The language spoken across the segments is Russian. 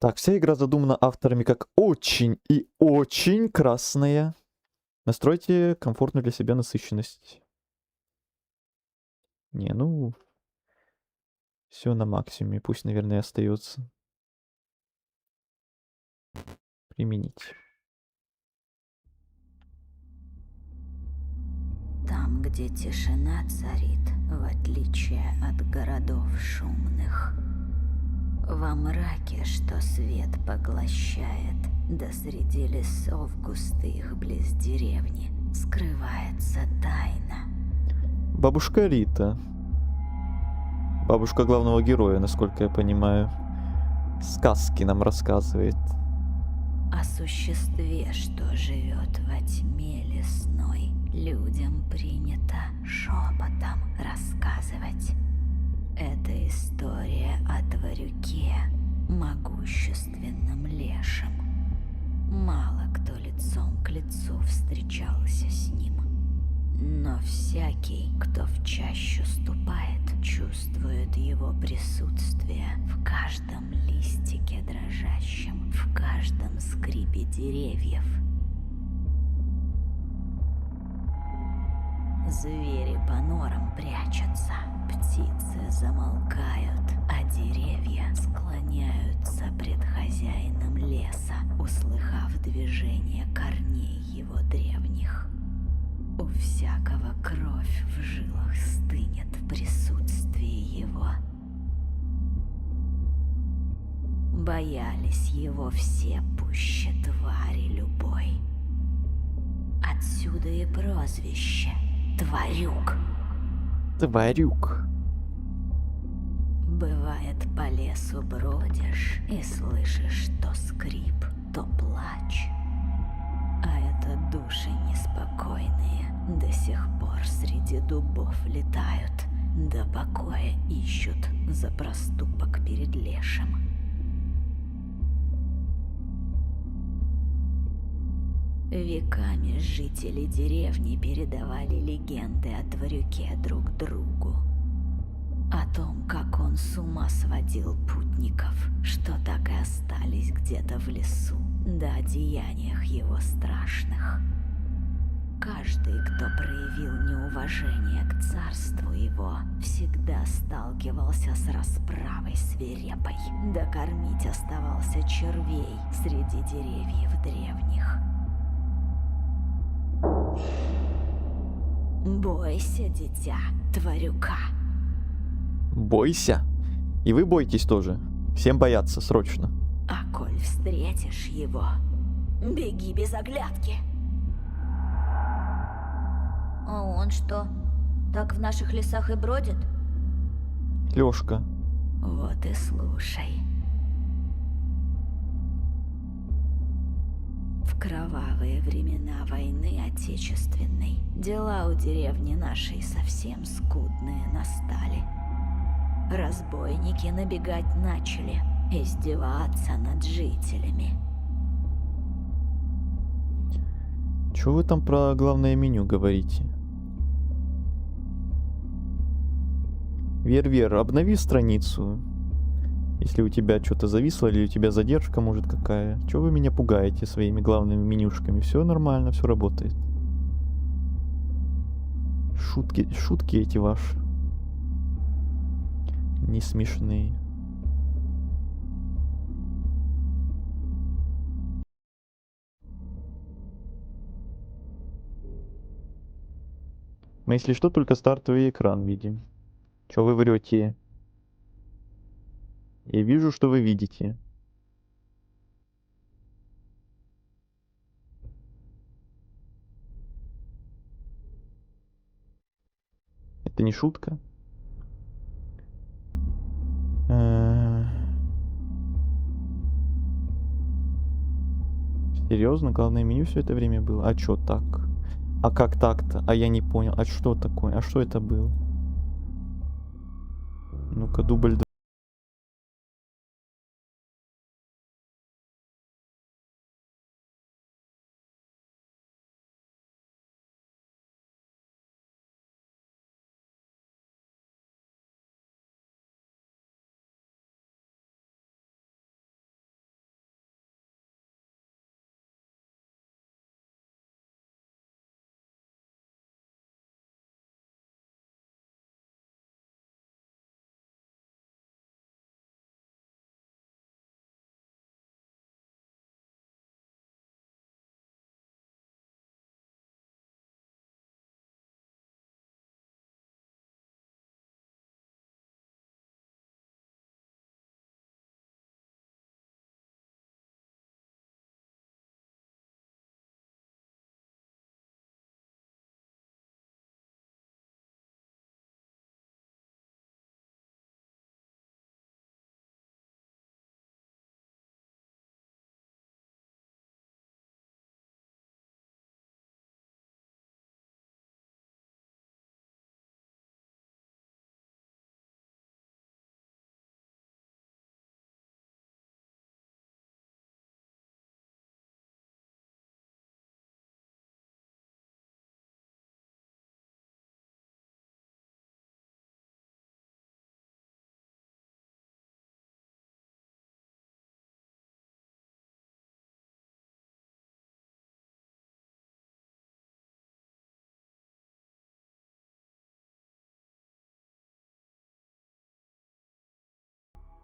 Так, вся игра задумана авторами как очень и очень красная. Настройте комфортную для себя насыщенность. Не, ну... Все на максимуме. Пусть, наверное, остается. Применить. Там, где тишина царит, в отличие от городов шумных. Во мраке, что свет поглощает, да среди лесов густых близ деревни скрывается тайна. Бабушка Рита. Бабушка главного героя, насколько я понимаю. Сказки нам рассказывает. О существе, что живет во тьме лесной, людям принято шепотом рассказывать. Это история о тварюке, могущественном лешем. Мало кто лицом к лицу встречался с ним. Но всякий, кто в чащу ступает, чувствует его присутствие в каждом листике дрожащем, в каждом скрипе деревьев. Звери по норам прячутся, птицы замолкают, а деревья склоняются пред хозяином леса, услыхав движение корней его древних. У всякого кровь в жилах стынет в присутствии его. Боялись его все пуще твари любой. Отсюда и прозвище Тварюк. Тварюк. Бывает, по лесу бродишь и слышишь то скрип, то плач. А это души неспокойные до сих пор среди дубов летают, да покоя ищут за проступок перед лешим. Веками жители деревни передавали легенды о Тварюке друг другу. О том, как он с ума сводил путников, что так и остались где-то в лесу, да о деяниях его страшных. Каждый, кто проявил неуважение к царству его, всегда сталкивался с расправой свирепой, да кормить оставался червей среди деревьев древних. Бойся, дитя, Тварюка. Бойся. И вы бойтесь тоже. Всем бояться, срочно. А коль встретишь его, беги без оглядки. А он что, так в наших лесах и бродит? Лёшка. Вот и слушай. В кровавые времена войны Отечественной дела у деревни нашей совсем скудные настали. Разбойники набегать начали, издеваться над жителями. Чё вы там про главное меню говорите? Вер, обнови страницу. Если у тебя что-то зависло или у тебя задержка, может, какая. Чё вы меня пугаете своими главными менюшками? Все нормально, все работает. Шутки эти ваши. Не смешные. Мы, если что, только стартовый экран видим. Чё вы врете? Я вижу, что вы видите. Это не шутка? Серьезно, главное меню все это время было? А чё так? А как так-то? А я не понял. А что такое? А что это было? Ну-ка, дубль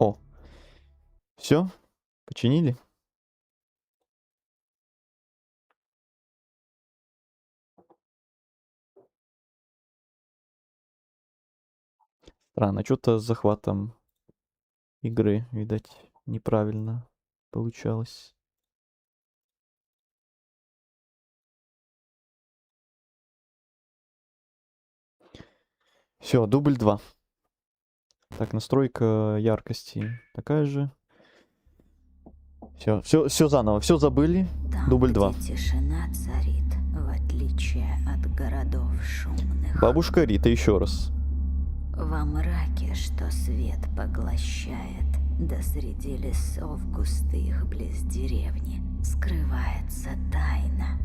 О, все, починили? Странно, что-то с захватом игры, видать, неправильно получалось. Все, дубль 2. Так, настройка яркости такая же. Все заново, все забыли. Там, Дубль где 2. тишина царит, в отличие от городов шумных. Бабушка Рита еще раз. Во мраке, что свет поглощает, да среди лесов густых близ деревни скрывается тайна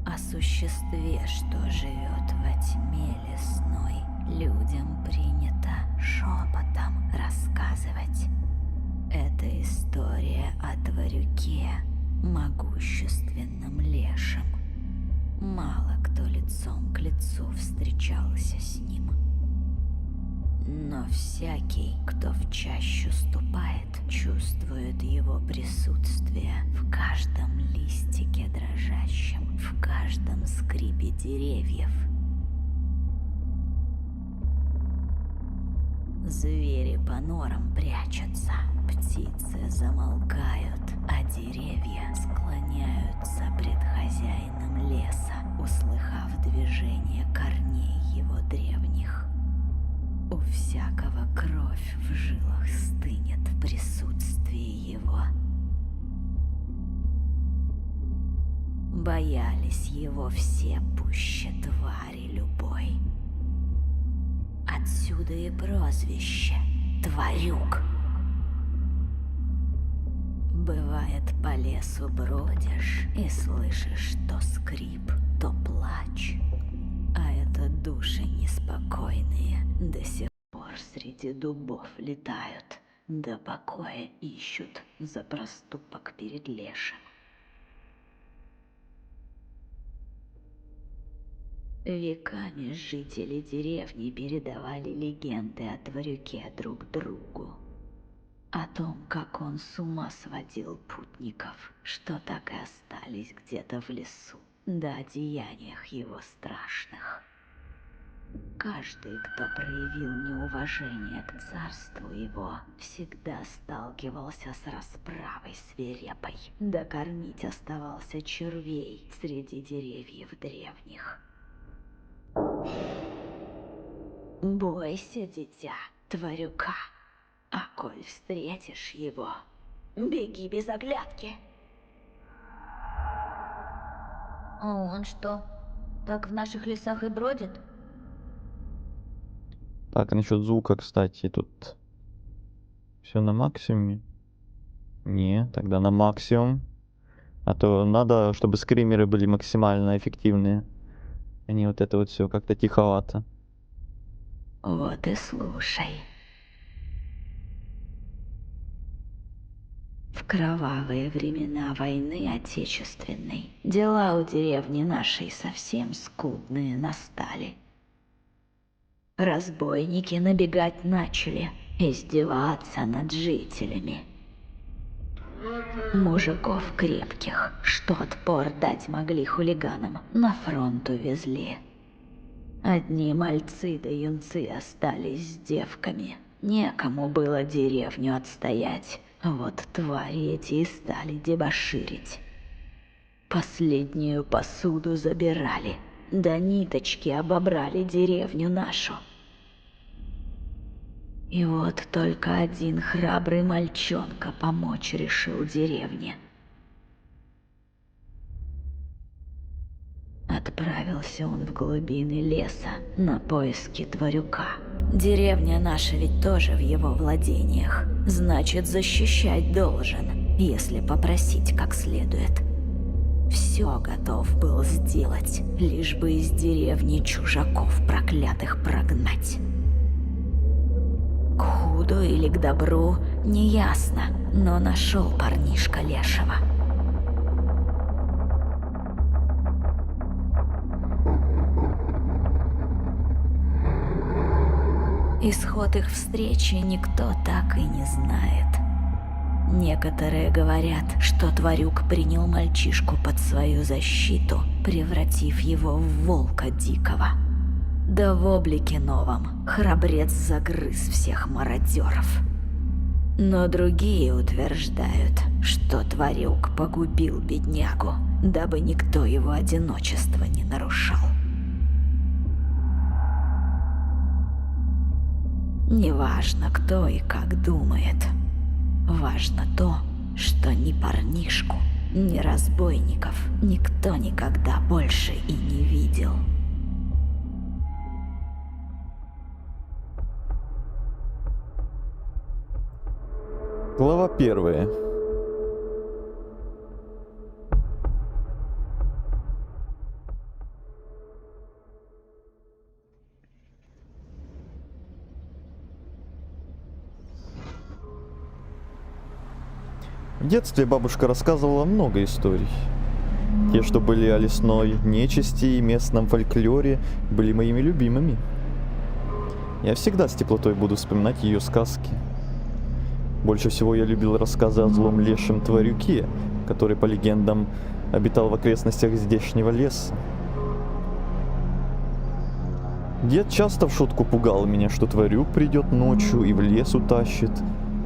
о существе, что живет во тьме лесной. Людям принято шепотом рассказывать. Это история о Тварюке, могущественном лешем. Мало кто лицом к лицу встречался с ним. Но всякий, кто в чащу ступает, чувствует его присутствие в каждом листике дрожащем, в каждом скрипе деревьев. Звери по норам прячутся, птицы замолкают, а деревья склоняются пред хозяином леса, услыхав движение корней его древних. У всякого кровь в жилах стынет в присутствии его. Боялись его все пуще твари любой. Отсюда и прозвище Тварюк. Бывает, по лесу бродишь и слышишь то скрип, то плач. А это души неспокойные до сих пор среди дубов летают, да покоя ищут за проступок перед лешим. Веками жители деревни передавали легенды о Тварюке друг другу. О том, как он с ума сводил путников, что так и остались где-то в лесу, да о деяниях его страшных. Каждый, кто проявил неуважение к царству его, всегда сталкивался с расправой свирепой, да кормить оставался червей среди деревьев древних. Бойся, дитя, Тварюка, а коль встретишь его, беги без оглядки. А он что, так в наших лесах и бродит? Так, насчет звука, кстати, тут все на максимуме. Не, тогда на максимум. А то надо, чтобы скримеры были максимально эффективные. А не вот это вот все как-то тиховато. Вот и слушай. В кровавые времена войны Отечественной дела у деревни нашей совсем скудные настали. Разбойники набегать начали, издеваться над жителями. Мужиков крепких, что отпор дать могли хулиганам, на фронт увезли. Одни мальцы да юнцы остались с девками. Некому было деревню отстоять. Вот твари эти и стали дебоширить. Последнюю посуду забирали, до ниточки обобрали деревню нашу. И вот только один храбрый мальчонка помочь решил деревне. Отправился он в глубины леса на поиски Тварюка. Деревня наша ведь тоже в его владениях. Значит, защищать должен, если попросить как следует. Все готов был сделать, лишь бы из деревни чужаков проклятых прогнать. К худу или к добру, неясно, но нашел парнишка лешего. Исход их встречи никто так и не знает. Некоторые говорят, что Тварюк принял мальчишку под свою защиту, превратив его в волка дикого. Да в облике новом храбрец загрыз всех мародеров. Но другие утверждают, что Тварюк погубил беднягу, дабы никто его одиночество не нарушал. Неважно, кто и как думает. Важно то, что ни парнишку, ни разбойников никто никогда больше и не видел. Глава 1. В детстве бабушка рассказывала много историй. Те, что были о лесной нечисти и местном фольклоре, были моими любимыми. Я всегда с теплотой буду вспоминать ее сказки. Больше всего я любил рассказы о злом лешем Тварюке, который, по легендам, обитал в окрестностях здешнего леса. Дед часто в шутку пугал меня, что Тварюк придет ночью и в лес утащит,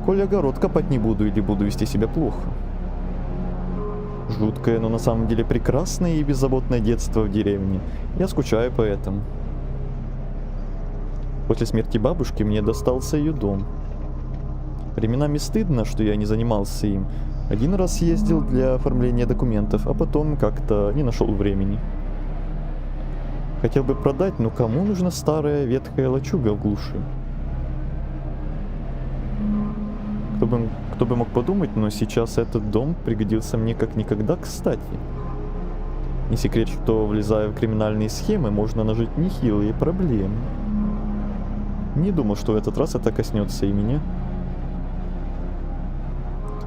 коль огород копать не буду или буду вести себя плохо. Жуткое, но на самом деле прекрасное и беззаботное детство в деревне. Я скучаю по этому. После смерти бабушки мне достался ее дом. Временами стыдно, что я не занимался им. Один раз ездил для оформления документов, а потом как-то не нашел времени. Хотел бы продать, но кому нужна старая ветхая лачуга в глуши? Кто бы мог подумать, но сейчас этот дом пригодился мне как никогда кстати. Не секрет, что, влезая в криминальные схемы, можно нажить нехилые проблемы. Не думал, что в этот раз это коснется и меня.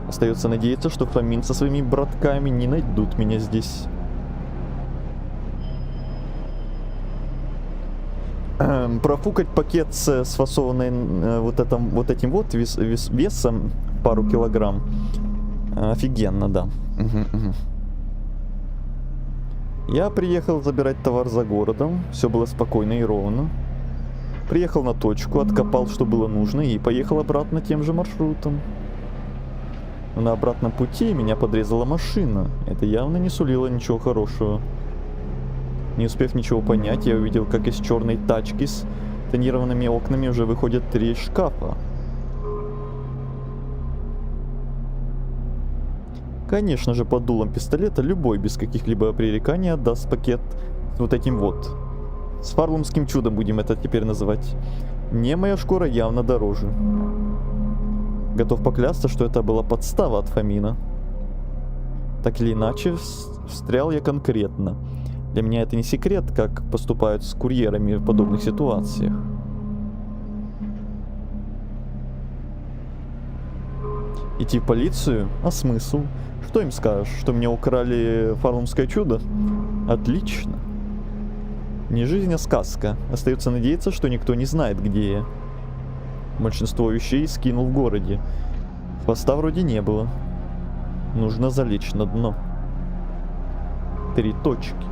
Остается надеяться, что Фомин со своими братками не найдут меня здесь. Профукать пакет с фасованной вот этим вот весом пару килограмм. Офигенно, да. Я приехал забирать товар за городом. Все было спокойно и ровно. Приехал на точку, откопал, что было нужно, и поехал обратно тем же маршрутом. Но на обратном пути меня подрезала машина. Это явно не сулило ничего хорошего. Не успев ничего понять, я увидел, как из черной тачки с тонированными окнами уже выходят 3 шкафа. Конечно же, под дулом пистолета любой без каких-либо пререканий отдаст пакет с вот этим вот. С фарлумским чудом будем это теперь называть. Мне моя шкура явно дороже. Готов поклясться, что это была подстава от Фомина. Так или иначе, встрял я конкретно. Для меня это не секрет, как поступают с курьерами в подобных ситуациях. Идти в полицию? А смысл? Что им скажешь? Что мне украли фарлумское чудо? Отлично. Не жизнь, а сказка. Остается надеяться, что никто не знает, где я. Большинство вещей скинул в городе. Хвоста вроде не было. Нужно залечь на дно. 3 точки.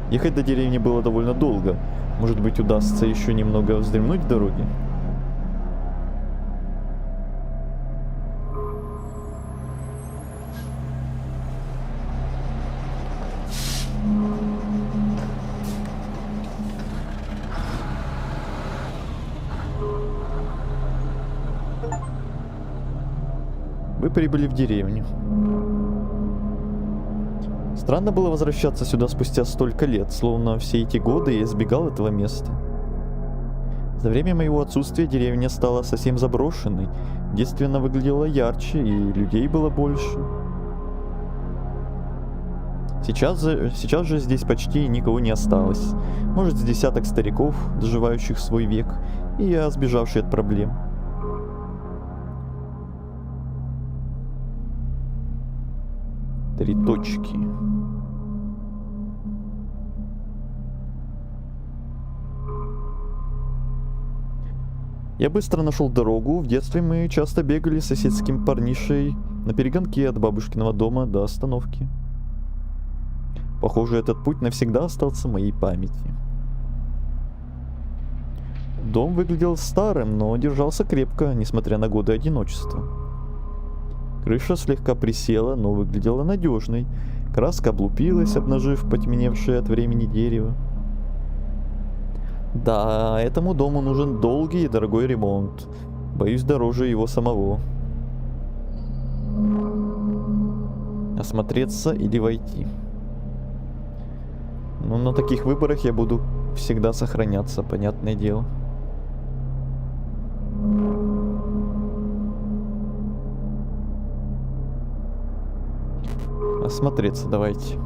Ехать до деревни было довольно долго. Может быть, удастся еще немного вздремнуть в дороге? Вы прибыли в деревню. Странно было возвращаться сюда спустя столько лет, словно все эти годы я избегал этого места. За время моего отсутствия деревня стала совсем заброшенной, в детстве она выглядела ярче и людей было больше. Сейчас же здесь почти никого не осталось. Может, с десяток стариков, доживающих свой век, и я, сбежавший от проблем. Три точки. Я быстро нашел дорогу. В детстве мы часто бегали с соседским парнишей на перегонке от бабушкиного дома до остановки. Похоже, этот путь навсегда остался в моей памяти. Дом выглядел старым, но держался крепко, несмотря на годы одиночества. Крыша слегка присела, но выглядела надежной. Краска облупилась, обнажив потемневшее от времени дерево. Да, этому дому нужен долгий и дорогой ремонт. Боюсь, дороже его самого. Осмотреться или войти? Ну, на таких выборах я буду всегда сохраняться, понятное дело. Осмотреться давайте.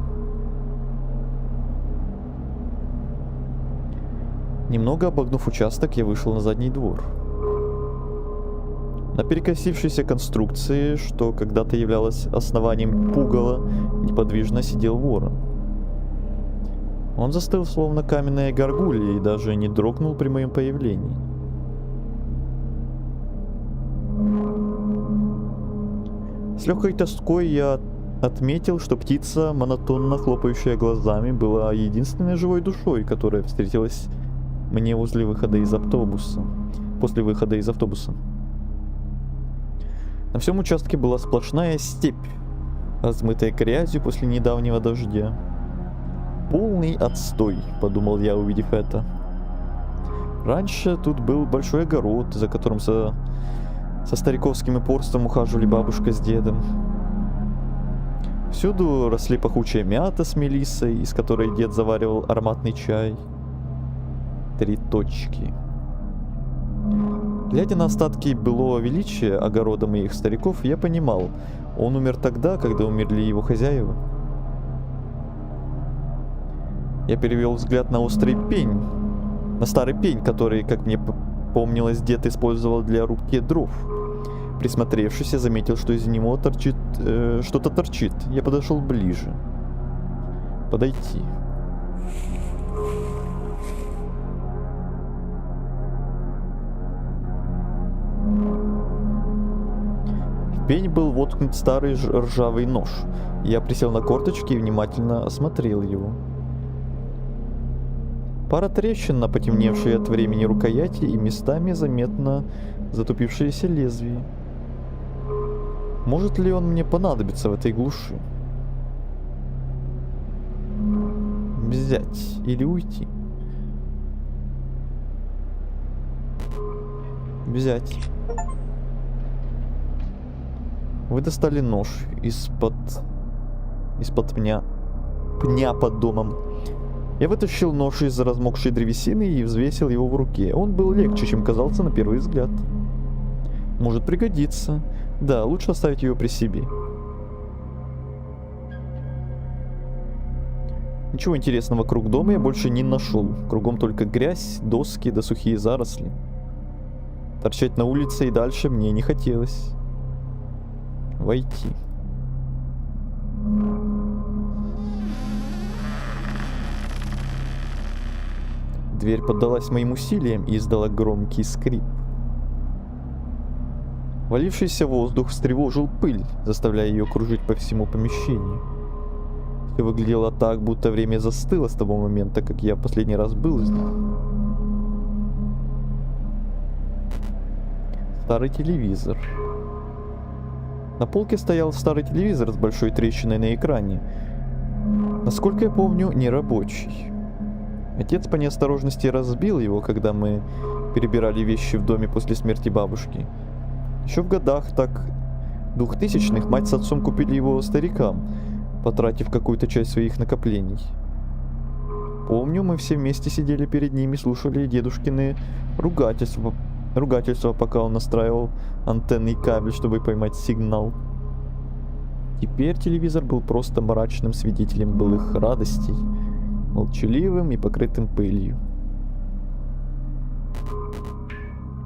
Немного обогнув участок, я вышел на задний двор. На перекосившейся конструкции, что когда-то являлось основанием пугала, неподвижно сидел ворон. Он застыл, словно каменная горгулья, и даже не дрогнул при моем появлении. С легкой тоской я отметил, что птица, монотонно хлопающая глазами, была единственной живой душой, которая встретилась мне после выхода из автобуса. На всем участке была сплошная степь, размытая грязью после недавнего дождя. Полный отстой, подумал я, увидев это. Раньше тут был большой огород, за которым со стариковским упорством ухаживали бабушка с дедом. Всюду росли пахучая мята с мелиссой, из которой дед заваривал ароматный чай. 3 точки. Глядя на остатки былого величия огорода моих стариков, я понимал, он умер тогда, когда умерли его хозяева. Я перевел взгляд на острый пень, на старый пень, который, как мне помнилось, дед использовал для рубки дров. Присмотревшись, я заметил, что из него что-то торчит. Я подошел ближе. Подойти. В пень был воткнут старый ржавый нож. Я присел на корточки и внимательно осмотрел его. Пара трещин на потемневшей от времени рукояти и местами заметно затупившееся лезвие. Может ли он мне понадобиться в этой глуши? Взять или уйти? Взять. Вы достали нож из-под пня под домом. Я вытащил нож из размокшей древесины и взвесил его в руке. Он был легче, чем казался на первый взгляд. Может пригодиться. Да, лучше оставить его при себе. Ничего интересного вокруг дома я больше не нашел. Кругом только грязь, доски да сухие заросли. Торчать на улице и дальше мне не хотелось. Войти. Дверь поддалась моим усилиям и издала громкий скрип. Валившийся воздух встревожил пыль, заставляя ее кружить по всему помещению. Все выглядело так, будто время застыло с того момента, как я в последний раз был здесь. Старый телевизор. На полке стоял старый телевизор с большой трещиной на экране. Насколько я помню, нерабочий. Отец по неосторожности разбил его, когда мы перебирали вещи в доме после смерти бабушки. Еще в годах так 2000-х мать с отцом купили его старикам, потратив какую-то часть своих накоплений. Помню, мы все вместе сидели перед ними, слушали дедушкины ругательства, пока он настраивал антенный кабель, чтобы поймать сигнал. Теперь телевизор был просто мрачным свидетелем былых радостей, молчаливым и покрытым пылью.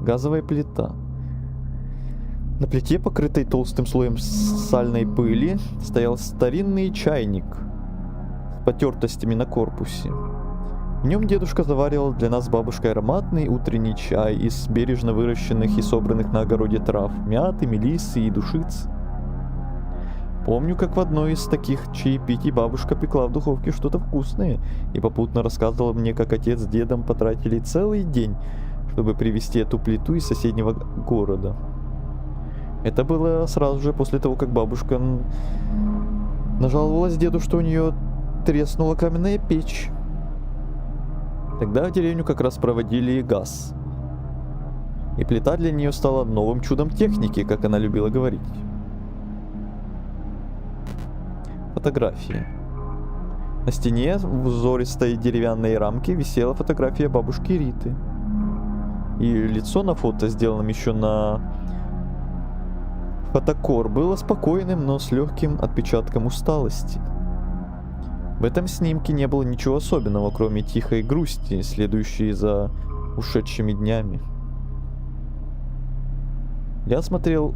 Газовая плита. На плите, покрытой толстым слоем сальной пыли, стоял старинный чайник с потертостями на корпусе. Днем дедушка заваривал для нас с бабушкой ароматный утренний чай из бережно выращенных и собранных на огороде трав, мяты, мелиссы и душиц. Помню, как в одной из таких чаепитий бабушка пекла в духовке что-то вкусное и попутно рассказывала мне, как отец с дедом потратили целый день, чтобы привезти эту плиту из соседнего города. Это было сразу же после того, как бабушка нажаловалась деду, что у нее треснула каменная печь. Тогда в деревню как раз проводили газ. И плита для нее стала новым чудом техники, как она любила говорить. Фотография. На стене в узористой деревянной рамке висела фотография бабушки Риты. И лицо на фото, сделанном еще на фотокор, было спокойным, но с легким отпечатком усталости. В этом снимке не было ничего особенного, кроме тихой грусти, следующей за ушедшими днями. Я осмотрел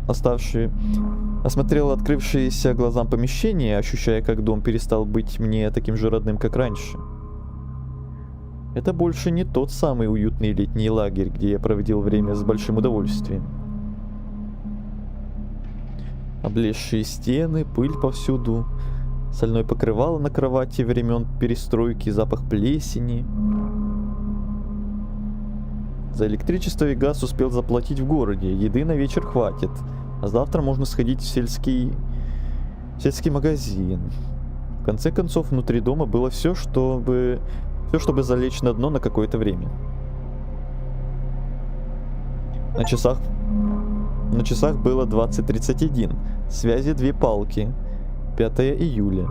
открывшееся глазам помещение, ощущая, как дом перестал быть мне таким же родным, как раньше. Это больше не тот самый уютный летний лагерь, где я проводил время с большим удовольствием. Облезшие стены, пыль повсюду, стальное покрывало на кровати времен перестройки, запах плесени. За электричество и газ успел заплатить в городе, еды на вечер хватит, а завтра можно сходить в сельский магазин. В конце концов, внутри дома было все, чтобы залечь на дно на какое-то время. На часах было 20:31. Связи 2 палки. 5 июля.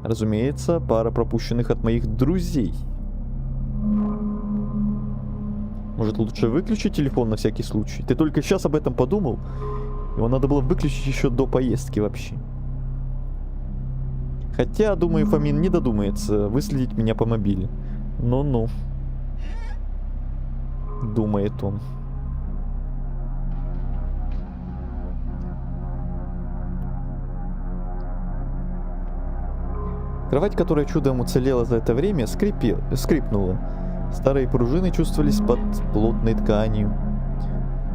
Разумеется, пара пропущенных от моих друзей. Может, лучше выключить телефон на всякий случай? Ты только сейчас об этом подумал? Его надо было выключить еще до поездки вообще. Хотя, думаю, Фомин не додумается выследить меня по мобиле. Ну-ну. Думает он. Кровать, которая чудом уцелела за это время, скрипнула. Старые пружины чувствовались под плотной тканью.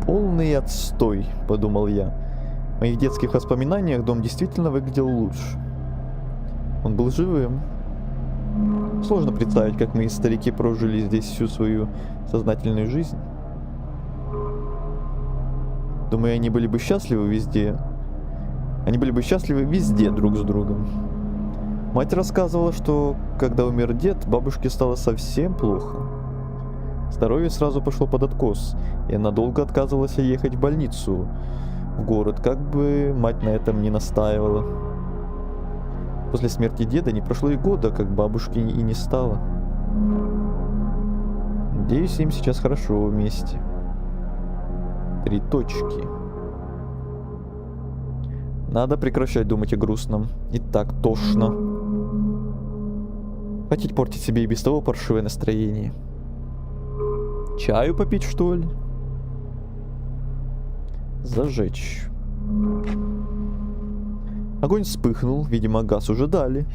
«Полный отстой», — подумал я. В моих детских воспоминаниях дом действительно выглядел лучше. Он был живым. Сложно представить, как мы, старики, прожили здесь всю свою сознательную жизнь. Думаю, они были бы счастливы везде. Они были бы счастливы везде друг с другом. Мать рассказывала, что когда умер дед, бабушке стало совсем плохо. Здоровье сразу пошло под откос, и она долго отказывалась ехать в больницу, в город, как бы мать на этом не настаивала. После смерти деда не прошло и года, как бабушки и не стало. Надеюсь, им сейчас хорошо вместе. 3 точки. Надо прекращать думать о грустном. И так тошно. Хватит портить себе и без того паршивое настроение. Чаю попить, что ли? Зажечь. Огонь вспыхнул, видимо, газ уже дали.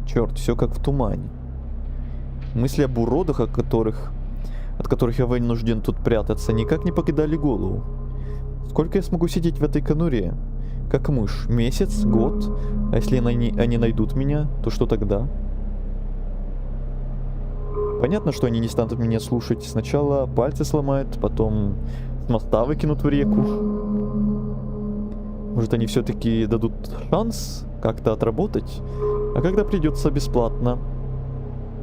Черт, все как в тумане. Мысли об уродах, от которых я вынужден тут прятаться, никак не покидали голову. Сколько я смогу сидеть в этой конуре? Как мышь. Месяц? Год? А если они найдут меня, то что тогда? Понятно, что они не станут меня слушать. Сначала пальцы сломают, потом с моста выкинут в реку. Может, они все-таки дадут шанс как-то отработать? А когда придется бесплатно?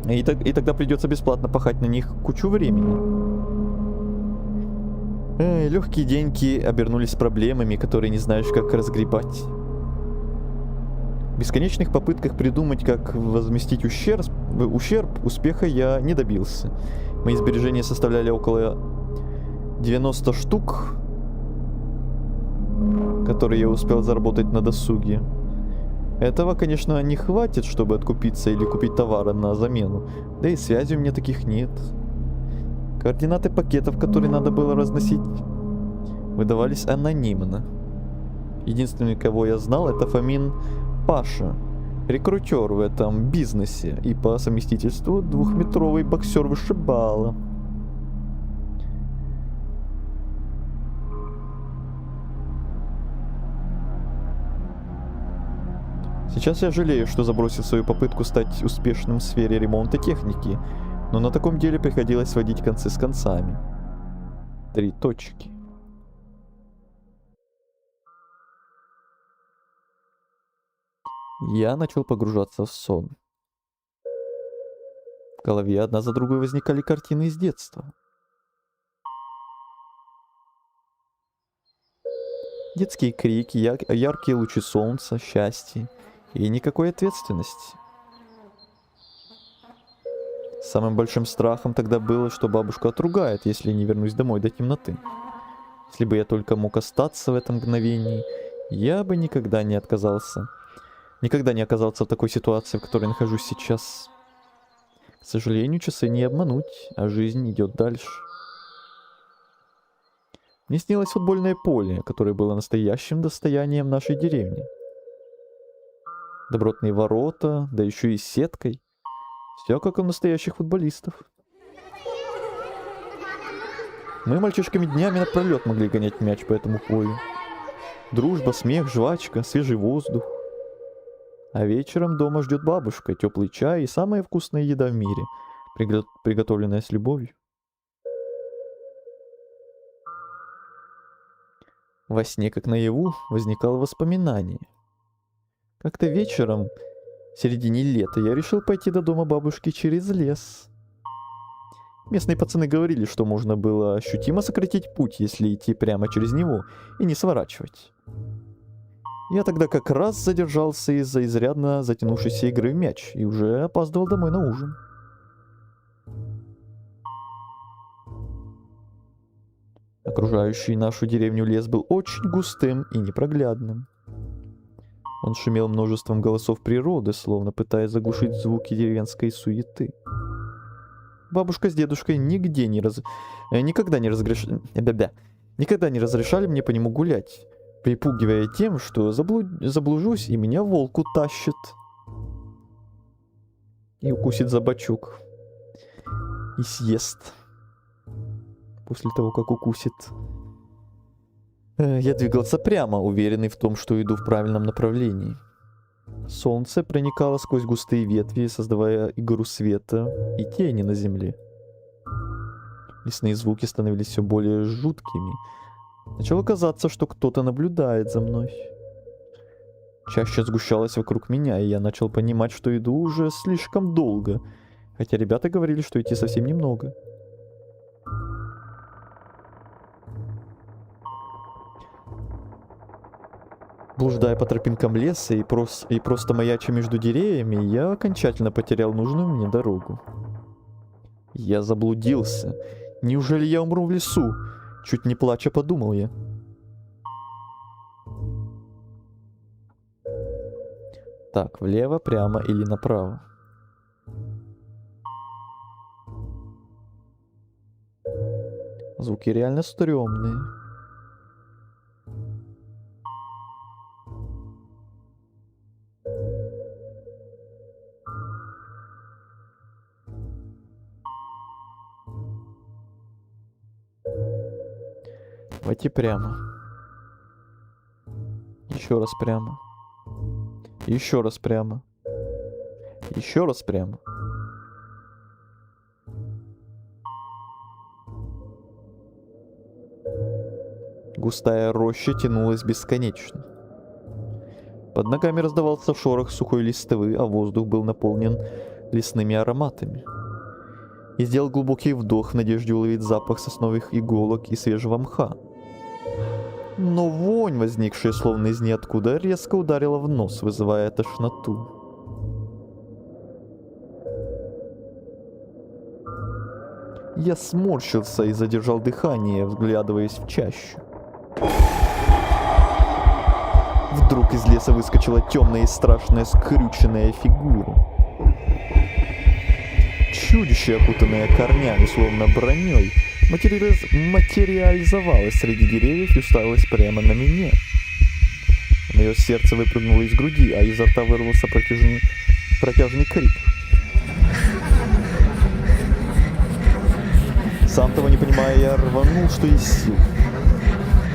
И тогда придется бесплатно пахать на них кучу времени. Легкие деньги обернулись проблемами, которые не знаешь, как разгребать. В бесконечных попытках придумать, как возместить ущерб, успеха я не добился. Мои сбережения составляли около 90 штук, которые я успел заработать на досуге. Этого, конечно, не хватит, чтобы откупиться или купить товары на замену. Да и связи у меня таких нет. Координаты пакетов, которые надо было разносить, выдавались анонимно. Единственный, кого я знал, это Фомин Паша. рекрутер в этом бизнесе и по совместительству 2-метровый боксер-вышибала. Сейчас я жалею, что забросил свою попытку стать успешным в сфере ремонта техники, но на таком деле приходилось сводить концы с концами. 3 точки. Я начал погружаться в сон. В голове одна за другой возникали картины из детства. Детские крики, яркие лучи солнца, счастье и никакой ответственности. Самым большим страхом тогда было, что бабушка отругает, если не вернусь домой до темноты. Если бы я только мог остаться в этом мгновении, я бы никогда не оказался в такой ситуации, в которой нахожусь сейчас. К сожалению, часы не обмануть, а жизнь идет дальше. Мне снилось футбольное поле, которое было настоящим достоянием нашей деревни. Добротные ворота, да еще и с сеткой. Все как у настоящих футболистов. Мы мальчишками днями напролет могли гонять мяч по этому полю. Дружба, смех, жвачка, свежий воздух. А вечером дома ждет бабушка, теплый чай и самая вкусная еда в мире, приготовленная с любовью. Во сне, как наяву, возникало воспоминание. Как-то вечером, в середине лета, я решил пойти до дома бабушки через лес. Местные пацаны говорили, что можно было ощутимо сократить путь, если идти прямо через него и не сворачивать. Я тогда как раз задержался из-за изрядно затянувшейся игры в мяч и уже опаздывал домой на ужин. Окружающий нашу деревню лес был очень густым и непроглядным. Он шумел множеством голосов природы, словно пытаясь заглушить звуки деревенской суеты. Бабушка с дедушкой никогда не разрешали мне по нему гулять, припугивая тем, что заблужусь и меня волк утащит. И укусит за бочок. И съест. После того, как укусит. Я двигался прямо, уверенный в том, что иду в правильном направлении. Солнце проникало сквозь густые ветви, создавая игру света и тени на земле. Лесные звуки становились все более жуткими. Начало казаться, что кто-то наблюдает за мной. Чаще сгущалось вокруг меня, и я начал понимать, что иду уже слишком долго, хотя ребята говорили, что идти совсем немного. Блуждая по тропинкам леса и просто маяча между деревьями, я окончательно потерял нужную мне дорогу. Я заблудился. Неужели я умру в лесу? Чуть не плача подумал я. Так, влево, прямо или направо? Звуки реально стрёмные. Давайте прямо. Еще раз прямо. Еще раз прямо. Еще раз прямо. Густая роща тянулась бесконечно. Под ногами раздавался шорох сухой листвы, а воздух был наполнен лесными ароматами. И сделал глубокий вдох в надежде уловить запах сосновых иголок и свежего мха. Но вонь, возникшая словно из ниоткуда, резко ударила в нос, вызывая тошноту. Я сморщился и задержал дыхание, вглядываясь в чащу. Вдруг из леса выскочила темная и страшная скрюченная фигура. Чудище, окутанное корнями, словно броней, материализовалось среди деревьев и уставилось прямо на меня. Мое сердце выпрыгнуло из груди, а изо рта вырвался протяжный крик. Сам того не понимая, я рванул, что есть сил.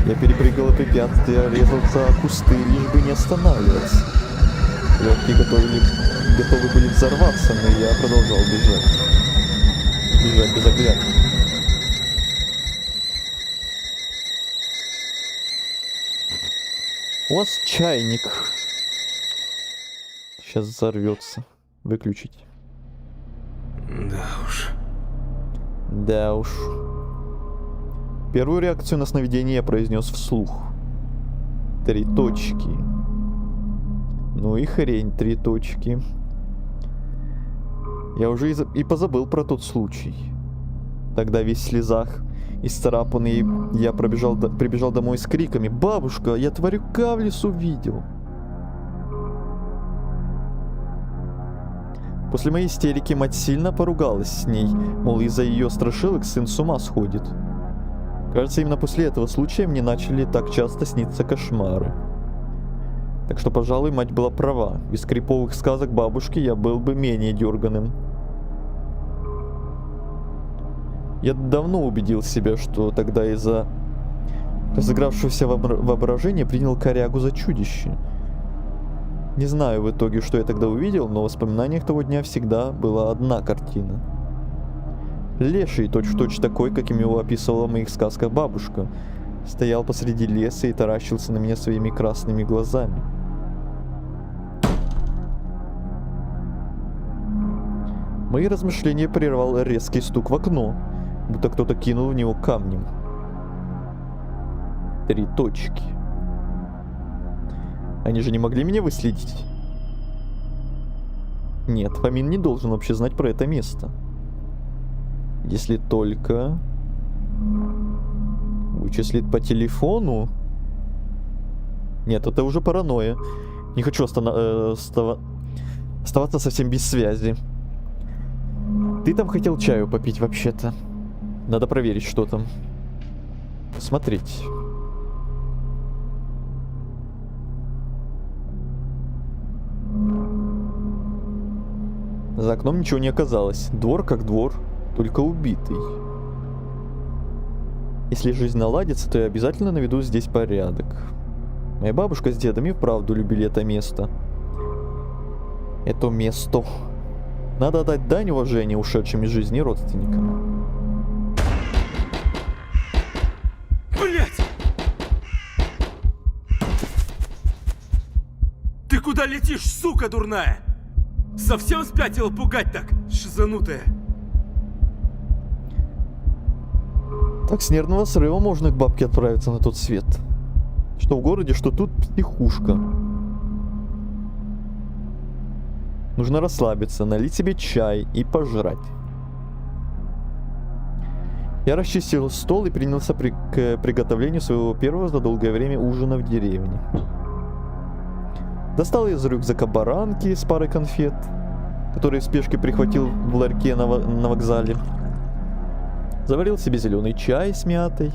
Я перепрыгал препятствия, резался о кусты, лишь бы не останавливаться. Легкие готовы были взорваться, но я продолжал бежать. Бежать без оглядки. У вас чайник. Сейчас взорвется. Выключить. Да уж. Да уж. Первую реакцию на сновидение я произнес вслух. 3 точки. Ну и хрень, 3 точки. Я уже и позабыл про тот случай. Тогда весь в слезах, исцарапанный, я прибежал домой с криками: «Бабушка, я тварюка в лесу видел!» После моей истерики мать сильно поругалась с ней, мол, из-за ее страшилок сын с ума сходит. Кажется, именно после этого случая мне начали так часто сниться кошмары. Так что, пожалуй, мать была права. Без криповых сказок бабушки я был бы менее дерганым. Я давно убедил себя, что тогда из-за разыгравшегося воображения принял корягу за чудище. Не знаю в итоге, что я тогда увидел, но в воспоминаниях того дня всегда была одна картина. Леший, точь-в-точь такой, каким его описывала в моих сказках бабушка, стоял посреди леса и таращился на меня своими красными глазами. Мои размышления прервал резкий стук в окно, будто кто-то кинул в него камнем. 3 точки. Они же не могли меня выследить? Нет, Фомин не должен вообще знать про это место. Если только... вычислит по телефону? Нет, это уже паранойя. Не хочу оставаться совсем без связи. Ты там хотел чаю попить вообще-то. Надо проверить, что там. Посмотреть. За окном ничего не оказалось. Двор как двор, только убитый. Если жизнь наладится, то я обязательно наведу здесь порядок. Моя бабушка с дедом и вправду любили это место. Это место. Надо отдать дань уважения ушедшим из жизни родственникам. Блять! Ты куда летишь, сука дурная? Совсем спятила пугать так, шизанутая? Так с нервного срыва можно к бабке отправиться на тот свет. Что в городе, что тут психушка. Нужно расслабиться, налить себе чай и пожрать. Я расчистил стол и принялся к приготовлению своего первого за долгое время ужина в деревне. Достал из рюкзака баранки с парой конфет, которые в спешке прихватил в ларьке на вокзале. Заварил себе зеленый чай с мятой.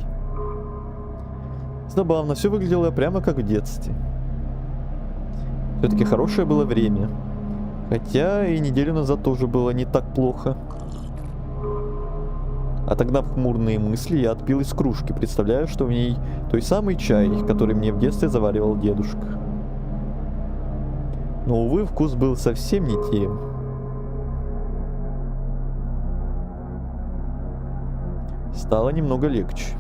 Забавно, все выглядело прямо как в детстве. Все-таки хорошее было время. Хотя и неделю назад тоже было не так плохо. Отогнав хмурные мысли, я отпил из кружки, представляя, что в ней той самый чай, который мне в детстве заваривал дедушка. Но, увы, вкус был совсем не тем. Стало немного легче.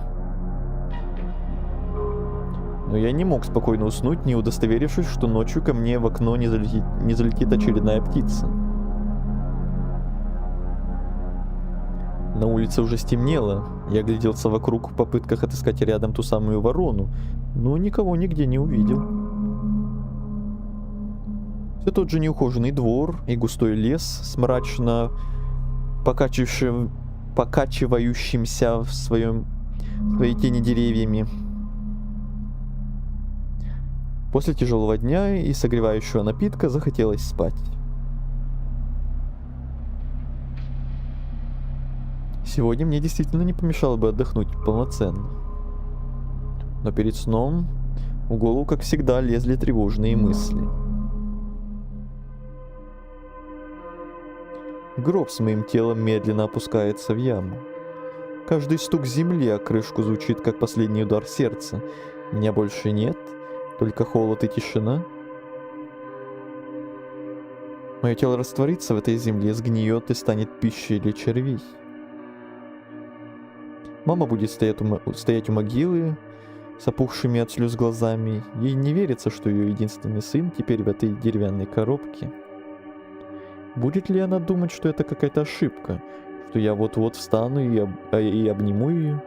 Но я не мог спокойно уснуть, не удостоверившись, что ночью ко мне в окно не залетит очередная птица. На улице уже стемнело. Я огляделся вокруг в попытках отыскать рядом ту самую ворону, но никого нигде не увидел. Все тот же неухоженный двор и густой лес с мрачно покачивающимся в своей тени деревьями. После тяжелого дня и согревающего напитка захотелось спать. Сегодня мне действительно не помешало бы отдохнуть полноценно. Но перед сном В голову, как всегда, лезли тревожные мысли. Гроб с моим телом медленно опускается в яму. Каждый стук земли о крышку звучит, как последний удар сердца. Меня больше нет, только холод и тишина. Мое тело растворится в этой земле, сгниет и станет пищей для червей. Мама будет стоять у могилы с опухшими от слез глазами. Ей не верится, что ее единственный сын теперь в этой деревянной коробке. Будет ли она думать, что это какая-то ошибка, что я вот-вот встану и обниму ее?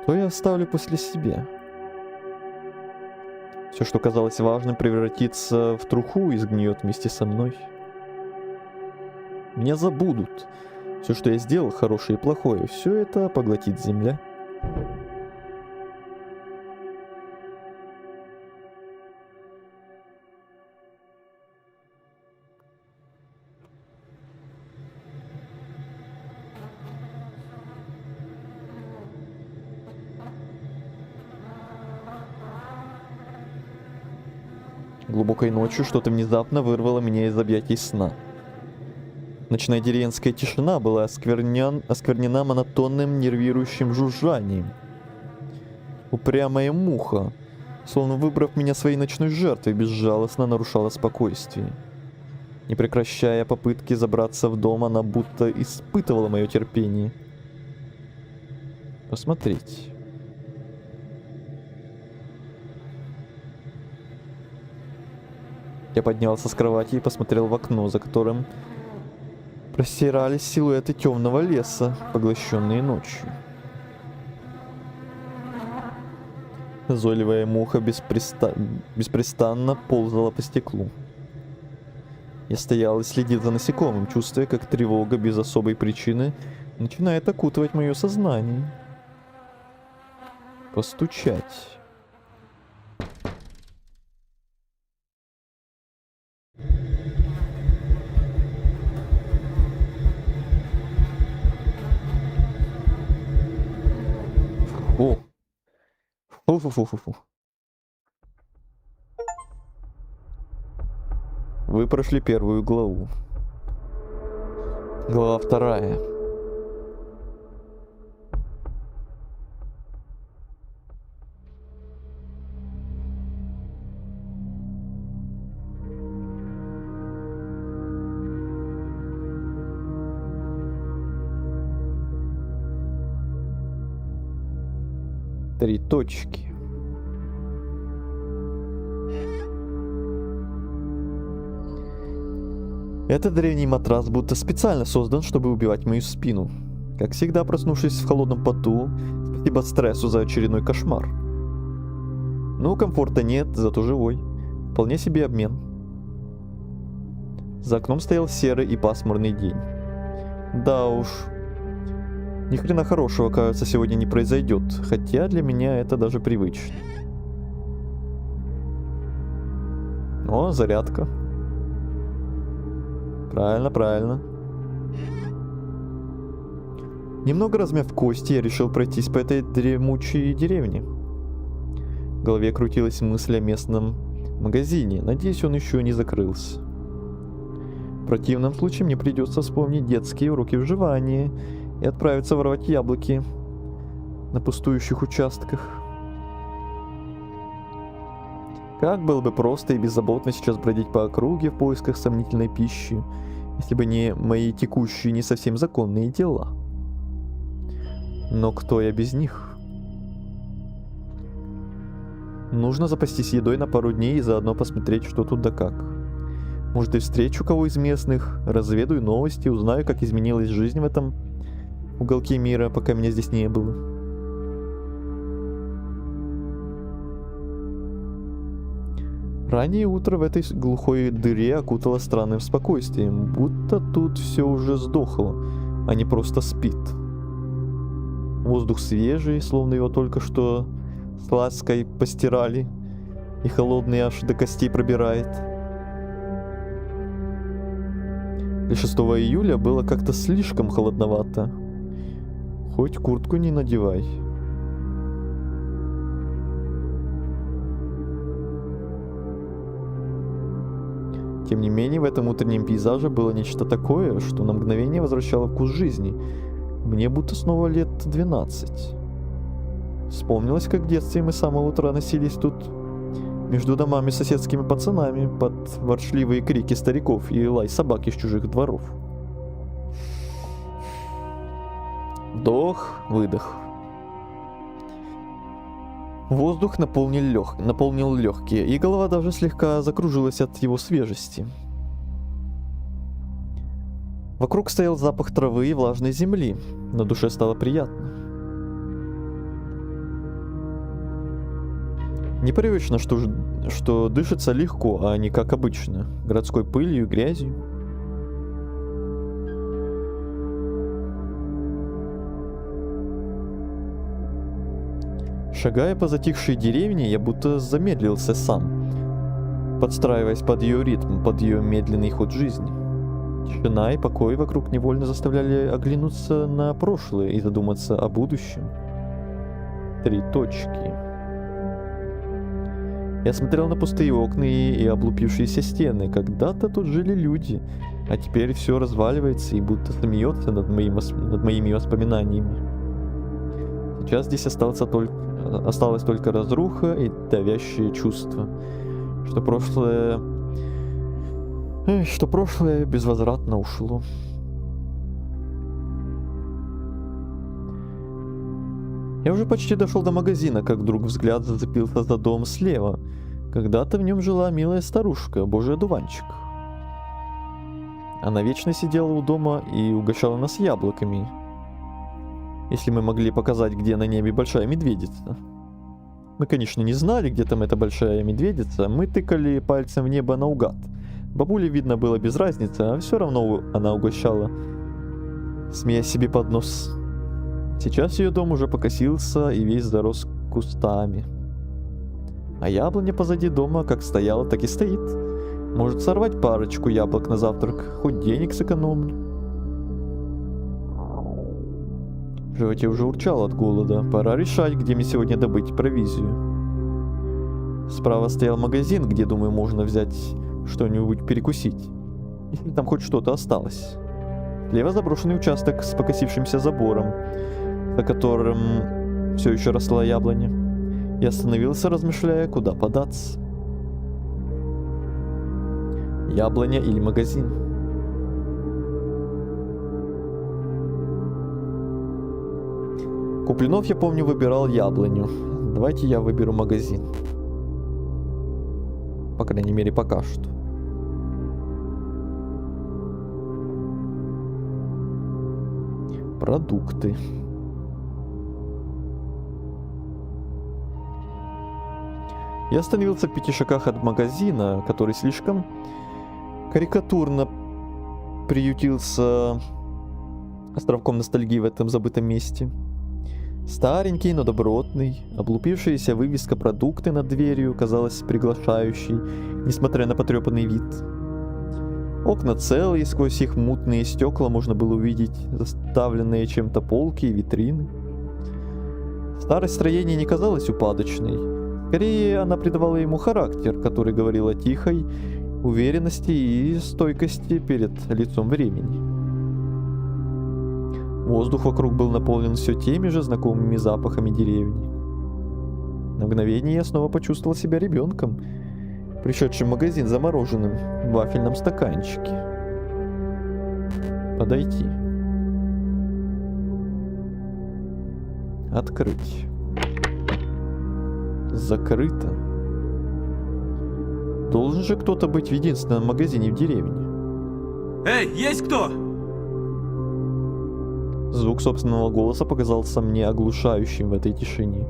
Что я оставлю после себя? Все, что казалось важным, превратится в труху и сгниет вместе со мной. Меня забудут. Все, что я сделал, хорошее и плохое, все это поглотит земля. Глубокой ночью что-то внезапно вырвало меня из объятий сна. Ночная деревенская тишина была осквернена монотонным нервирующим жужжанием. Упрямая муха, словно выбрав меня своей ночной жертвой, безжалостно нарушала спокойствие. Не прекращая попытки забраться в дом, она будто испытывала мое терпение. Посмотреть. Я поднялся с кровати и посмотрел в окно, за которым простирались силуэты темного леса, поглощенные ночью. Назойливая муха беспрестанно ползала по стеклу. Я стоял и следил за насекомым, чувствуя, как тревога без особой причины начинает окутывать мое сознание. Постучать. О! Фу-фу-фу-фу-фу. Вы прошли первую главу. Глава вторая. Три точки. Этот древний матрас будто специально создан, чтобы убивать мою спину. Как всегда, проснувшись в холодном поту, спасибо стрессу за очередной кошмар. Ну, комфорта нет, зато живой. Вполне себе обмен. За окном стоял серый и пасмурный день. Да уж. Ни хрена хорошего, кажется, сегодня не произойдет, хотя для меня это даже привычно. О, зарядка. Правильно, правильно. Немного размяв кости, я решил пройтись по этой дремучей деревне. В голове крутилась мысль о местном магазине. Надеюсь, он еще не закрылся. В противном случае мне придется вспомнить детские уроки выживания и отправиться воровать яблоки на пустующих участках. Как было бы просто и беззаботно сейчас бродить по округе в поисках сомнительной пищи, если бы не мои текущие не совсем законные дела. Но кто я без них? Нужно запастись едой на пару дней и заодно посмотреть, что тут да как. Может, и встречу кого из местных, разведаю новости, узнаю, как изменилась жизнь в этом уголке мира, пока меня здесь не было. Раннее утро в этой глухой дыре окутало странным спокойствием, будто тут все уже сдохло, а не просто спит. Воздух свежий, словно его только что с лаской постирали, и холодный аж до костей пробирает. Для 6 июля было как-то слишком холодновато. Хоть куртку не надевай. Тем не менее, в этом утреннем пейзаже было нечто такое, что на мгновение возвращало вкус жизни. Мне будто снова лет 12. Вспомнилось, как в детстве мы с самого утра носились тут между домами с соседскими пацанами под ворчливые крики стариков и лай собак из чужих дворов. Вдох, выдох. Воздух наполнил легкие, и голова даже слегка закружилась от его свежести. Вокруг стоял запах травы и влажной земли. На душе стало приятно. Непривычно, что дышится легко, а не как обычно, городской пылью и грязью. Шагая по затихшей деревне, я будто замедлился сам, подстраиваясь под ее ритм, под ее медленный ход жизни. Тишина и покой вокруг невольно заставляли оглянуться на прошлое и задуматься о будущем. 3 точки. Я смотрел на пустые окна и облупившиеся стены. Когда-то тут жили люди, а теперь все разваливается и будто смеется над моими воспоминаниями. Сейчас здесь осталась только разруха и давящее чувство, что прошлое безвозвратно ушло. Я уже почти дошел до магазина, как вдруг взгляд зацепился за дом слева. Когда-то в нем жила милая старушка, божий одуванчик. Она вечно сидела у дома и угощала нас яблоками. Если мы могли показать, где на небе большая медведица. Мы, конечно, не знали, где там эта большая медведица, мы тыкали пальцем в небо наугад. Бабуле, видно, было без разницы, а все равно она угощала, смеясь себе под нос. Сейчас ее дом уже покосился и весь зарос кустами. А яблоня позади дома как стояла, так и стоит. Может сорвать парочку яблок на завтрак, хоть денег сэкономлю. В животе уже урчало от голода. Пора решать, где мне сегодня добыть провизию. Справа стоял магазин, где, думаю, можно взять что-нибудь перекусить, если там хоть что-то осталось. Слева заброшенный участок с покосившимся забором, за которым все еще росла яблоня. Я остановился, размышляя, куда податься. Яблоня или магазин? Куплинов, я помню, выбирал яблоню. Давайте я выберу магазин. По крайней мере, пока что. Продукты. Я остановился в 5 шагах от магазина, который слишком карикатурно приютился островком ностальгии в этом забытом месте. Старенький, но добротный, облупившаяся вывеска «Продукты» над дверью казалась приглашающей, несмотря на потрепанный вид. Окна целые, сквозь их мутные стекла можно было увидеть заставленные чем-то полки и витрины. Старость строения не казалась упадочной. Скорее, она придавала ему характер, который говорил о тихой уверенности и стойкости перед лицом времени. Воздух вокруг был наполнен все теми же знакомыми запахами деревни. На мгновение я снова почувствовал себя ребенком, пришедшим в магазин за мороженым в вафельном стаканчике. Подойти. Открыть. Закрыто. Должен же кто-то быть в единственном магазине в деревне. Эй, есть кто? Звук собственного голоса показался мне оглушающим в этой тишине.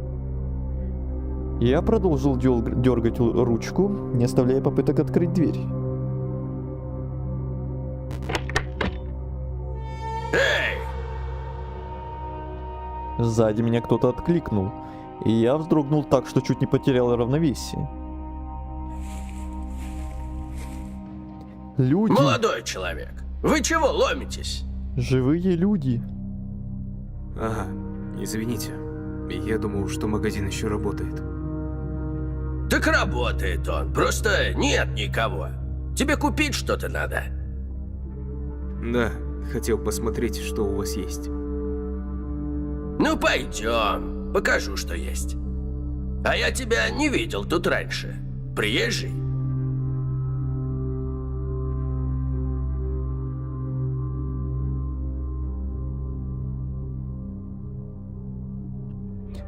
Я продолжил дергать ручку, не оставляя попыток открыть дверь. Эй! Сзади меня кто-то откликнул, и я вздрогнул так, что чуть не потерял равновесие. Люди. Молодой человек, вы чего ломитесь? Живые люди. Ага, извините. Я думал, что магазин еще работает. Так работает он, просто нет никого. Тебе купить что-то надо? Да, хотел посмотреть, что у вас есть. Ну, пойдем. Покажу, что есть. А я тебя не видел тут раньше. Приезжий?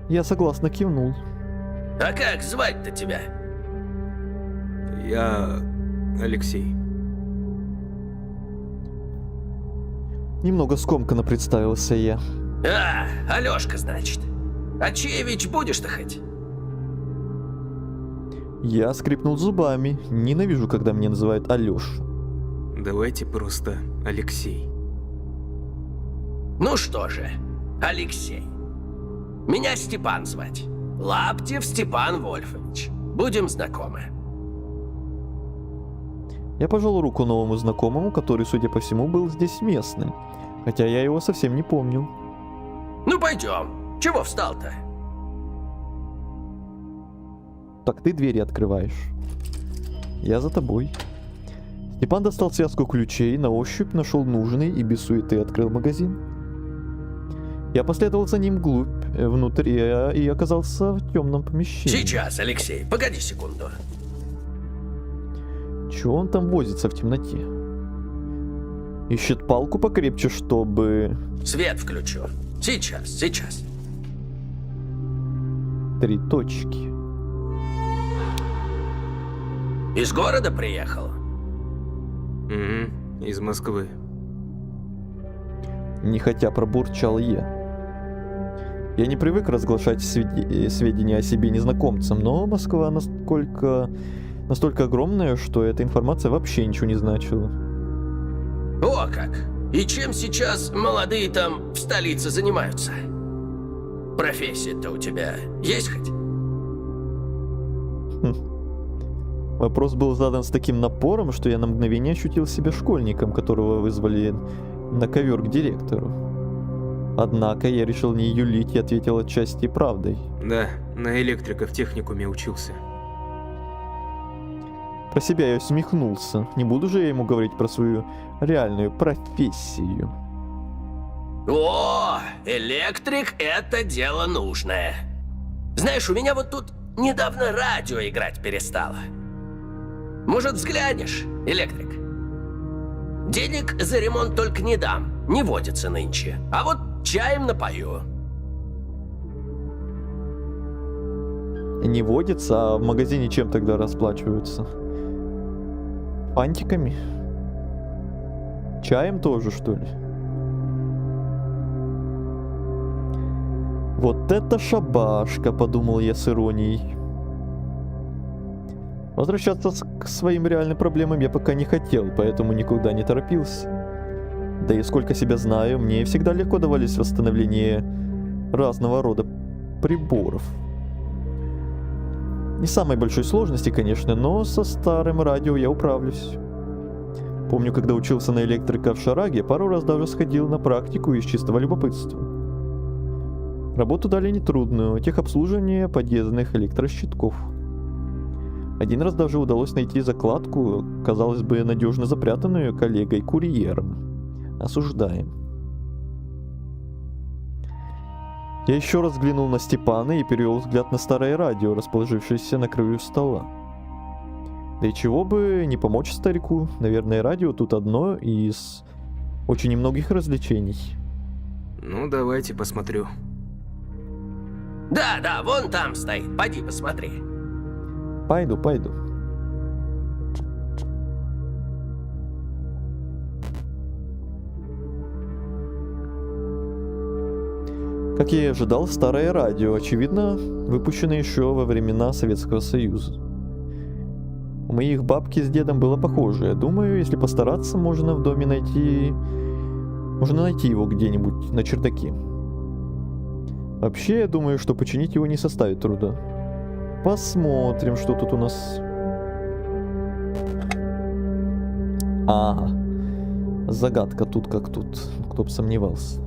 Я согласно кивнул. А как звать-то тебя? Я Алексей. Немного скомканно представился я. А, Алёшка, значит. А Чевич будешь-то хоть? Я скрипнул зубами. Ненавижу, когда меня называют Алёша. Давайте просто Алексей. Ну что же, Алексей. Меня Степан звать. Лаптев Степан Вольфович. Будем знакомы. Я пожал руку новому знакомому, который, судя по всему, был здесь местным. Хотя я его совсем не помнил. Ну пойдем. Чего встал-то? Так ты двери открываешь. Я за тобой. Степан достал связку ключей, на ощупь нашел нужный и без суеты открыл магазин. Я последовал за ним вглубь, внутрь и оказался в темном помещении. Сейчас, Алексей, погоди секунду. Чего он там возится в темноте? Ищет палку покрепче, чтобы... Свет включу. Сейчас. 3 точки. Из города приехал? Угу, из Москвы. Нехотя пробурчал я. Я не привык разглашать сведения о себе незнакомцам, но Москва настолько огромная, что эта информация вообще ничего не значила. О как! И чем сейчас молодые там в столице занимаются? Профессия-то у тебя есть хоть? Вопрос был задан с таким напором, что я на мгновение ощутил себя школьником, которого вызвали на ковер к директору. Однако я решил не юлить и ответил отчасти правдой. Да, на электрика в техникуме учился. Про себя я усмехнулся. Не буду же я ему говорить про свою реальную профессию. О, электрик — это дело нужное. Знаешь, у меня вот тут недавно радио играть перестало. Может, взглянешь, электрик? Денег за ремонт только не дам, не водится нынче. А вот чаем напою. Не водится, а в магазине чем тогда расплачиваются? Фантиками? Чаем тоже, что ли? Вот это шабашка, подумал я с иронией. Возвращаться к своим реальным проблемам я пока не хотел, поэтому никуда не торопился. Да и сколько себя знаю, мне всегда легко давались восстановление разного рода приборов. Не самой большой сложности, конечно, но со старым радио я управлюсь. Помню, когда учился на электрика в Шараге, пару раз даже сходил на практику из чистого любопытства. Работу дали нетрудную, техобслуживание подъездных электрощитков. Один раз даже удалось найти закладку, казалось бы, надежно запрятанную коллегой-курьером. Осуждаем. Я еще раз взглянул на Степана и перевел взгляд на старое радио, расположившееся на краю стола. Да и чего бы не помочь старику, наверное, радио тут одно из очень немногих развлечений. Ну, давайте посмотрю. Да, вон там стоит, пойди посмотри. Пойду. Как я и ожидал, старое радио, очевидно, выпущено еще во времена Советского Союза. У моих бабки с дедом было похожее. Думаю, если постараться, можно в доме найти... Можно найти его где-нибудь на чердаке. Вообще, я думаю, что починить его не составит труда. Посмотрим, что тут у нас. Ага. Загадка тут как тут. Кто бы сомневался.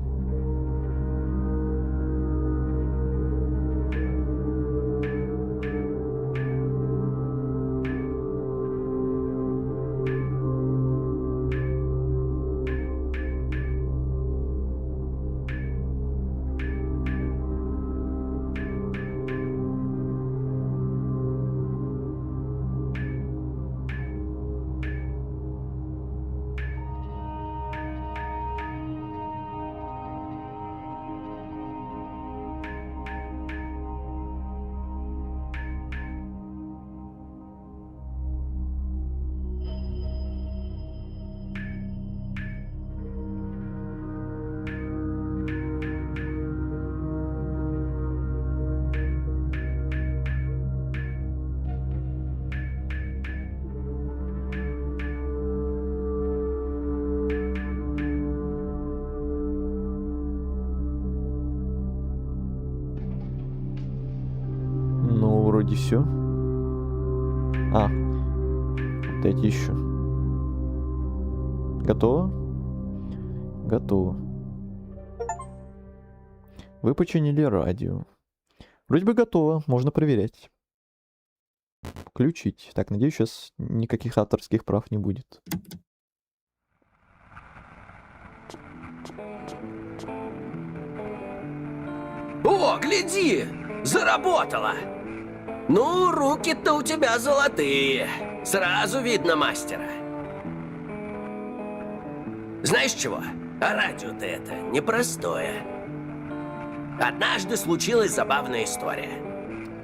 вроде все. А, вот эти еще. Готово? Готово. Вы починили радио. Вроде бы готово, можно проверять. Включить. Так, надеюсь, сейчас никаких авторских прав не будет. О, гляди! Заработало! Ну, руки-то у тебя золотые. Сразу видно мастера. Знаешь чего? А радио-то это непростое. Однажды случилась забавная история.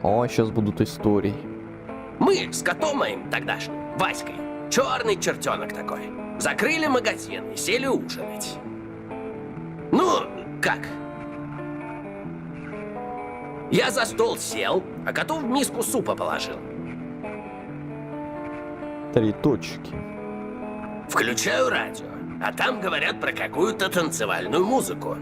О, сейчас будут истории. Мы с котом моим тогдашним, Васькой, черный чертенок такой, закрыли магазин и сели ужинать. Ну, как? Я за стол сел, а коту в миску супа положил. 3 точки. Включаю радио, а там говорят про какую-то танцевальную музыку.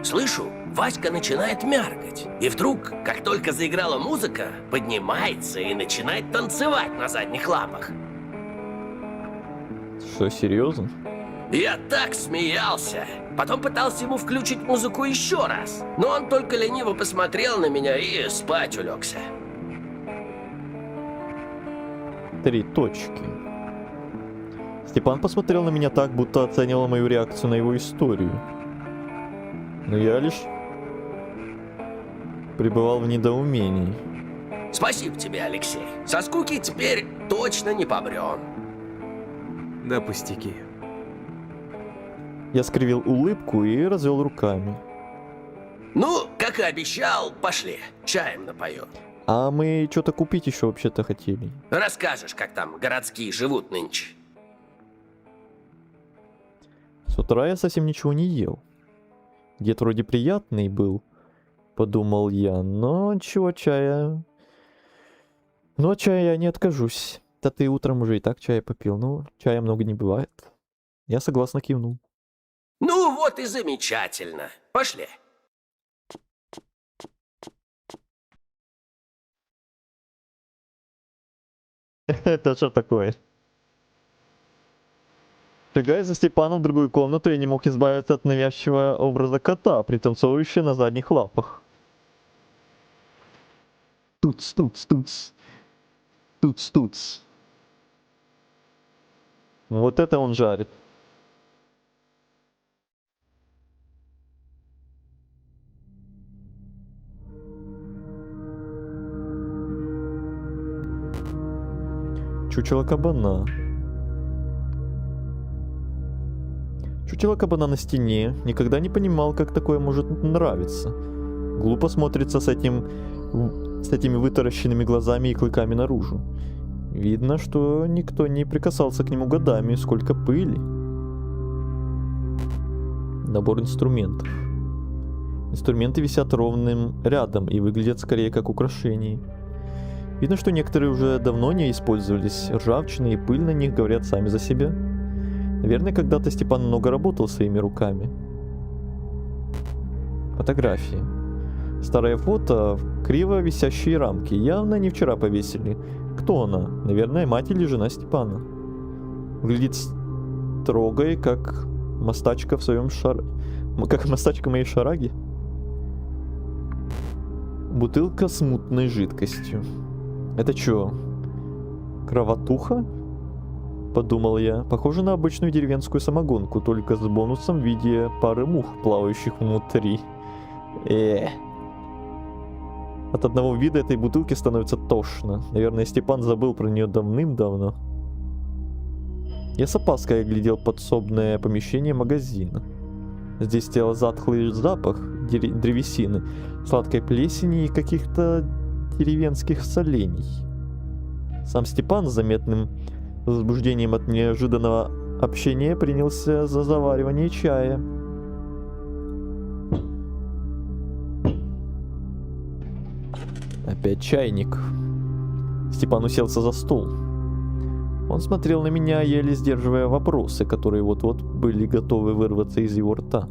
Слышу, Васька начинает мяргать. И вдруг, как только заиграла музыка, поднимается и начинает танцевать на задних лапах. Что, серьезно? Я так смеялся. Потом пытался ему включить музыку еще раз. Но он только лениво посмотрел на меня и спать улегся. 3 точки. Степан посмотрел на меня так, будто оценивал мою реакцию на его историю. Но я лишь пребывал в недоумении. Спасибо тебе, Алексей. Со скуки теперь точно не помрем. Да пустяки. Я скривил улыбку и развел руками. Ну, как и обещал, пошли, чаем напою. А мы что-то купить еще вообще-то хотели. Расскажешь, как там городские живут нынче. С утра я совсем ничего не ел. Дед вроде приятный был, подумал я, но чего чая... Но от чая я не откажусь. Да ты утром уже и так чая попил, но чая много не бывает. Я согласно кивнул. Ну вот и замечательно. Пошли. Это что такое? Шагая за Степаном в другую комнату, я не мог избавиться от навязчивого образа кота, пританцовывающего на задних лапах. Туц, туц, туц. Туц, туц. Вот это он жарит. Чучело кабана. Чучело кабана на стене. Никогда не понимал, как такое может нравиться. Глупо смотрится с этими вытаращенными глазами и клыками наружу. Видно, что никто не прикасался к нему годами. Сколько пыли. Набор инструментов. Инструменты висят ровным рядом и выглядят скорее как украшения. Видно, что некоторые уже давно не использовались. Ржавчина и пыль на них говорят сами за себя. Наверное, когда-то Степан много работал своими руками. Фотографии. Старое фото в криво висящие рамки. Явно не вчера повесили. Кто она? Наверное, мать или жена Степана. Выглядит строгой, как мастачка в своем как мастачка моей шараги. Бутылка с мутной жидкостью. Это чё? Кровотуха? Подумал я. Похоже на обычную деревенскую самогонку, только с бонусом в виде пары мух, плавающих внутри. От одного вида этой бутылки становится тошно. Наверное, Степан забыл про нее давным-давно. Я с опаской оглядел подсобное помещение магазина. Здесь стоял затхлый запах древесины, сладкой плесени и каких-то деревенских солений. Сам Степан с заметным возбуждением от неожиданного общения принялся за заваривание чая. Опять чайник. Степан уселся за стол. Он смотрел на меня, еле сдерживая вопросы, которые вот-вот были готовы вырваться из его рта.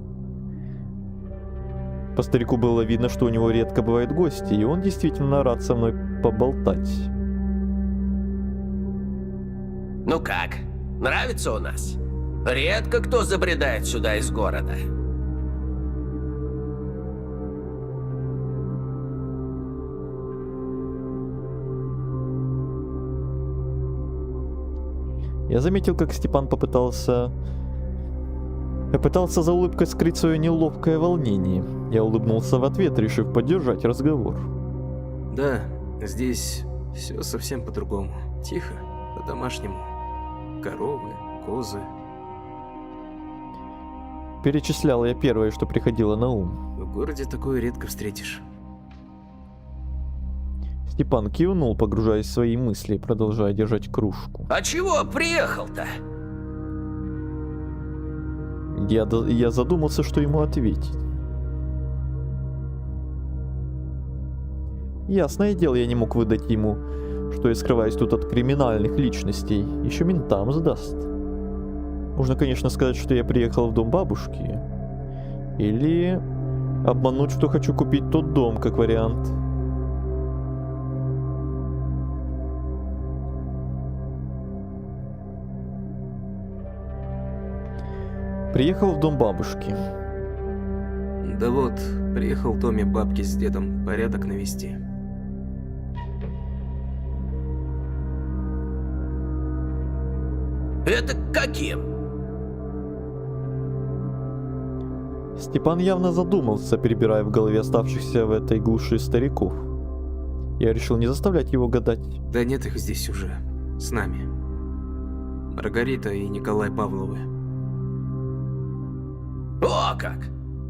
По старику было видно, что у него редко бывают гости, и он действительно рад со мной поболтать. Ну как, нравится у нас? Редко кто забредает сюда из города. Я заметил, как Степан пытался за улыбкой скрыть свое неловкое волнение. Я улыбнулся в ответ, решив поддержать разговор. Да, здесь все совсем по-другому. Тихо, по-домашнему. Коровы, козы. Перечислял я первое, что приходило на ум. В городе такое редко встретишь. Степан кивнул, погружаясь в свои мысли, продолжая держать кружку. А чего приехал-то? Я задумался, что ему ответить. Ясное дело, я не мог выдать ему, что я скрываюсь тут от криминальных личностей. Еще ментам сдаст. Можно, конечно, сказать, что я приехал в дом бабушки. Или обмануть, что хочу купить тот дом, как вариант. Приехал в дом бабушки. Да вот, приехал в доме бабки с дедом порядок навести. Это каким? Степан явно задумался, перебирая в голове оставшихся в этой глуши стариков. Я решил не заставлять его гадать. Да нет их здесь уже. С нами. Маргарита и Николай Павловы. О как!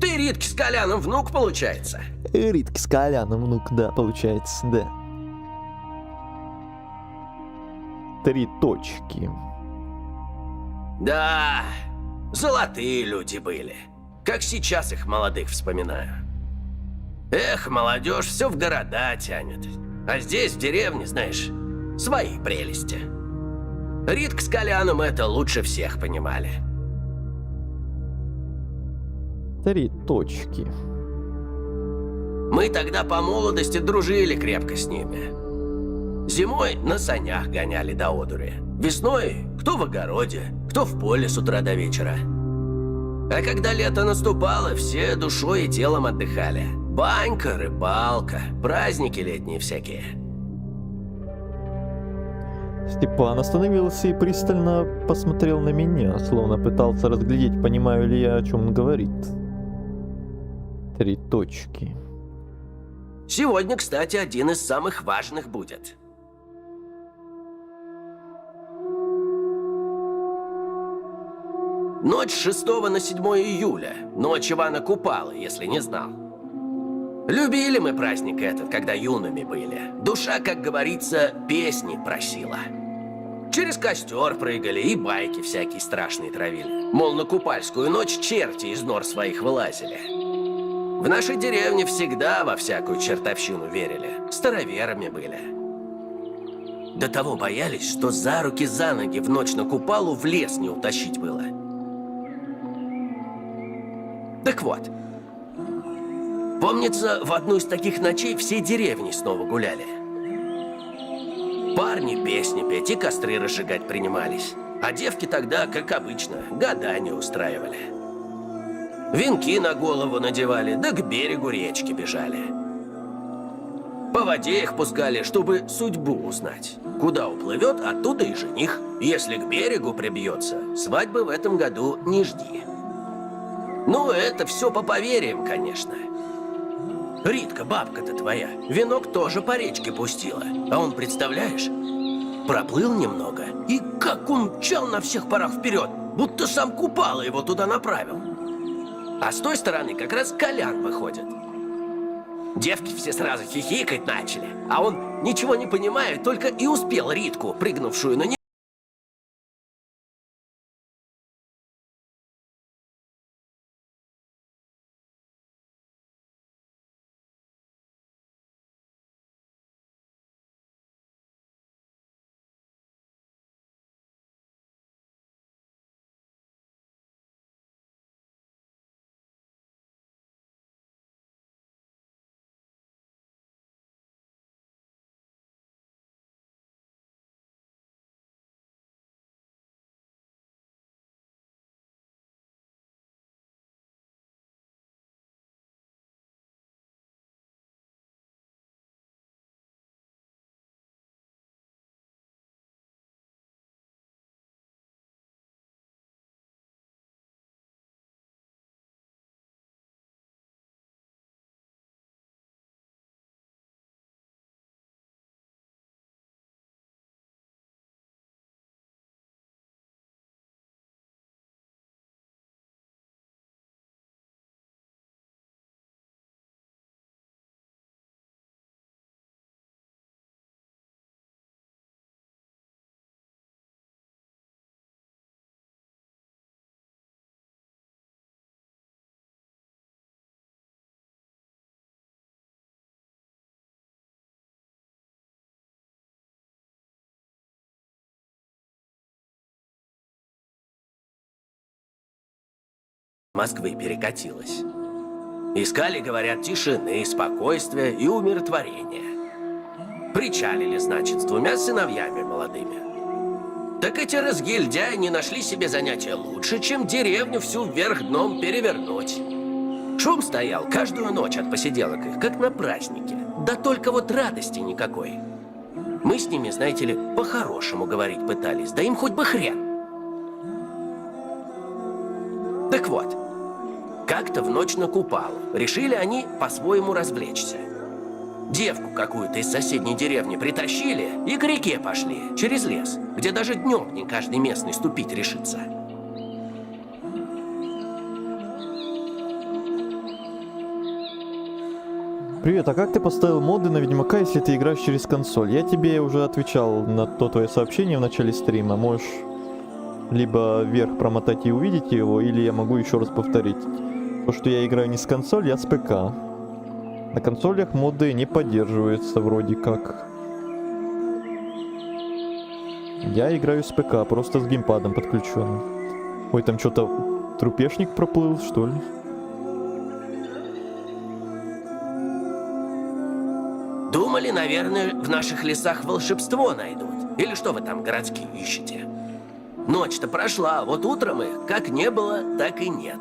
Ты Ритке с Коляном внук, получается? Ритки с Коляном, внук, да, получается, да. 3 точки. Да, золотые люди были. Как сейчас их молодых вспоминаю. Эх, молодежь все в города тянет. А здесь, в деревне, знаешь, свои прелести. Ритка с Коляном это лучше всех понимали. 3 точки. Мы тогда по молодости дружили крепко с ними. Зимой на санях гоняли до одури. Весной кто в огороде, кто в поле с утра до вечера. А когда лето наступало, все душой и телом отдыхали. Банька, рыбалка, праздники летние всякие. Степан остановился и пристально посмотрел на меня, словно пытался разглядеть, понимаю ли я, о чем он говорит. 3 точки. Сегодня, кстати, один из самых важных будет. Ночь с 6 на 7 июля. Ночь Ивана Купала, если не знал. Любили мы праздник этот, когда юными были. Душа, как говорится, песни просила. Через костер прыгали и байки всякие страшные травили. Мол, на Купальскую ночь черти из нор своих вылазили. В нашей деревне всегда во всякую чертовщину верили. Староверами были. До того боялись, что за руки, за ноги в ночь на Купалу в лес не утащить было. Так вот, помнится, в одну из таких ночей все деревни снова гуляли. Парни песни петь и костры разжигать принимались. А девки тогда, как обычно, гадания устраивали. Венки на голову надевали, да к берегу речки бежали. По воде их пускали, чтобы судьбу узнать. Куда уплывет, оттуда и жених. Если к берегу прибьется, свадьбы в этом году не жди. Ну, это все по поверьям, конечно. Ритка, бабка-то твоя, венок тоже по речке пустила. А он, представляешь, проплыл немного, и как он мчал на всех парах вперед, будто сам Купала его туда направил. А с той стороны как раз Колян выходит. Девки все сразу хихикать начали, а он, ничего не понимая, только и успел Ритку, прыгнувшую на него, Москвы перекатилась. Искали, говорят, тишины, спокойствия и умиротворения. Причалили, значит, с 2 сыновьями молодыми. Так эти разгильдяи не нашли себе занятия лучше, чем деревню всю вверх дном перевернуть. Шум стоял каждую ночь от посиделок их, как на празднике. Да только вот радости никакой. Мы с ними, знаете ли, по-хорошему говорить пытались, да им хоть бы хрен. Так вот, как-то в ночь на Купалу решили они по-своему развлечься. Девку какую-то из соседней деревни притащили и к реке пошли, через лес, где даже днем не каждый местный ступить решится. Привет, а как ты поставил моды на Ведьмака, если ты играешь через консоль? Я тебе уже отвечал на то твое сообщение в начале стрима. Можешь либо вверх промотать и увидеть его, или я могу еще раз повторить. То, что я играю не с консоли, а с ПК. На консолях моды не поддерживаются вроде как. Я играю с ПК, просто с геймпадом подключенным. Ой, там что-то трупешник проплыл, что ли? Думали, наверное, в наших лесах волшебство найдут. Или что вы там городские ищете? Ночь-то прошла, а вот утром их как не было, так и нет.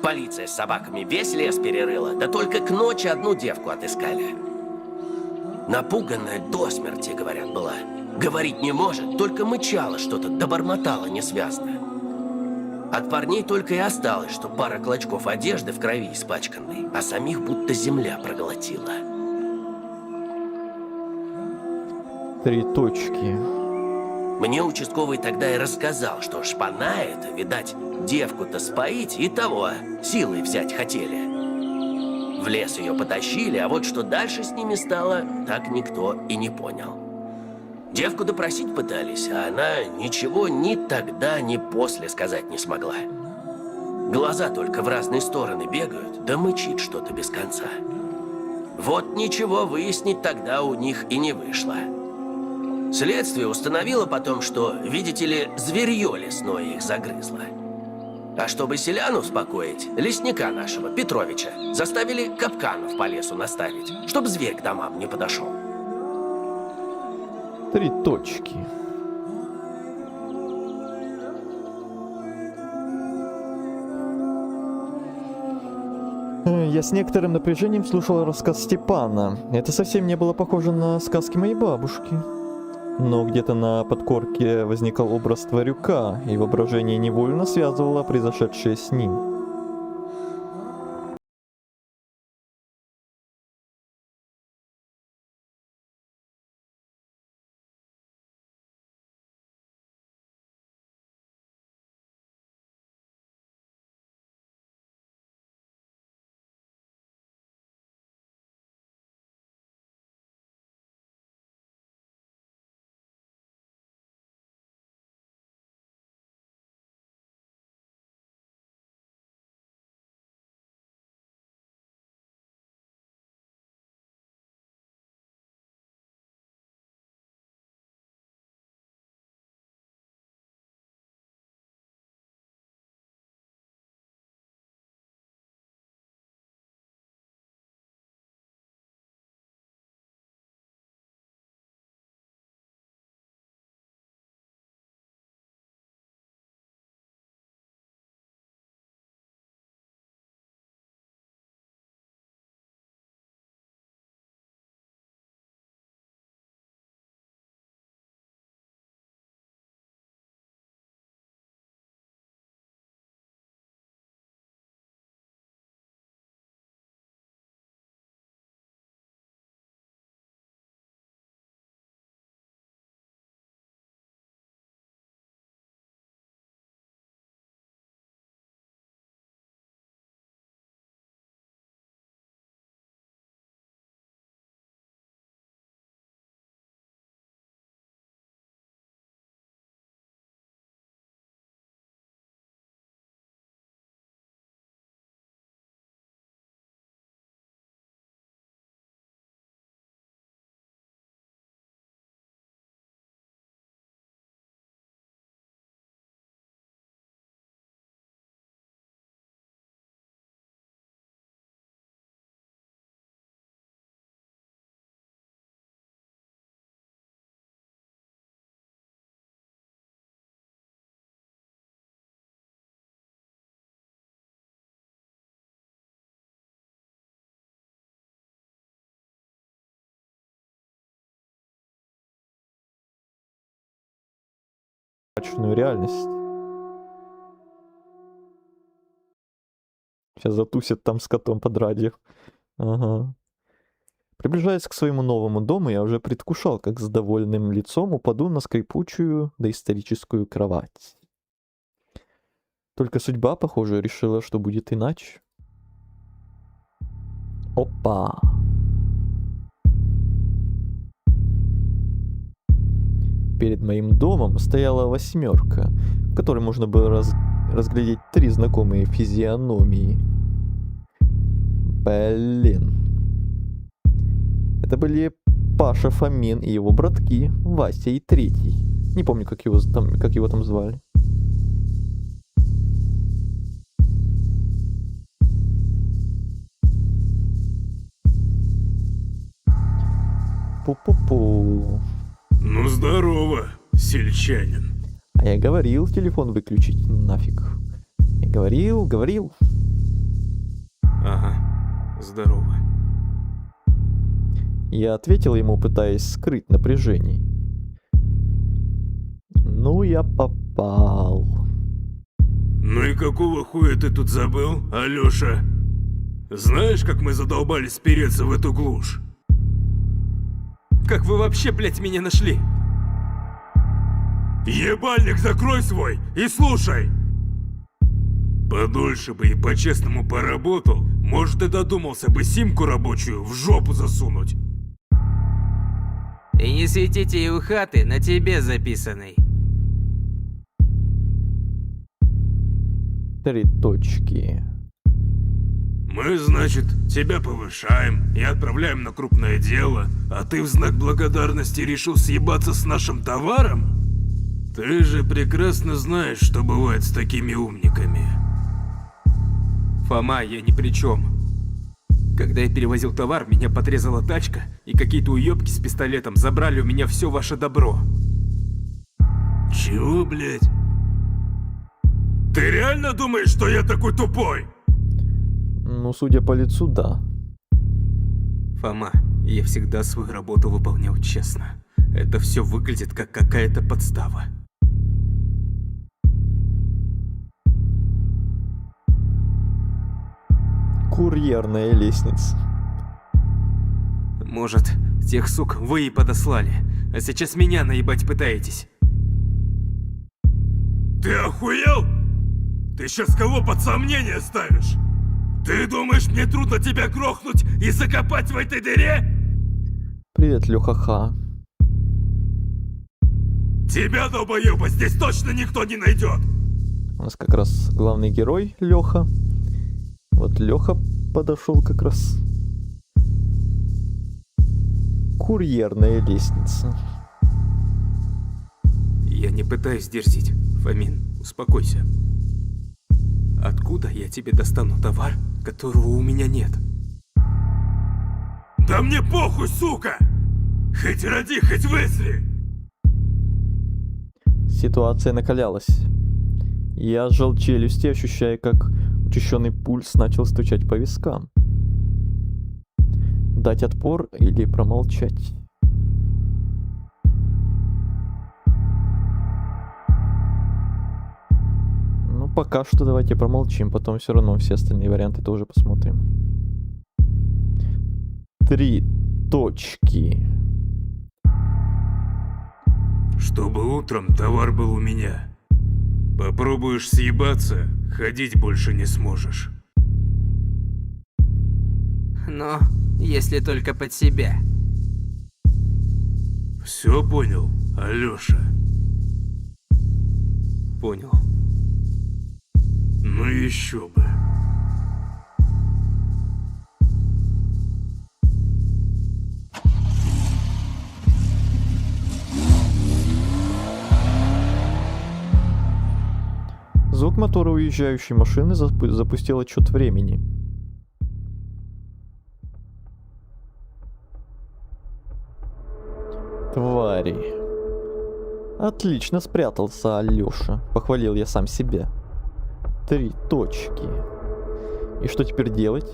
Полиция с собаками весь лес перерыла, да только к ночи одну девку отыскали. Напуганная до смерти, говорят, была. Говорить не может, только мычала что-то, да бормотала несвязно. От парней только и осталось, что пара клочков одежды в крови испачканной, а самих будто земля проглотила. 3 точки. Мне участковый тогда и рассказал, что шпана это, видать, девку-то споить и того, силой взять хотели. В лес ее потащили, а вот что дальше с ними стало, так никто и не понял. Девку допросить пытались, а она ничего ни тогда, ни после сказать не смогла. Глаза только в разные стороны бегают, да мычит что-то без конца. Вот ничего выяснить тогда у них и не вышло. Следствие установило потом, что, видите ли, зверье лесное их загрызло. А чтобы селян успокоить, лесника нашего, Петровича, заставили капканов по лесу наставить, чтобы зверь к домам не подошел. 3 точки. Я с некоторым напряжением слушал рассказ Степана. Это совсем не было похоже на сказки моей бабушки. Но где-то на подкорке возникал образ Тварюка, и воображение невольно связывало произошедшее с ним. мрачную реальность. Сейчас затусят там с котом под радио. Ага. Приближаясь к своему новому дому, я уже предвкушал, как с довольным лицом упаду на скрипучую доисторическую кровать. Только судьба, похоже, решила, что будет иначе. Опа! Перед моим домом стояла восьмерка, в которой можно было разглядеть 3 знакомые физиономии. Блин. Это были Паша Фомин и его братки Вася и Третий. Не помню, как его там звали. Пу-пу-пу. Ну здорово, сельчанин. А я говорил телефон выключить нафиг. Я говорил. Ага, здорово. Я ответил ему, пытаясь скрыть напряжение. Ну, я попал. Ну и какого хуя ты тут забыл, Алёша? Знаешь, как мы задолбались переться в эту глушь? Как вы вообще, блядь, меня нашли? Ебальник закрой свой и слушай! Подольше бы и по-честному поработал, может и додумался бы симку рабочую в жопу засунуть. И не светите и у хаты на тебе записанный. 3 точки. Мы, значит, тебя повышаем и отправляем на крупное дело, а ты в знак благодарности решил съебаться с нашим товаром? Ты же прекрасно знаешь, что бывает с такими умниками. Фома, я ни при чем. Когда я перевозил товар, меня подрезала тачка, и какие-то уёбки с пистолетом забрали у меня все ваше добро. Чего, блядь? Ты реально думаешь, что я такой тупой? Ну, судя по лицу, да. Фома, я всегда свою работу выполнял честно. Это все выглядит как какая-то подстава. Курьерная лестница. Может, тех сук вы и подослали, а сейчас меня наебать пытаетесь. Ты охуел? Ты сейчас кого под сомнение ставишь? Ты думаешь, мне трудно тебя грохнуть и закопать в этой дыре? Привет, Лёха-ха. Тебя, долбоёба, здесь точно никто не найдет. У нас как раз главный герой Лёха. Вот Лёха подошел как раз. Курьерная лестница. Я не пытаюсь дерзить. Фомин, успокойся. Откуда я тебе достану товар, которого у меня нет? Да мне похуй, сука! Хоть роди, хоть высри! Ситуация накалялась. Я сжал челюсти, ощущая, как учащенный пульс начал стучать по вискам. Дать отпор или промолчать? Ну, пока что давайте промолчим, потом все равно все остальные варианты тоже посмотрим. 3 точки. Чтобы утром товар был у меня. Попробуешь съебаться, ходить больше не сможешь. Но если только под себя. Все понял, Алёша? Понял. Ну еще бы. Звук мотора уезжающей машины запустил отсчет времени. Твари. Отлично спрятался Алёша. Похвалил я сам себя. 3 точки. И что теперь делать?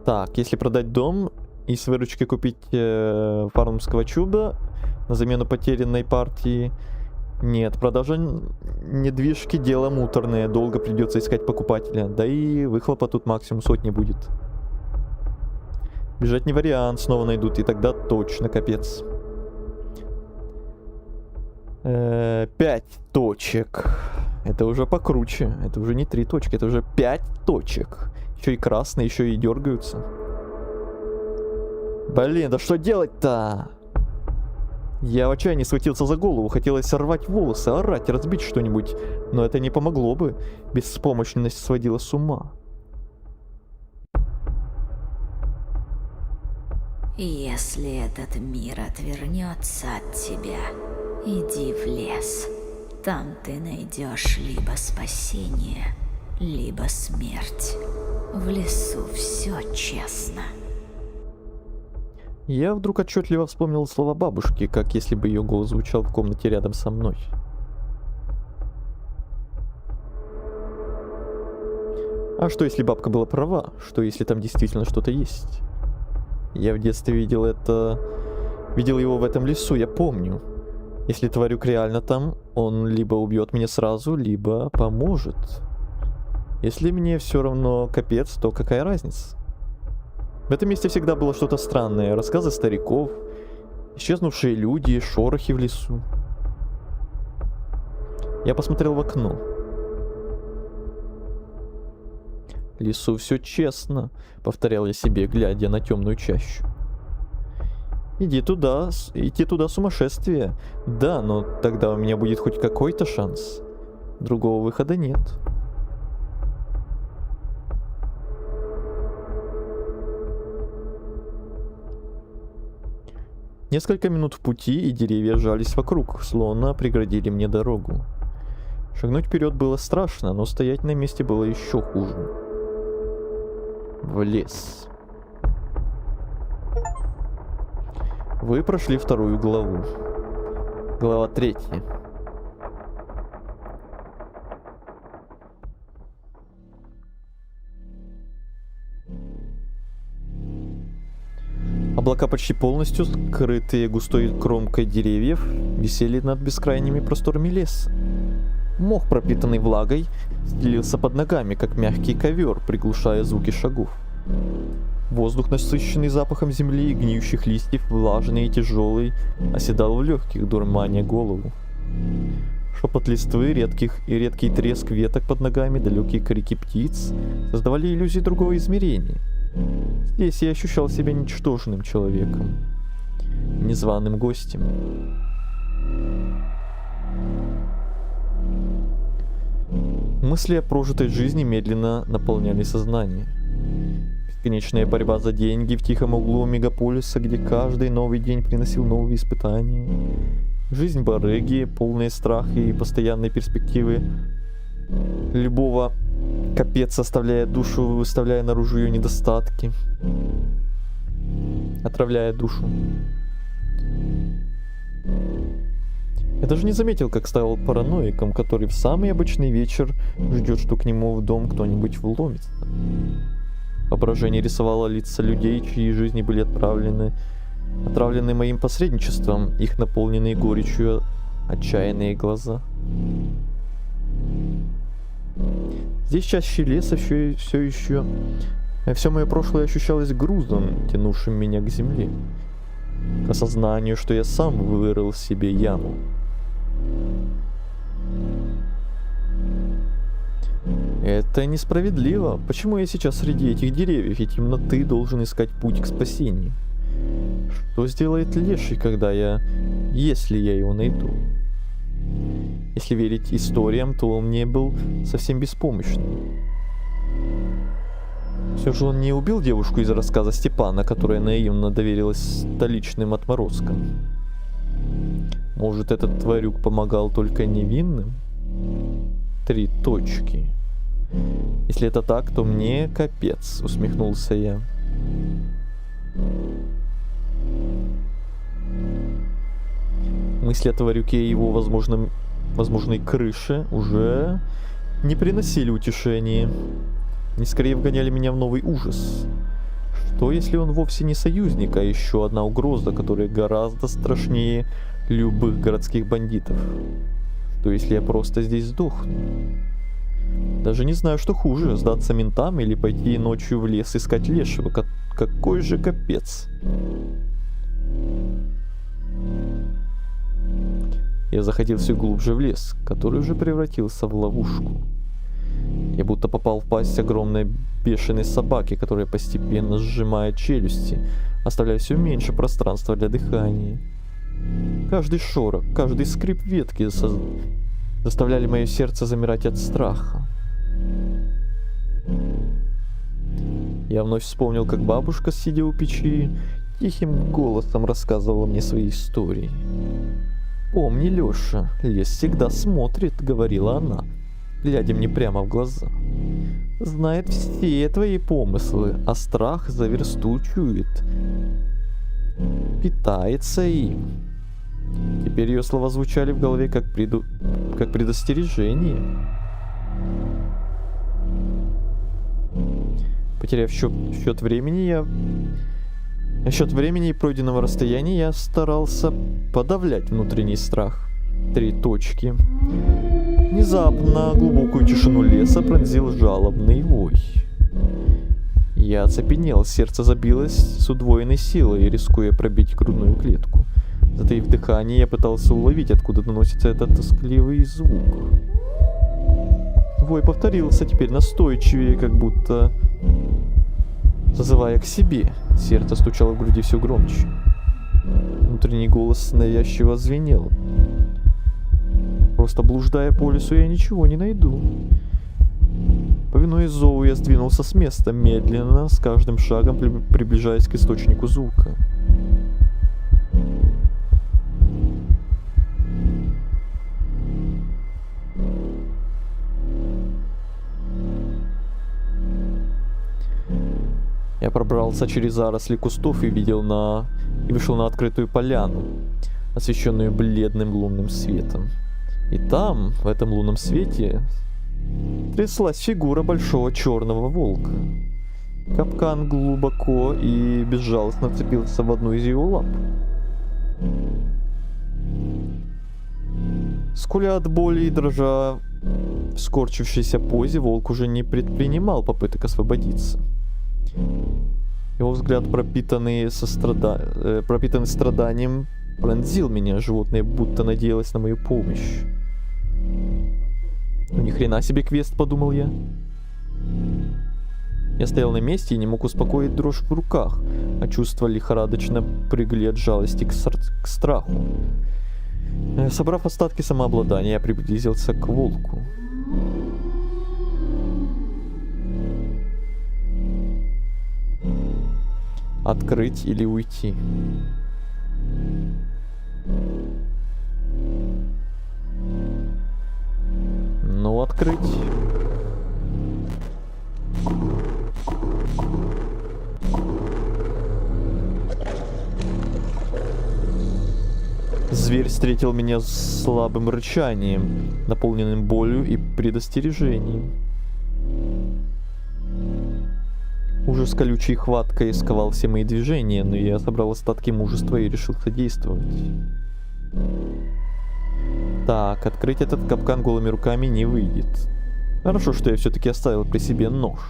Так, если продать дом и с выручки купить фармского чуда на замену потерянной партии, Нет, продажа недвижки дело муторное, долго придется искать покупателя, да и выхлопа тут максимум 100 будет. Бежать не вариант, снова найдут, и тогда точно капец. 5 точек. Это уже покруче, это уже не 3 точки, это уже 5 точек. Еще и красные, еще и дергаются. Блин, да что делать-то? Я в отчаянии схватился за голову, хотелось сорвать волосы, орать, разбить что-нибудь. Но это не помогло бы. Беспомощность сводила с ума. Если этот мир отвернется от тебя, иди в лес. Там ты найдешь либо спасение, либо смерть. В лесу все честно. Я вдруг отчетливо вспомнил слова бабушки, как если бы ее голос звучал в комнате рядом со мной. А что если бабка была права? Что если там действительно что-то есть? Я в детстве видел его в этом лесу, я помню. Если тварюк реально там, он либо убьет меня сразу, либо поможет. Если мне все равно капец, то какая разница? В этом месте всегда было что-то странное. Рассказы стариков, исчезнувшие люди, шорохи в лесу. Я посмотрел в окно. В лесу все честно, повторял я себе, глядя на темную чащу. Идти туда сумасшествие. Да, но тогда у меня будет хоть какой-то шанс. Другого выхода нет. Несколько минут в пути, и деревья сжались вокруг, словно преградили мне дорогу. Шагнуть вперед было страшно, но стоять на месте было еще хуже. В лес. Вы прошли 2 главу. Глава 3. Облака, почти полностью скрытые густой кромкой деревьев, висели над бескрайними просторами леса. Мох, пропитанный влагой, стелился под ногами, как мягкий ковер, приглушая звуки шагов. Воздух, насыщенный запахом земли и гниющих листьев, влажный и тяжелый, оседал в легких, дурманя голову. Шепот листвы, редкий треск веток под ногами, далекие крики птиц создавали иллюзии другого измерения. Здесь я ощущал себя ничтожным человеком, незваным гостем. Мысли о прожитой жизни медленно наполняли сознание. Бесконечная борьба за деньги в тихом углу мегаполиса, где каждый новый день приносил новые испытания. Жизнь барыги, полная страха и постоянной перспективы любого капец, оставляя душу, выставляя наружу ее недостатки, отравляя душу. Я даже не заметил, как стал параноиком, который в самый обычный вечер ждет, что к нему в дом кто-нибудь вломится. Воображение рисовало лица людей, чьи жизни были отравлены моим посредничеством, их наполненные горечью отчаянные глаза. Здесь чаще леса все мое прошлое ощущалось грузом, тянувшим меня к земле, к осознанию, что я сам вырыл себе яму. Это несправедливо. Почему я сейчас среди этих деревьев и темноты должен искать путь к спасению? Что сделает леший, если я его найду? Если верить историям, то он не был совсем беспомощным. Все же он не убил девушку из рассказа Степана, которая наивно доверилась столичным отморозкам. Может, этот тварюк помогал только невинным? 3 точки. Если это так, то мне капец, усмехнулся я. Мысли о тварюке и его возможной крыше уже не приносили утешения. Они скорее вгоняли меня в новый ужас. Что если он вовсе не союзник, а еще одна угроза, которая гораздо страшнее любых городских бандитов? Что если я просто здесь сдохну? Даже не знаю, что хуже, сдаться ментам или пойти ночью в лес искать лешего. Какой же капец. Я заходил все глубже в лес, который уже превратился в ловушку. Я будто попал в пасть огромной бешеной собаки, которая постепенно сжимает челюсти, оставляя все меньше пространства для дыхания. Каждый шорох, каждый скрип ветки заставляли мое сердце замирать от страха. Я вновь вспомнил, как бабушка, сидя у печи, тихим голосом рассказывала мне свои истории. «Помни, Лёша, лес всегда смотрит», — говорила она, глядя мне прямо в глаза. «Знает все твои помыслы, а страх за версту чует. Питается им». Теперь ее слова звучали в голове как предостережение. Потеряв счет времени и пройденного расстояния, я старался подавлять внутренний страх. 3 точки. Внезапно глубокую тишину леса пронзил жалобный вой. Я оцепенел, сердце забилось с удвоенной силой, рискуя пробить грудную клетку. Затаив дыхание, я пытался уловить, откуда доносится этот тоскливый звук. Вой повторился, теперь настойчивее, как будто зазывая к себе. Сердце стучало в груди все громче. Внутренний голос навязчиво звенел. Просто блуждая по лесу, я ничего не найду. Повинуясь зову, я сдвинулся с места, медленно, с каждым шагом приближаясь к источнику звука. Я пробрался через заросли кустов и вышел на открытую поляну, освещенную бледным лунным светом. И там, в этом лунном свете, тряслась фигура большого черного волка. Капкан глубоко и безжалостно вцепился в одну из его лап. Скуля от боли и дрожа в скорчившейся позе, волк уже не предпринимал попыток освободиться. Его взгляд, пропитанный страданием, пронзил меня. Животное будто надеялось на мою помощь. «Ну ни хрена себе квест», — подумал я. Я стоял на месте и не мог успокоить дрожь в руках, а чувства лихорадочно прыгали от жалости к страху. Собрав остатки самообладания, я приблизился к волку. Открыть или уйти? Ну, открыть. Зверь встретил меня с слабым рычанием, наполненным болью и предостережением. Ужас колючей хваткой сковал все мои движения, но я собрал остатки мужества и решил содействовать. Так, открыть этот капкан голыми руками не выйдет. Хорошо, что я все-таки оставил при себе нож.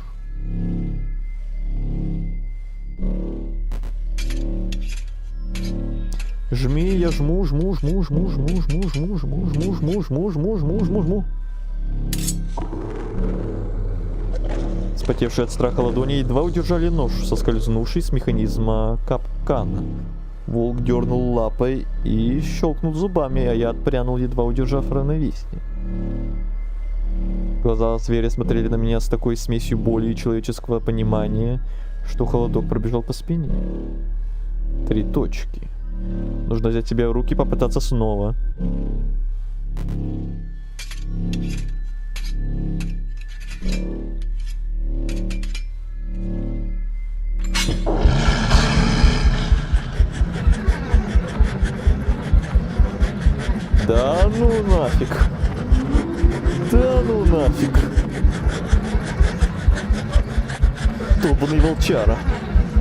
Жми, я жму. Вспотевшие от страха ладони едва удержали нож, соскользнувший с механизма капкана. Волк дернул лапой и щелкнул зубами, а я отпрянул, едва удержав равновесие. Глаза зверя смотрели на меня с такой смесью боли и человеческого понимания, что холодок пробежал по спине. 3 точки. Нужно взять себя в руки и попытаться снова. Да ну нафиг. Да ну нафиг. Долбаный волчара.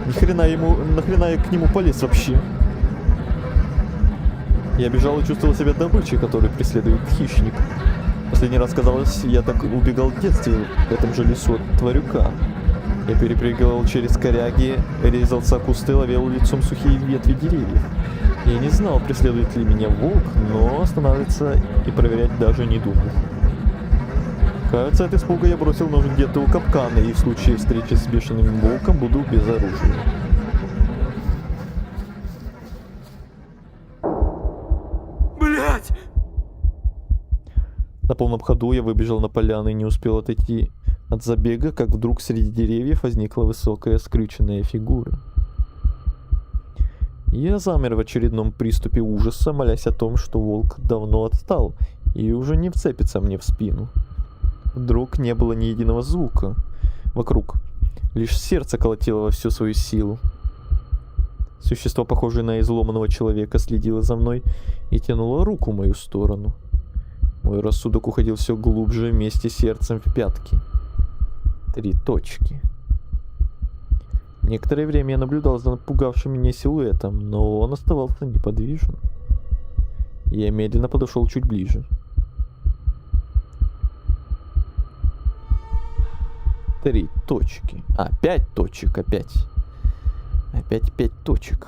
Нахрена я к нему полез вообще? Я бежал и чувствовал себя добычей, которую преследует хищник. Последний раз, казалось, я так убегал в детстве в этом же лесу от тварюка. Я перепрыгивал через коряги, резался о кусты, ловил лицом сухие ветви деревьев. Я не знал, преследует ли меня волк, но останавливаться и проверять даже не думал. Кажется, от испуга я бросил нож где-то у капкана, и в случае встречи с бешеным волком буду без оружия. Блять! На полном ходу я выбежал на поляну и не успел отойти от забега, как вдруг среди деревьев возникла высокая скрюченная фигура. Я замер в очередном приступе ужаса, молясь о том, что волк давно отстал и уже не вцепится мне в спину. Вдруг не было ни единого звука вокруг, лишь сердце колотило во всю свою силу. Существо, похожее на изломанного человека, следило за мной и тянуло руку в мою сторону. Мой рассудок уходил все глубже вместе с сердцем в пятки. 3 точки. Некоторое время я наблюдал за напугавшим меня силуэтом, но он оставался неподвижен. Я медленно подошел чуть ближе. 3 точки. 5 точек опять. Опять 5 точек.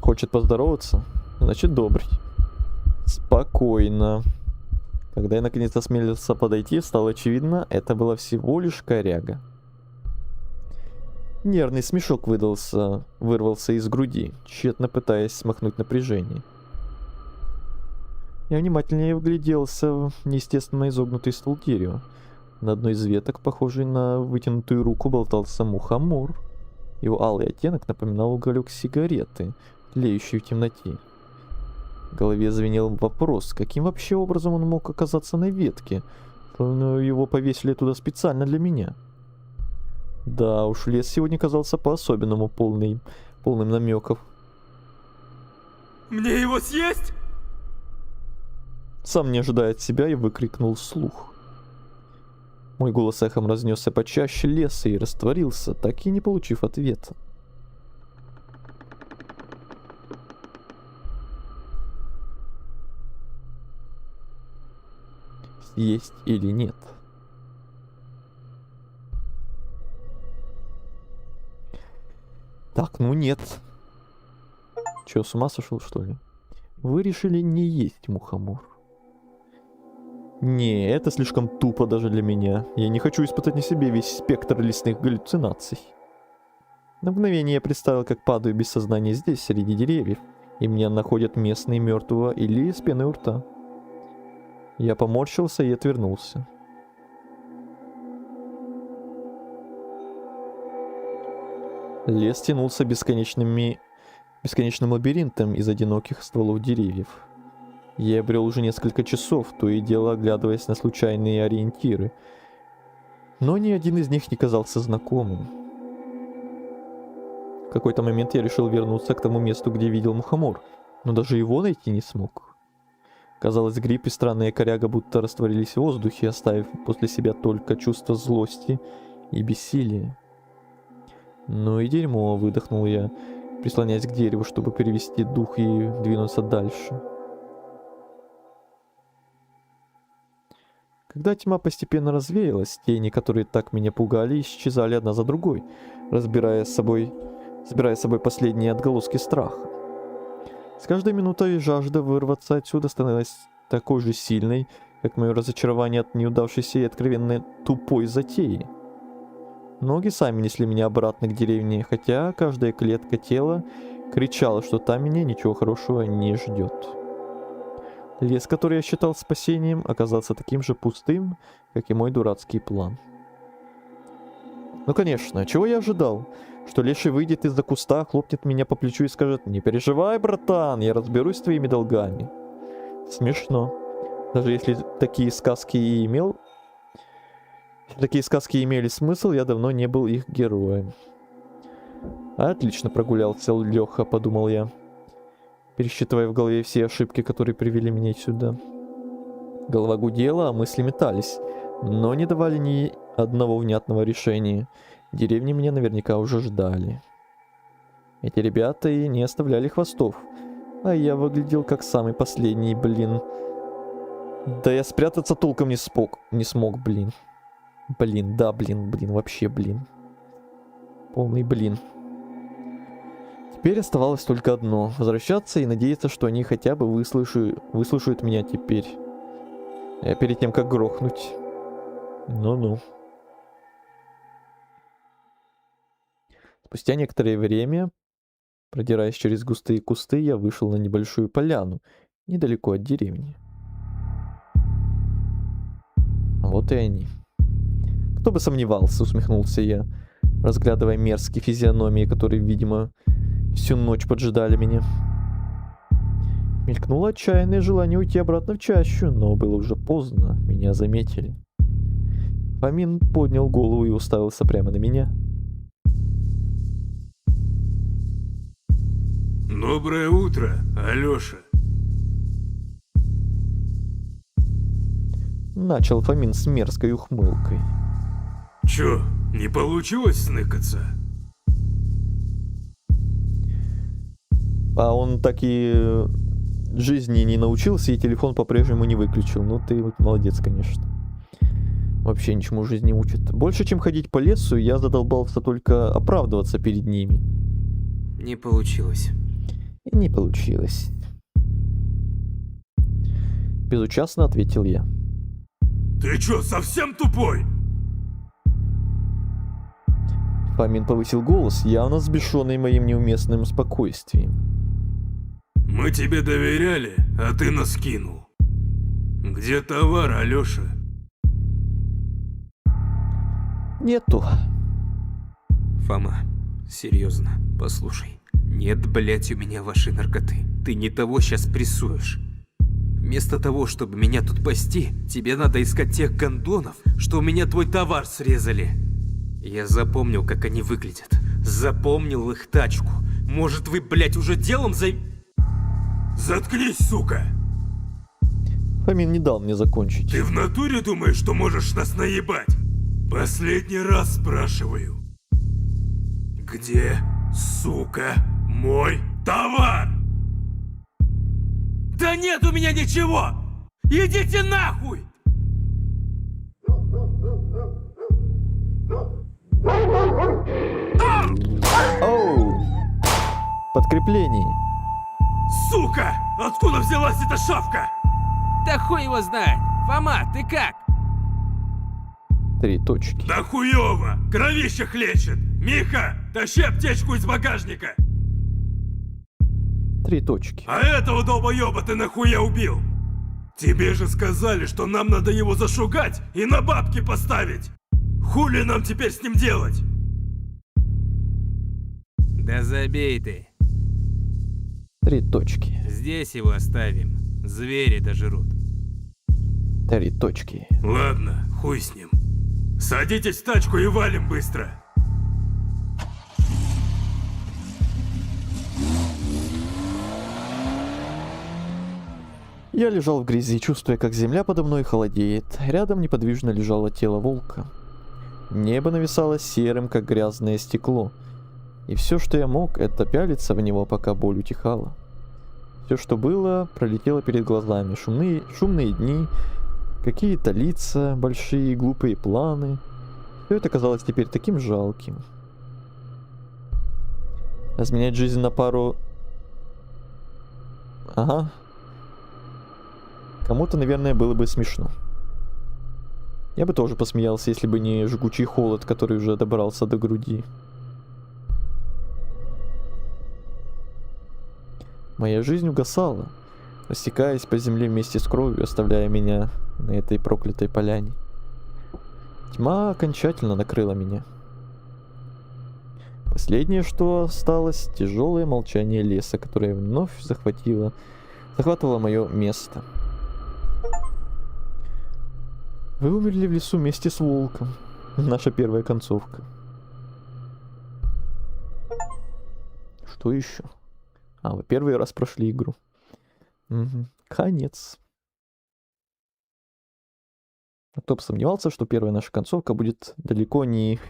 Хочет поздороваться? Значит, добрый. Спокойно. Когда я наконец осмелился подойти, стало очевидно, это была всего лишь коряга. Нервный смешок вырвался из груди, тщетно пытаясь смахнуть напряжение. Я внимательнее вгляделся в неестественно изогнутый ствол дерева. На одной из веток, похожей на вытянутую руку, болтался мухомор. Его алый оттенок напоминал уголек сигареты, тлеющий в темноте. В голове звенел вопрос, каким вообще образом он мог оказаться на ветке, словно его повесили туда специально для меня. Да уж, лес сегодня казался по-особенному полным намеков. Мне его съесть? Сам не ожидая от себя, я выкрикнул вслух. Мой голос эхом разнесся почаще леса и растворился, так и не получив ответа. Есть или нет? Так, ну нет. Чё, с ума сошел, что ли? Вы решили не есть мухомор. Не, это слишком тупо даже для меня. Я не хочу испытать на себе весь спектр лесных галлюцинаций. На мгновение я представил, как падаю без сознания здесь, среди деревьев, и меня находят местные мертвого или с пеной у рта. Я поморщился и отвернулся. Лес тянулся бесконечным лабиринтом из одиноких стволов деревьев. Я брел уже несколько часов, то и дело оглядываясь на случайные ориентиры, но ни один из них не казался знакомым. В какой-то момент я решил вернуться к тому месту, где видел мухомор, но даже его найти не смог. Казалось, гриб и странная коряга будто растворились в воздухе, оставив после себя только чувство злости и бессилия. «Ну и дерьмо», — выдохнул я, прислоняясь к дереву, чтобы перевести дух и двинуться дальше. Когда тьма постепенно развеялась, тени, которые так меня пугали, исчезали одна за другой, собирая с собой последние отголоски страха. С каждой минутой жажда вырваться отсюда становилась такой же сильной, как мое разочарование от неудавшейся и откровенно тупой затеи. Ноги сами несли меня обратно к деревне, хотя каждая клетка тела кричала, что там меня ничего хорошего не ждет. Лес, который я считал спасением, оказался таким же пустым, как и мой дурацкий план. Ну конечно, чего я ожидал? Что леший выйдет из-за куста, хлопнет меня по плечу и скажет: «Не переживай, братан, я разберусь с твоими долгами». Смешно. Даже если такие сказки имели смысл, я давно не был их героем. Отлично прогулялся Леха, подумал я, пересчитывая в голове все ошибки, которые привели меня сюда. Голова гудела, а мысли метались, но не давали ни одного внятного решения. Деревни меня наверняка уже ждали. Эти ребята и не оставляли хвостов. А я выглядел как самый последний, блин. Да я спрятаться толком не смог, блин. Блин, да, блин, вообще, блин. Полный блин. Теперь оставалось только одно. Возвращаться и надеяться, что они хотя бы выслушают меня теперь. Я перед тем, как грохнуть. Ну-ну. Спустя некоторое время, продираясь через густые кусты, я вышел на небольшую поляну, недалеко от деревни. Вот и они. Кто бы сомневался, усмехнулся я, разглядывая мерзкие физиономии, которые, видимо, всю ночь поджидали меня. Мелькнуло отчаянное желание уйти обратно в чащу, но было уже поздно, меня заметили. Фомин поднял голову и уставился прямо на меня. Доброе утро, Алёша. Начал Фомин с мерзкой ухмылкой. Чё, не получилось сныкаться? А он так и жизни не научился и телефон по-прежнему не выключил. Ну ты вот молодец, конечно. Вообще ничему жизнь не учит. Больше, чем ходить по лесу, я задолбался только оправдываться перед ними. Не получилось. И не получилось. Безучастно ответил я. Ты чё, совсем тупой? Фомин повысил голос, явно взбешенный моим неуместным спокойствием. Мы тебе доверяли, а ты нас кинул. Где товар, Алёша? Нету. Фома, серьезно, послушай. Нет, блять, у меня вашей наркоты. Ты не того сейчас прессуешь. Вместо того, чтобы меня тут пасти, тебе надо искать тех гондонов, что у меня твой товар срезали. Я запомнил, как они выглядят. Запомнил их тачку. Может, вы, блять, уже делом Заткнись, сука! Фомин не дал мне закончить. Ты в натуре думаешь, что можешь нас наебать? Последний раз спрашиваю. Где, сука, мой товар? Да нет у меня ничего! Идите нахуй! Оу! Подкрепление. Сука! Откуда взялась эта шавка? Да хуй его знает. Фома, ты как? 3 точки. Да хуёво! Кровище хлещет! Миха, тащи аптечку из багажника! 3 точки. А этого долбоёба ты нахуя убил? Тебе же сказали, что нам надо его зашугать и на бабки поставить! Хули нам теперь с ним делать? Да забей ты. 3 точки. Здесь его оставим. Звери дожрут. 3 точки. Ладно, хуй с ним. Садитесь в тачку и валим быстро. Я лежал в грязи, чувствуя, как земля подо мной холодеет. Рядом неподвижно лежало тело волка. Небо нависало серым, как грязное стекло. И все, что я мог, это пялиться в него, пока боль утихала. Все, что было, пролетело перед глазами. Шумные дни, какие-то лица, большие глупые планы. Все это казалось теперь таким жалким. Разменять жизнь на пару... Ага. Кому-то, наверное, было бы смешно. Я бы тоже посмеялся, если бы не жгучий холод, который уже добрался до груди. Моя жизнь угасала, растекаясь по земле вместе с кровью, оставляя меня на этой проклятой поляне. Тьма окончательно накрыла меня. Последнее, что осталось, тяжелое молчание леса, которое вновь захватывало мое место. Вы умерли в лесу вместе с волком. Наша первая концовка. Что еще? А, вы первый раз прошли игру. Угу. Конец. Кто бы сомневался, что первая наша концовка будет далеко не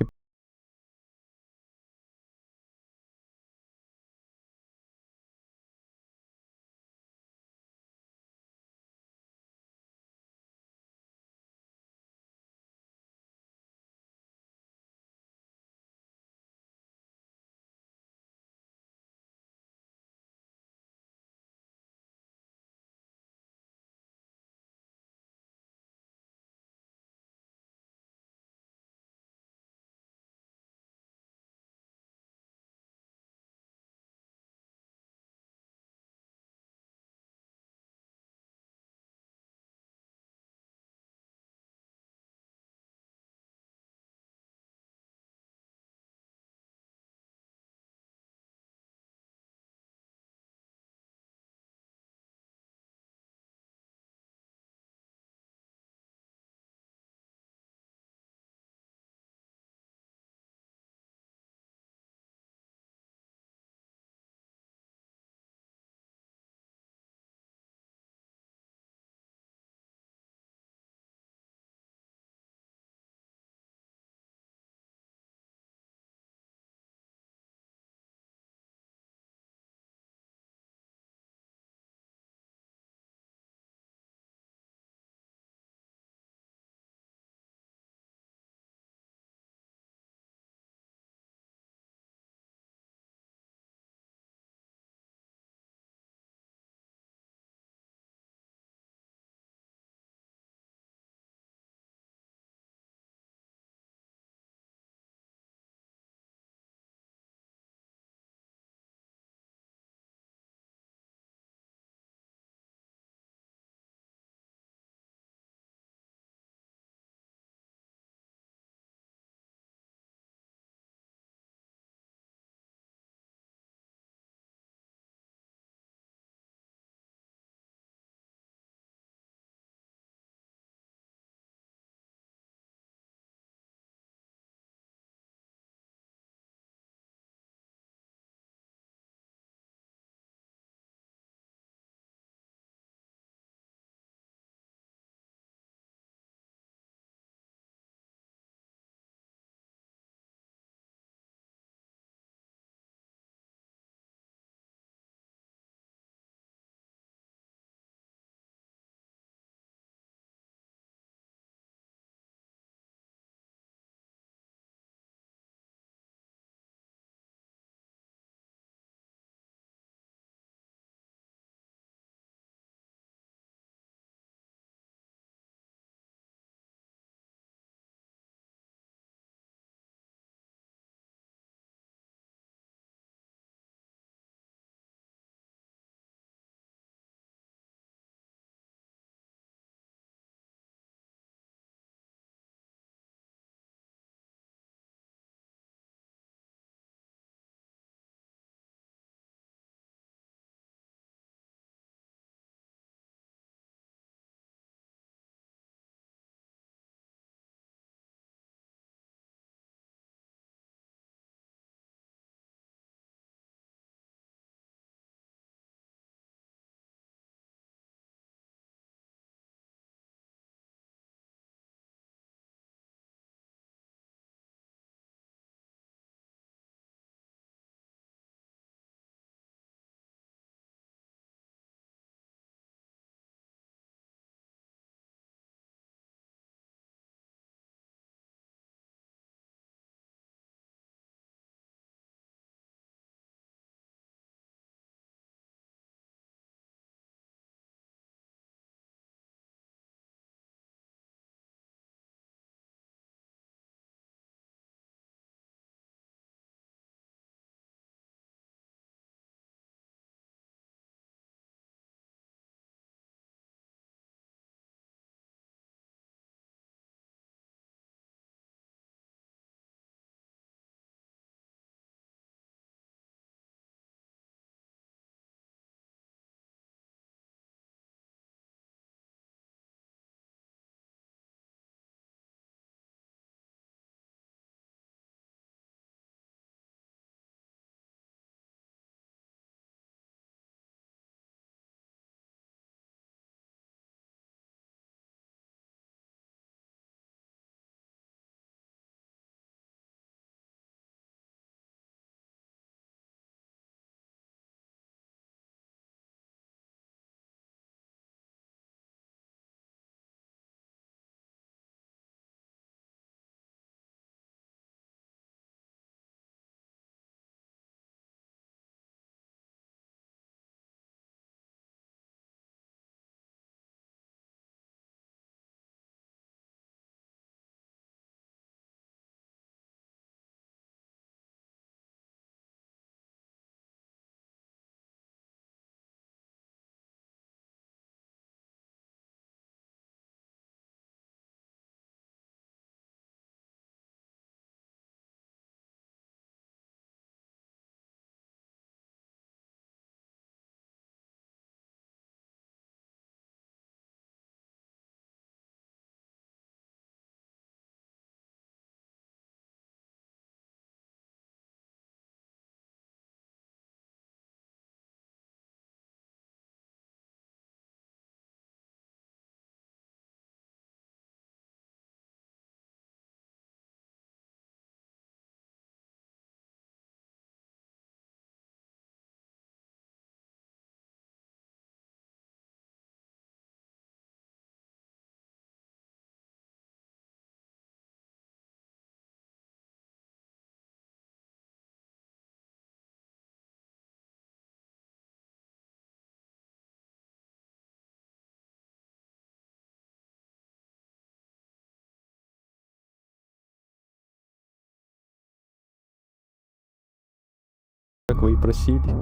как вы и просили.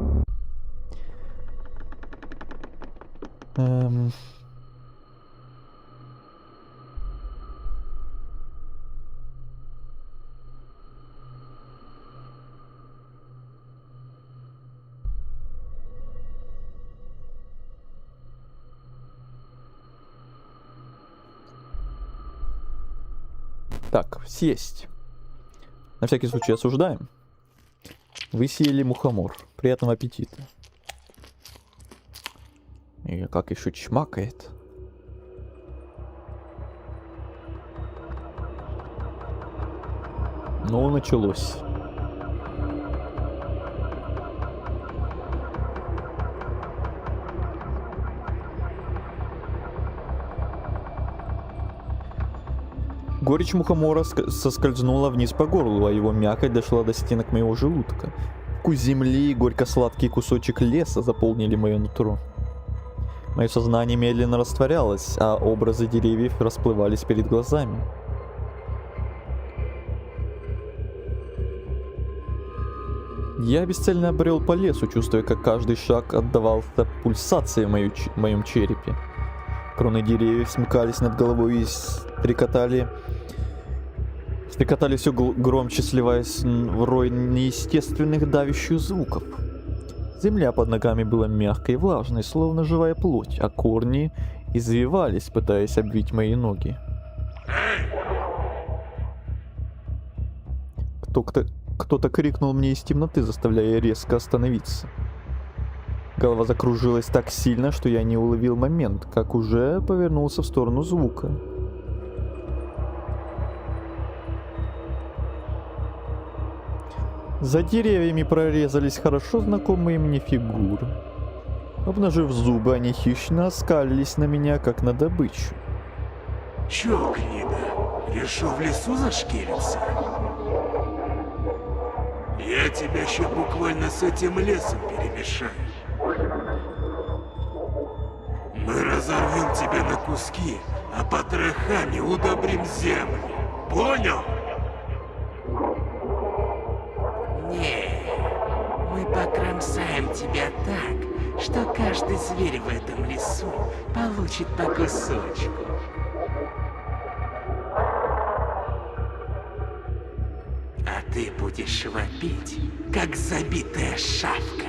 Так, съесть. На всякий случай осуждаем. Вы съели мухомор. Приятного аппетита. И как еще чмакает. Ну, началось. Горечь мухомора соскользнула вниз по горлу, а его мякоть дошла до стенок моего желудка. Вкус земли и горько-сладкий кусочек леса заполнили мое нутро. Мое сознание медленно растворялось, а образы деревьев расплывались перед глазами. Я бесцельно брел по лесу, чувствуя, как каждый шаг отдавался пульсации в моем черепе. Кроны деревьев смыкались над головой и стрекотали все громче, сливаясь в рой неестественных давящих звуков. Земля под ногами была мягкой и влажной, словно живая плоть, а корни извивались, пытаясь обвить мои ноги. Кто-то крикнул мне из темноты, заставляя резко остановиться. Голова закружилась так сильно, что я не уловил момент, как уже повернулся в сторону звука. За деревьями прорезались хорошо знакомые мне фигуры. Обнажив зубы, они хищно оскалились на меня, как на добычу. Чё, гнида, решил в лесу зашкириться? Я тебя еще буквально с этим лесом перемешаю. Мы разорвем тебя на куски, а потрохами удобрим землю. Понял? Не, мы покромсаем тебя так, что каждый зверь в этом лесу получит по кусочку. А ты будешь вопить, как забитая шавка.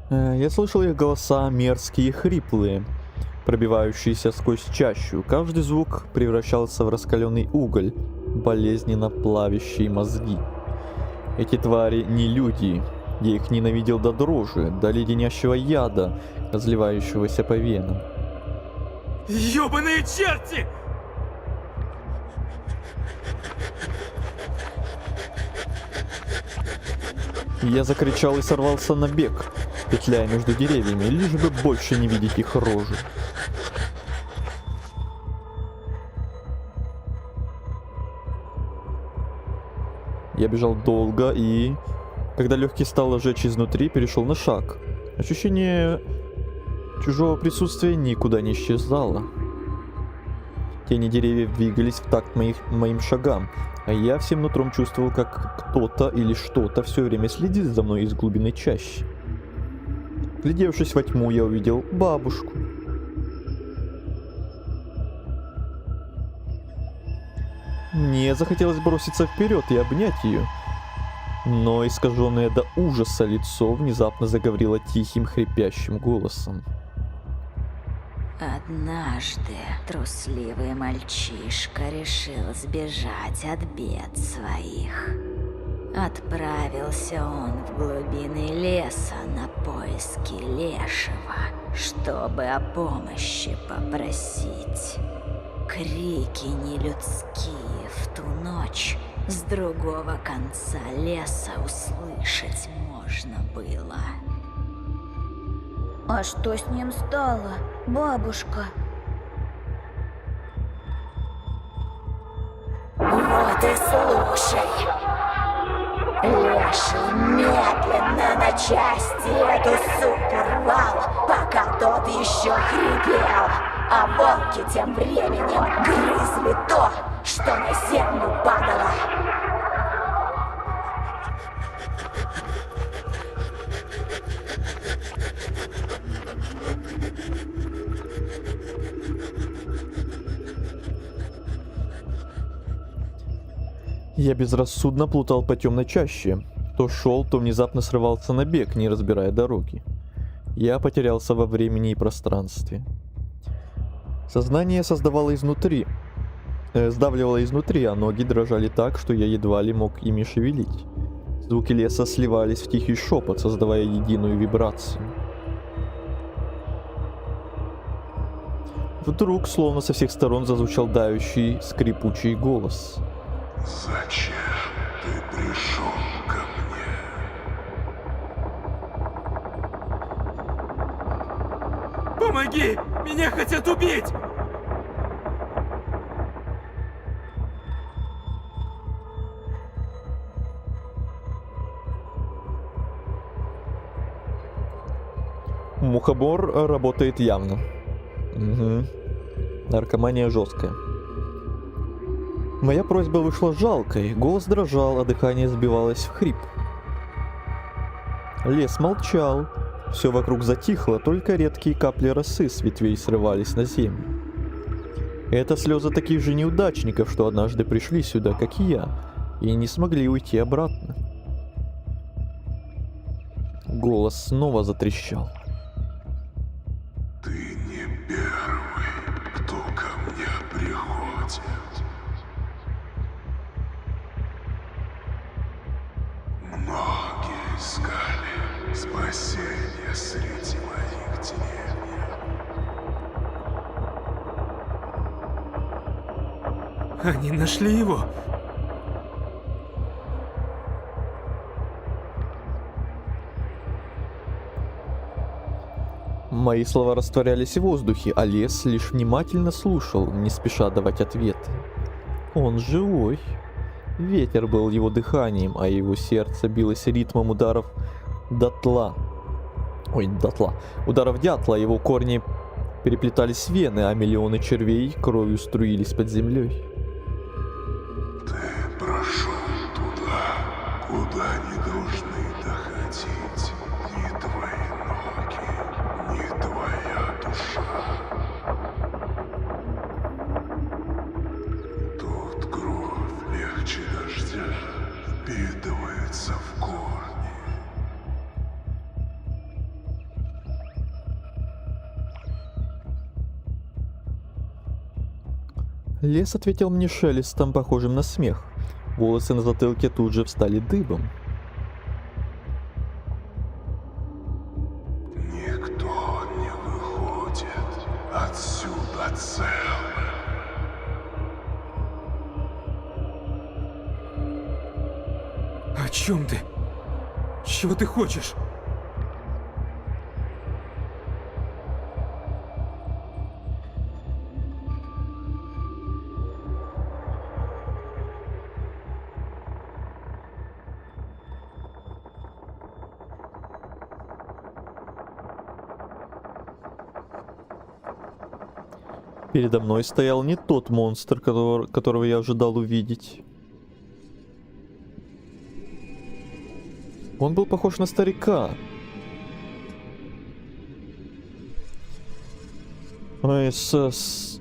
Я слышал их голоса, мерзкие и хриплые, пробивающиеся сквозь чащу. Каждый звук превращался в раскаленный уголь, болезненно плавящий мозги. Эти твари не люди. Я их ненавидел до дрожи, до леденящего яда, разливающегося по венам. Ёбаные черти! Я закричал и сорвался на бег, петляя между деревьями, лишь бы больше не видеть их рожи. Я бежал долго и, когда легкий стал жечь изнутри, перешел на шаг. Ощущение чужого присутствия никуда не исчезало. Тени деревьев двигались в такт моим шагам, а я всем нутром чувствовал, как кто-то или что-то все время следит за мной из глубины чащи. Глядевшись во тьму, я увидел бабушку. Мне захотелось броситься вперед и обнять ее, но искаженное до ужаса лицо внезапно заговорило тихим хрипящим голосом. Однажды трусливый мальчишка решил сбежать от бед своих. Отправился он в глубины леса на поиски лешего, чтобы о помощи попросить. Крики нелюдские в ту ночь с другого конца леса услышать можно было. А что с ним стало, бабушка? Вот и слушай. Леший медленно на части эту суку рвал, пока тот еще хрипел. А волки тем временем грызли то, что на землю падало. Я безрассудно плутал по темной чаще. То шел, то внезапно срывался на бег, не разбирая дороги. Я потерялся во времени и пространстве. Сознание создавало изнутри, сдавливало изнутри, а ноги дрожали так, что я едва ли мог ими шевелить. Звуки леса сливались в тихий шепот, создавая единую вибрацию. Вдруг, словно со всех сторон, зазвучал давящий, скрипучий голос. Зачем ты пришел ко мне? Помоги! Меня хотят убить! Мухобор работает явно. Угу. Наркомания жесткая. Моя просьба вышла жалкой, голос дрожал, а дыхание сбивалось в хрип. Лес молчал, все вокруг затихло, только редкие капли росы с ветвей срывались на землю. Это слезы таких же неудачников, что однажды пришли сюда, как и я, и не смогли уйти обратно. Голос снова затрещал. Ты не первый, кто ко мне приходит. Многие искали спасения среди моих деревьев. Они нашли его. Мои слова растворялись в воздухе, а лес лишь внимательно слушал, не спеша давать ответы. Он живой. Ветер был его дыханием, а его сердце билось ритмом ударов дотла. Ударов дятла, его корни переплетались в вены, а миллионы червей кровью струились под землей. Ты прошел туда, куда не должны доходить ни твои ноги, ни твоя душа. Тут кровь легче дождя впитывается в корни. Лес ответил мне шелестом, похожим на смех. Волосы на затылке тут же встали дыбом. Никто не выходит отсюда целым. О чем ты? Чего ты хочешь? Передо мной стоял не тот монстр, которого я ожидал увидеть. Он был похож на старика. С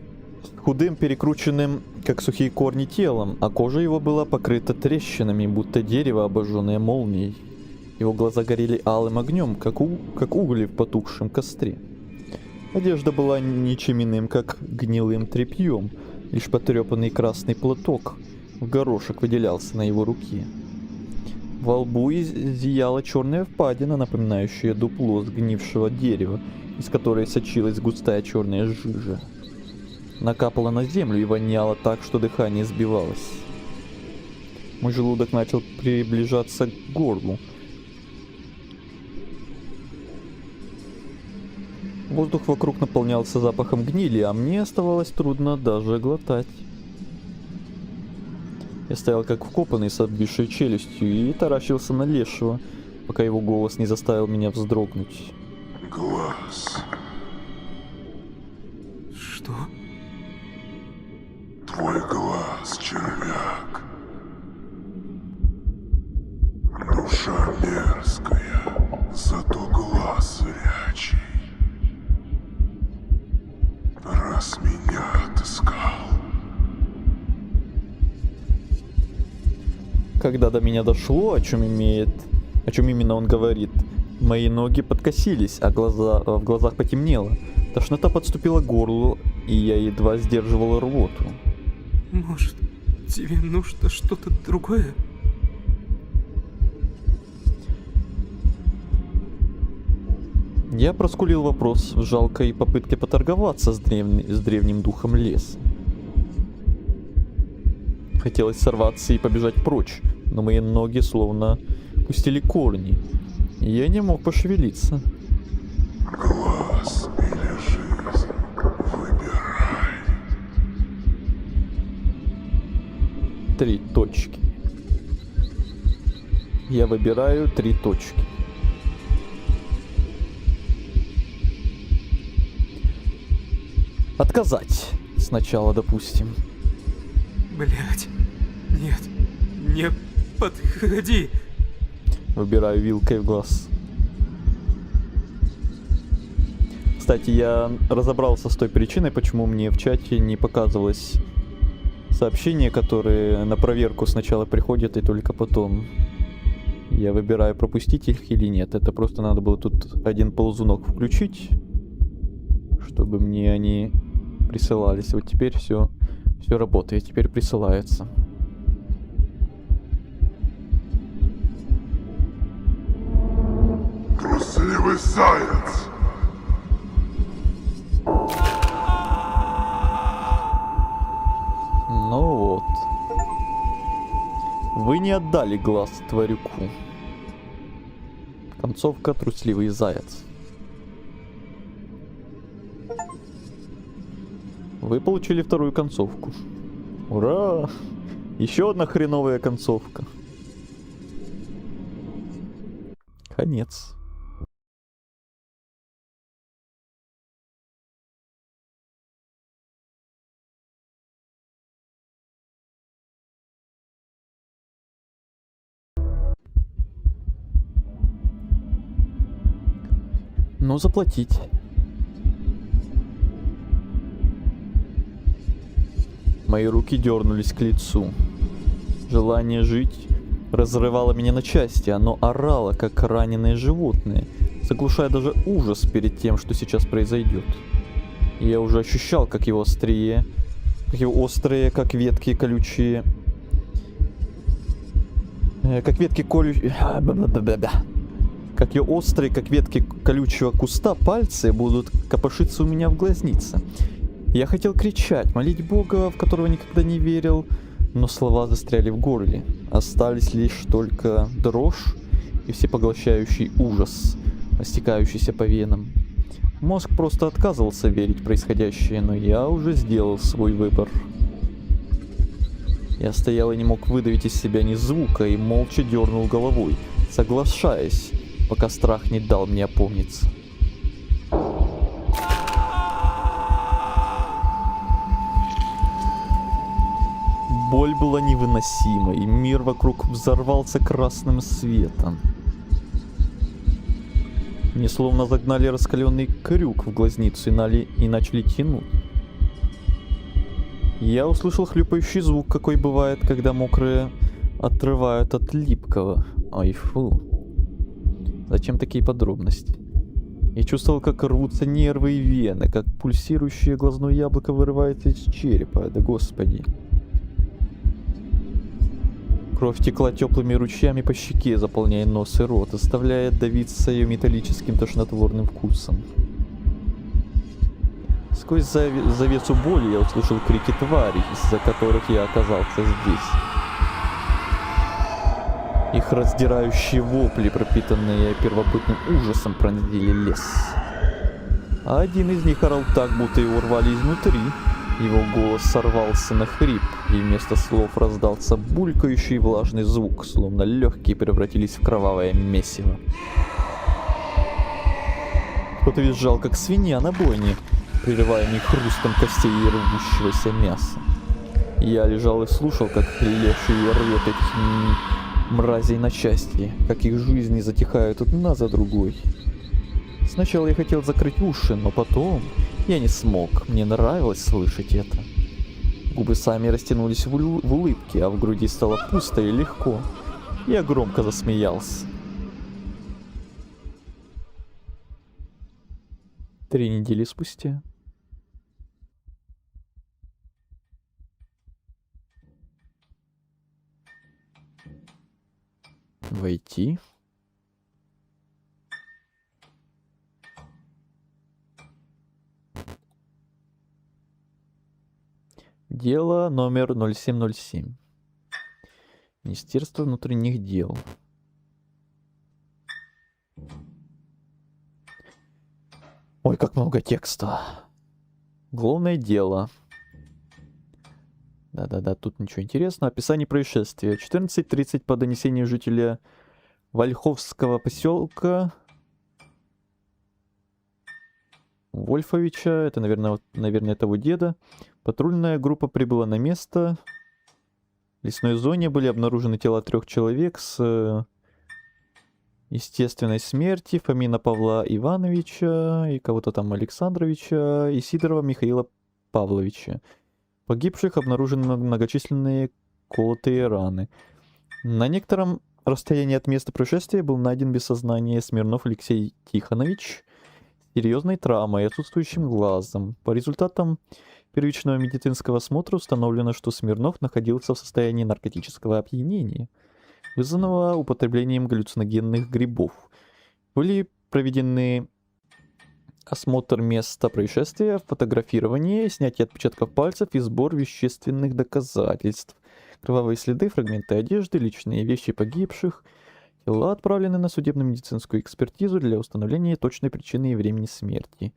худым, перекрученным, как сухие корни, телом, а кожа его была покрыта трещинами, будто дерево, обожженное молнией. Его глаза горели алым огнем, как угли в потухшем костре. Одежда была ничем иным, как гнилым тряпьем, лишь потрепанный красный платок в горошек выделялся на его руке. Во лбу зияла черная впадина, напоминающая дупло сгнившего дерева, из которой сочилась густая черная жижа. Накапала на землю и воняло так, что дыхание сбивалось. Мой желудок начал приближаться к горлу. Воздух вокруг наполнялся запахом гнили, а мне оставалось трудно даже глотать. Я стоял как вкопанный с обвисшей челюстью и таращился на лешего, пока его голос не заставил меня вздрогнуть. Глаз. Что? Твой глаз, червяк. Душа мерзкая, зато глаз зрячий. Раз меня отыскал. Когда до меня дошло, о чем именно он говорит, мои ноги подкосились, а в глазах потемнело. Тошнота подступила к горлу, и я едва сдерживал рвоту. Может, тебе нужно что-то другое? Я проскулил вопрос в жалкой попытке поторговаться с древним духом леса. Хотелось сорваться и побежать прочь, но мои ноги словно пустили корни, и я не мог пошевелиться. Глаз или жизнь, выбирай. 3 точки. Я выбираю 3 точки. Отказать сначала, допустим. Блять. Нет. Не подходи. Выбираю вилкой в глаз. Кстати, я разобрался с той причиной, почему мне в чате не показывалось сообщения, которые на проверку сначала приходят и только потом. Я выбираю, пропустить их или нет. Это просто надо было тут один ползунок включить, чтобы мне они присылались. Вот теперь все работает, теперь присылается. Трусливый заяц. Ну вот. Вы не отдали глаз тварюку. Концовка «Трусливый заяц». Вы получили вторую концовку. Ура! Еще одна хреновая концовка. Конец. Ну, заплатить. Мои руки дернулись к лицу. Желание жить разрывало меня на части. Оно орало, как раненое животное, заглушая даже ужас перед тем, что сейчас произойдет. И я уже ощущал, как его острые, как ветки колючие, как ее острые, как ветки колючего куста, пальцы будут копошиться у меня в глазнице. Я хотел кричать, молить Бога, в которого никогда не верил, но слова застряли в горле. Остались лишь только дрожь и всепоглощающий ужас, растекающийся по венам. Мозг просто отказывался верить в происходящее, но я уже сделал свой выбор. Я стоял и не мог выдавить из себя ни звука, и молча дернул головой, соглашаясь, пока страх не дал мне опомниться. Боль была невыносимой, и мир вокруг взорвался красным светом. Мне словно загнали раскаленный крюк в глазницу и начали тянуть. Я услышал хлюпающий звук, какой бывает, когда мокрые отрывают от липкого. Ой, фу. Зачем такие подробности? Я чувствовал, как рвутся нервы и вены, как пульсирующее глазное яблоко вырывается из черепа. Да господи. Кровь текла теплыми ручьями по щеке, заполняя нос и рот, заставляя давиться ее металлическим тошнотворным вкусом. Сквозь завесу боли я услышал крики тварей, из-за которых я оказался здесь. Их раздирающие вопли, пропитанные первобытным ужасом, пронзили лес. А один из них орал так, будто его рвали изнутри. Его голос сорвался на хрип, и вместо слов раздался булькающий влажный звук, словно легкие превратились в кровавое месиво. Кто-то визжал, как свинья на бойне, прерываемый хрустом костей и рвущегося мяса. Я лежал и слушал, как леший рвет этих мразей на части, как их жизни затихают одна за другой. Сначала я хотел закрыть уши, но потом я не смог. Мне нравилось слышать это. Губы сами растянулись в улыбке, а в груди стало пусто и легко. Я громко засмеялся. 3 недели спустя. Войти. Дело номер 0707. Министерство внутренних дел. Ой, как много текста. Главное дело. Да-да-да, тут ничего интересного. Описание происшествия. 14:30 по донесению жителя Вольховского поселка Вольфовича. Это, наверное, того деда. Патрульная группа прибыла на место. В лесной зоне были обнаружены тела 3 человек с естественной смерти. Фомина Павла Ивановича и кого-то там Александровича и Сидорова Михаила Павловича. Погибших обнаружены многочисленные колотые раны. На некотором расстоянии от места происшествия был найден без сознания Смирнов Алексей Тихонович с серьезной травмой и отсутствующим глазом. По результатам первичного медицинского осмотра установлено, что Смирнов находился в состоянии наркотического опьянения, вызванного употреблением галлюциногенных грибов. Были проведены осмотр места происшествия, фотографирование, снятие отпечатков пальцев и сбор вещественных доказательств. Кровавые следы, фрагменты одежды, личные вещи погибших. Тела отправлены на судебно-медицинскую экспертизу для установления точной причины и времени смерти.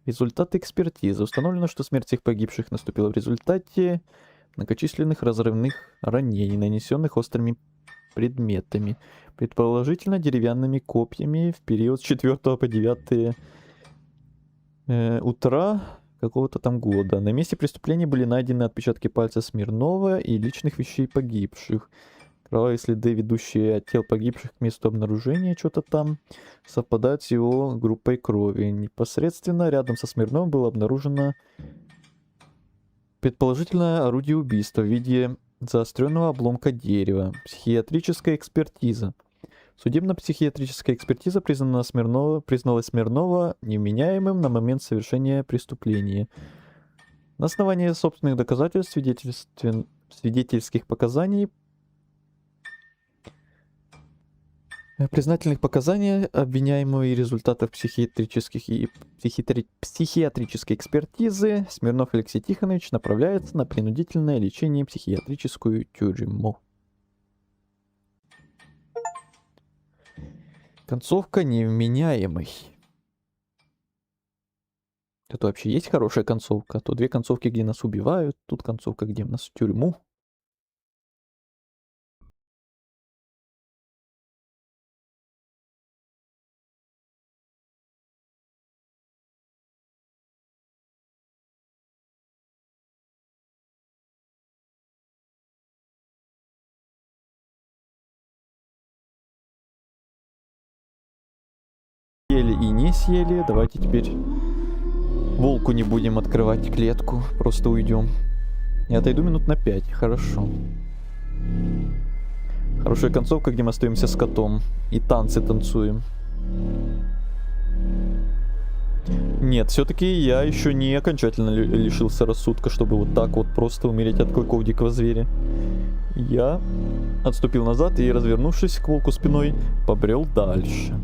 Результаты экспертизы. Установлено, что смерть всех погибших наступила в результате многочисленных разрывных ранений, нанесенных острыми предметами, предположительно деревянными копьями в период с 4 по 9 утра какого-то там года. На месте преступления были найдены отпечатки пальца Смирнова и личных вещей погибших. Кровавые следы, ведущие от тел погибших к месту обнаружения, что-то там, совпадают с его группой крови. Непосредственно рядом со Смирновым было обнаружено предположительно орудие убийства в виде заостренного обломка дерева. Психиатрическая экспертиза. Судебно-психиатрическая экспертиза признала Смирнова невменяемым на момент совершения преступления. На основании собственных доказательств, свидетельских показаний, признательных показаний обвиняемого и результатов психиатрической экспертизы Смирнов Алексей Тихонович направляется на принудительное лечение в психиатрическую тюрьму. Концовка невменяемый. Это вообще есть хорошая концовка? А то 2 концовки, где нас убивают, тут концовка, где нас в тюрьму. Съели и не съели. Давайте теперь волку не будем открывать клетку. Просто уйдем. Я отойду минут на 5. Хорошо. Хорошая концовка, где мы остаемся с котом. И танцы танцуем. Нет, все-таки я еще не окончательно лишился рассудка, чтобы вот так вот просто умереть от клыков дикого зверя. Я отступил назад и, развернувшись к волку спиной, побрел дальше.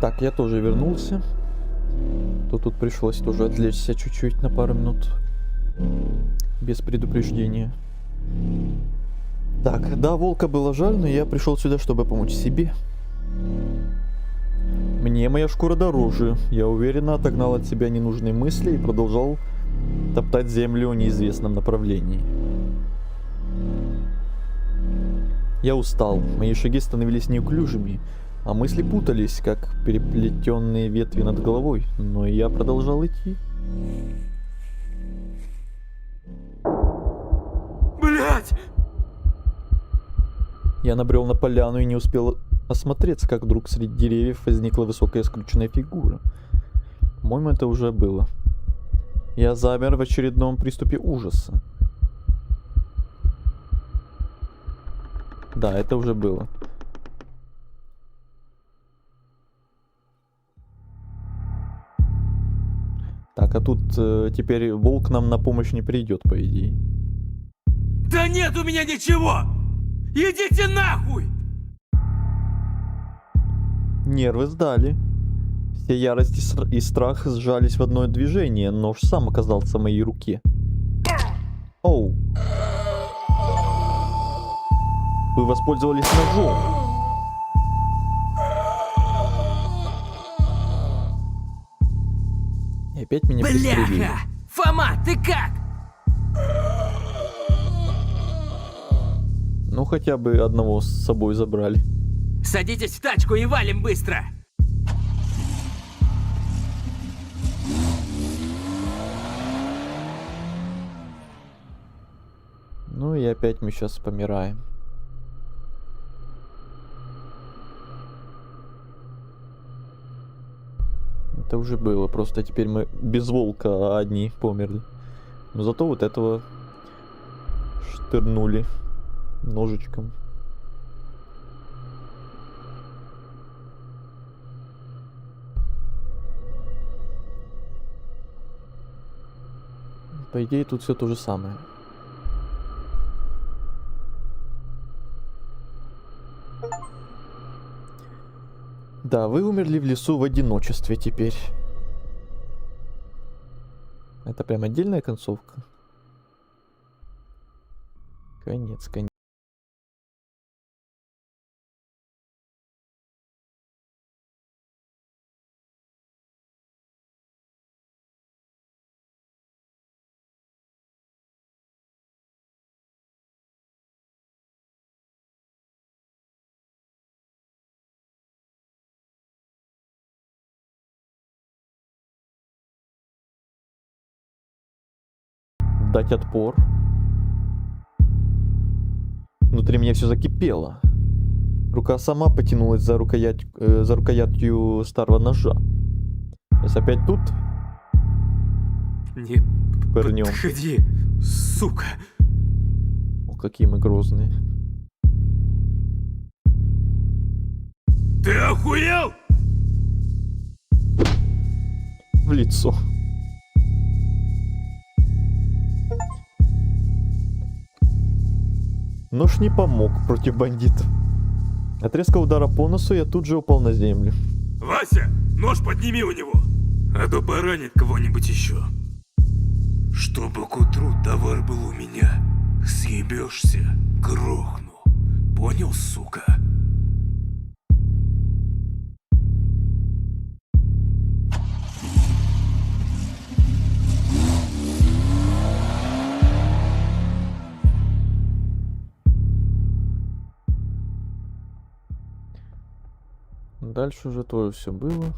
Так, я тоже вернулся. То тут пришлось тоже отвлечься чуть-чуть на пару минут. Без предупреждения. Так, да, волка было жаль, но я пришел сюда, чтобы помочь себе. Мне моя шкура дороже. Я уверенно отогнал от себя ненужные мысли и продолжал топтать землю в неизвестном направлении. Я устал, мои шаги становились неуклюжими, а мысли путались, как переплетенные ветви над головой, но я продолжал идти. Блять! Я набрел на поляну и не успел осмотреться, как вдруг среди деревьев возникла высокая скрюченная фигура. По-моему, это уже было. Я замер в очередном приступе ужаса. Да, это уже было. Так, а тут теперь волк нам на помощь не придет, по идее. Да нет у меня ничего! Идите нахуй! Нервы сдали. Все ярость и страх сжались в одно движение. Нож сам оказался в моей руке. Оу. Вы воспользовались ножом. И опять меня пристрелили. Бляха! Фома, ты как? Ну хотя бы одного с собой забрали. Садитесь в тачку и валим быстро! Ну и опять мы сейчас помираем. Это уже было, просто теперь мы без волка одни померли. Но зато вот этого штырнули ножичком. По идее, тут все то же самое. Да, вы умерли в лесу в одиночестве теперь. Это прям отдельная концовка. Конец, конец. Дать отпор. Внутри меня все закипело. Рука сама потянулась за рукоятью старого ножа. Сейчас опять тут Не пырнем. подходи, сука. О, какие мы грозные. Ты охуел? В лицо. Нож не помог против бандитов. От резкого удара по носу я тут же упал на землю. Вася, нож подними у него, а то поранит кого-нибудь еще. Чтобы к утру товар был у меня. Съебешься, грохну. Понял, сука? Дальше уже тоже все было.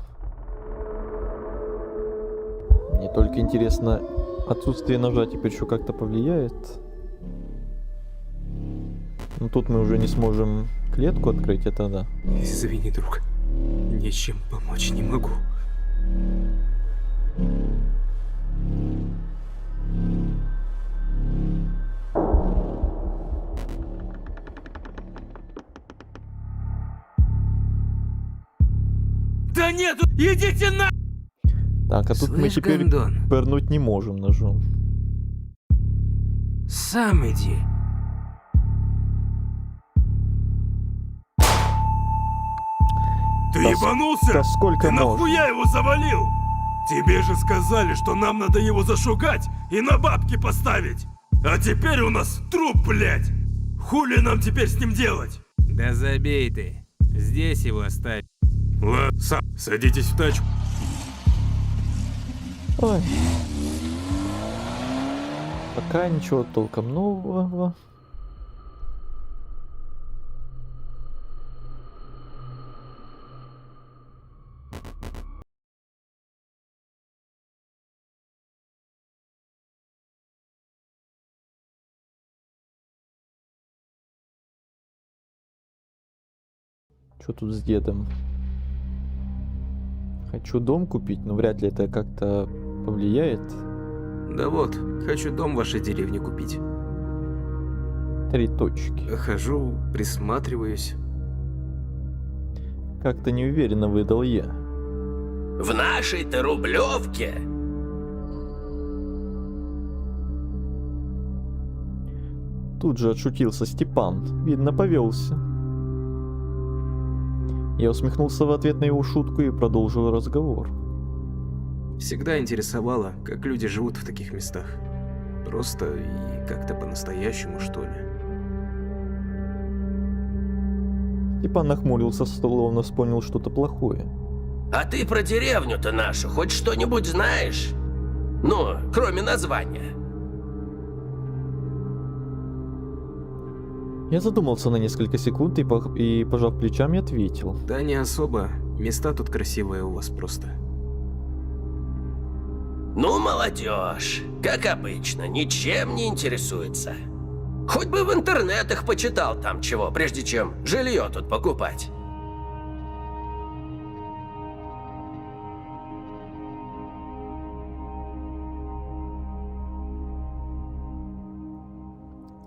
Мне только интересно, отсутствие ножа теперь еще как-то повлияет. Но тут мы уже не сможем клетку открыть, это да. Извини, друг. Ничем помочь не могу. Да нет, идите на... Так, а тут мы Слышь, теперь гондон, пырнуть не можем ножом. сам иди. Ты Да ебанулся? да сколько Ты можно? нахуя его завалил? Тебе же сказали, что нам надо его зашугать и на бабки поставить. А теперь у нас труп, блядь. Хули нам теперь с ним делать? Да забей ты. Здесь его оставь. Ладно, садитесь в тачку. Ой. Пока ничего толком нового. Что тут с дедом? Хочу дом купить, но вряд ли это как-то повлияет. Да вот, хочу дом в вашей деревне купить. 3 точки. Хожу, присматриваюсь. Как-то неуверенно выдал я. В нашей-то Рублевке Тут же отшутился Степан. Видно, повелся. Я усмехнулся в ответ на его шутку и продолжил разговор. Всегда интересовало, как люди живут в таких местах. Просто и как-то по-настоящему, что ли. Степан нахмурился, словно вспомнил что-то плохое. А ты про деревню-то нашу хоть что-нибудь знаешь? Ну, кроме названия. Я задумался на несколько секунд и пожав плечами, ответил. Да не особо. Места тут красивые у вас просто. Ну, молодежь, как обычно, ничем не интересуется. Хоть бы в интернетах почитал там чего, прежде чем жилье тут покупать.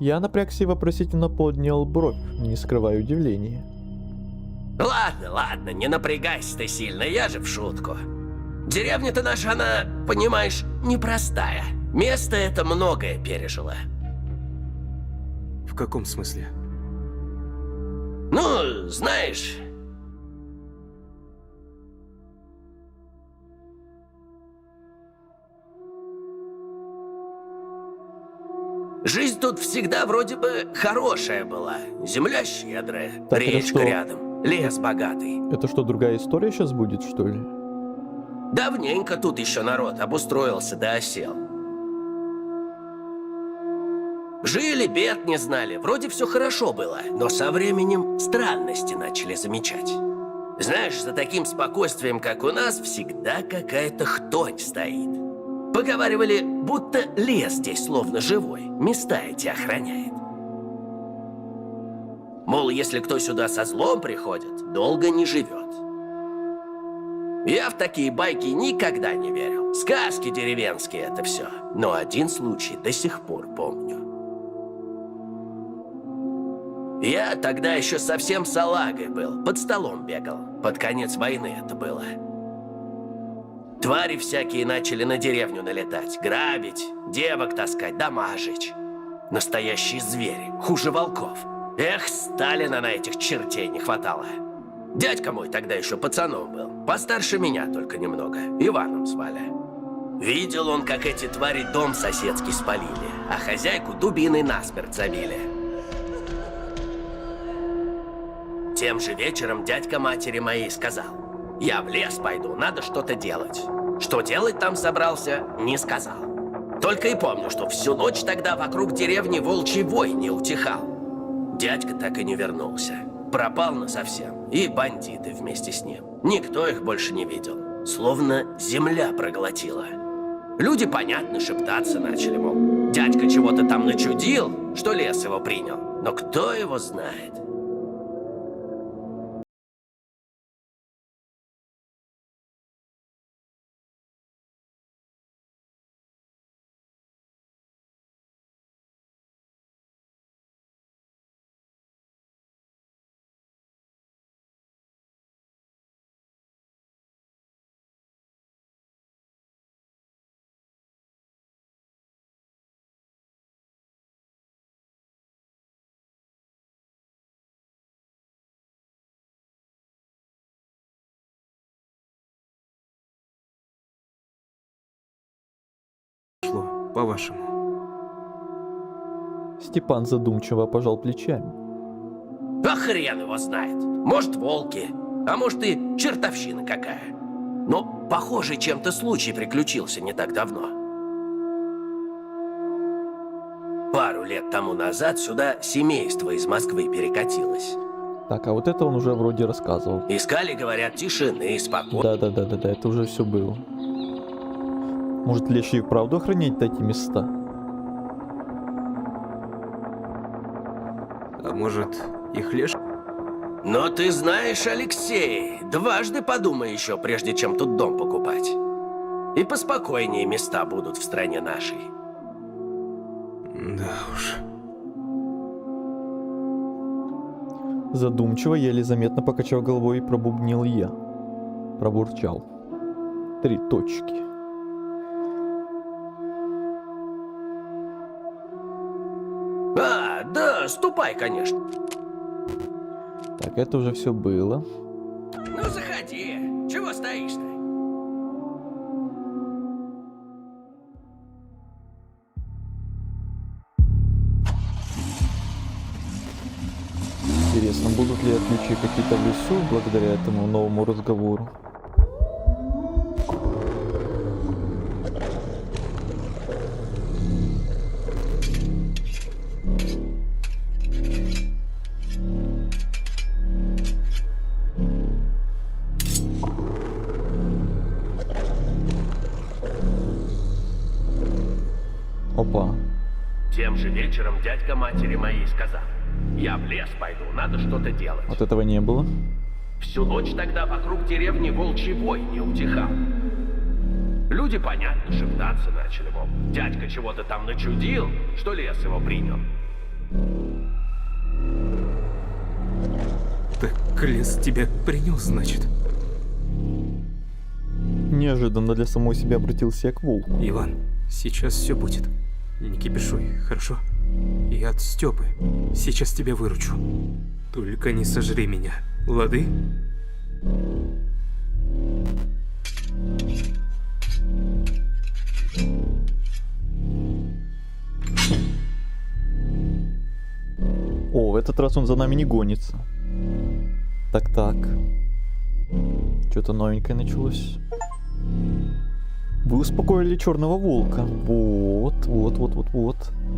Я напрягся и вопросительно поднял бровь, не скрывая удивления. Ладно, ладно, не напрягайся ты сильно, я же в шутку. Деревня-то наша, она, понимаешь, непростая. Место это многое пережило. В каком смысле? Ну, знаешь... Жизнь тут всегда вроде бы хорошая была. Земля щедрая, Так, это речка что? рядом, лес богатый. Это что, другая история сейчас будет, что ли? Давненько тут еще народ обустроился да осел. Жили, бед не знали, вроде все хорошо было, но со временем странности начали замечать. Знаешь, за таким спокойствием, как у нас, всегда какая-то хтонь стоит. Поговаривали, будто лес здесь словно живой, места эти охраняет. Мол, если кто сюда со злом приходит, долго не живет. Я в такие байки никогда не верил. Сказки деревенские это все. Но один случай до сих пор помню. Я тогда еще совсем салагой был, под столом бегал. Под конец войны это было. Твари всякие начали на деревню налетать, грабить, девок таскать, дома жечь. Настоящие звери, хуже волков. Эх, Сталина на этих чертей не хватало. Дядька мой тогда еще пацаном был, постарше меня только немного, Иваном звали. Видел он, как эти твари дом соседский спалили, а хозяйку дубиной насмерть забили. Тем же вечером дядька матери моей сказал: «Я в лес пойду, надо что-то делать». Что делать там собрался, не сказал. Только и помню, что всю ночь тогда вокруг деревни волчий вой не утихал. Дядька так и не вернулся. Пропал насовсем. И бандиты вместе с ним. Никто их больше не видел. Словно земля проглотила. Люди, понятно, шептаться начали, мол, дядька чего-то там начудил, что лес его принял. Но кто его знает? по-вашему? Степан задумчиво пожал плечами. А хрен его знает. Может, волки, а может и чертовщина какая. Но, похоже, чем-то случай приключился не так давно. Пару лет тому назад сюда семейство из Москвы перекатилось. Так, а вот это он уже вроде рассказывал. Искали, говорят, тишины, спокойно. Да, это уже все было. Может, леший и вправду охранять эти места? А может, их леш? Но ты знаешь, Алексей, дважды подумай еще, прежде чем тут дом покупать. И поспокойнее места будут в стране нашей. Да уж. Задумчиво, еле заметно покачав головой, пробубнил я. Пробурчал. 3 точки. А, да, ступай, конечно. Так, это уже все было. Ну, заходи. Чего стоишь-то? Интересно, будут ли отличия какие-то в лесу благодаря этому новому разговору? Опа. Тем же вечером дядька матери моей сказал: я в лес пойду, надо что-то делать. Вот этого не было. Всю ночь тогда вокруг деревни волчий вой не утихал. Люди, понятно, шептаться начали, мол, дядька чего-то там начудил, что лес его принял. Так лес тебя принял, значит? Неожиданно для самой себя обратился я к волку. Иван, сейчас все будет. Не кипишуй, хорошо? Я от Степы. Сейчас тебя выручу. Только не сожри меня, лады? О, в этот раз он за нами не гонится. Так. Что-то новенькое началось. Вы успокоили черного волка. Вот.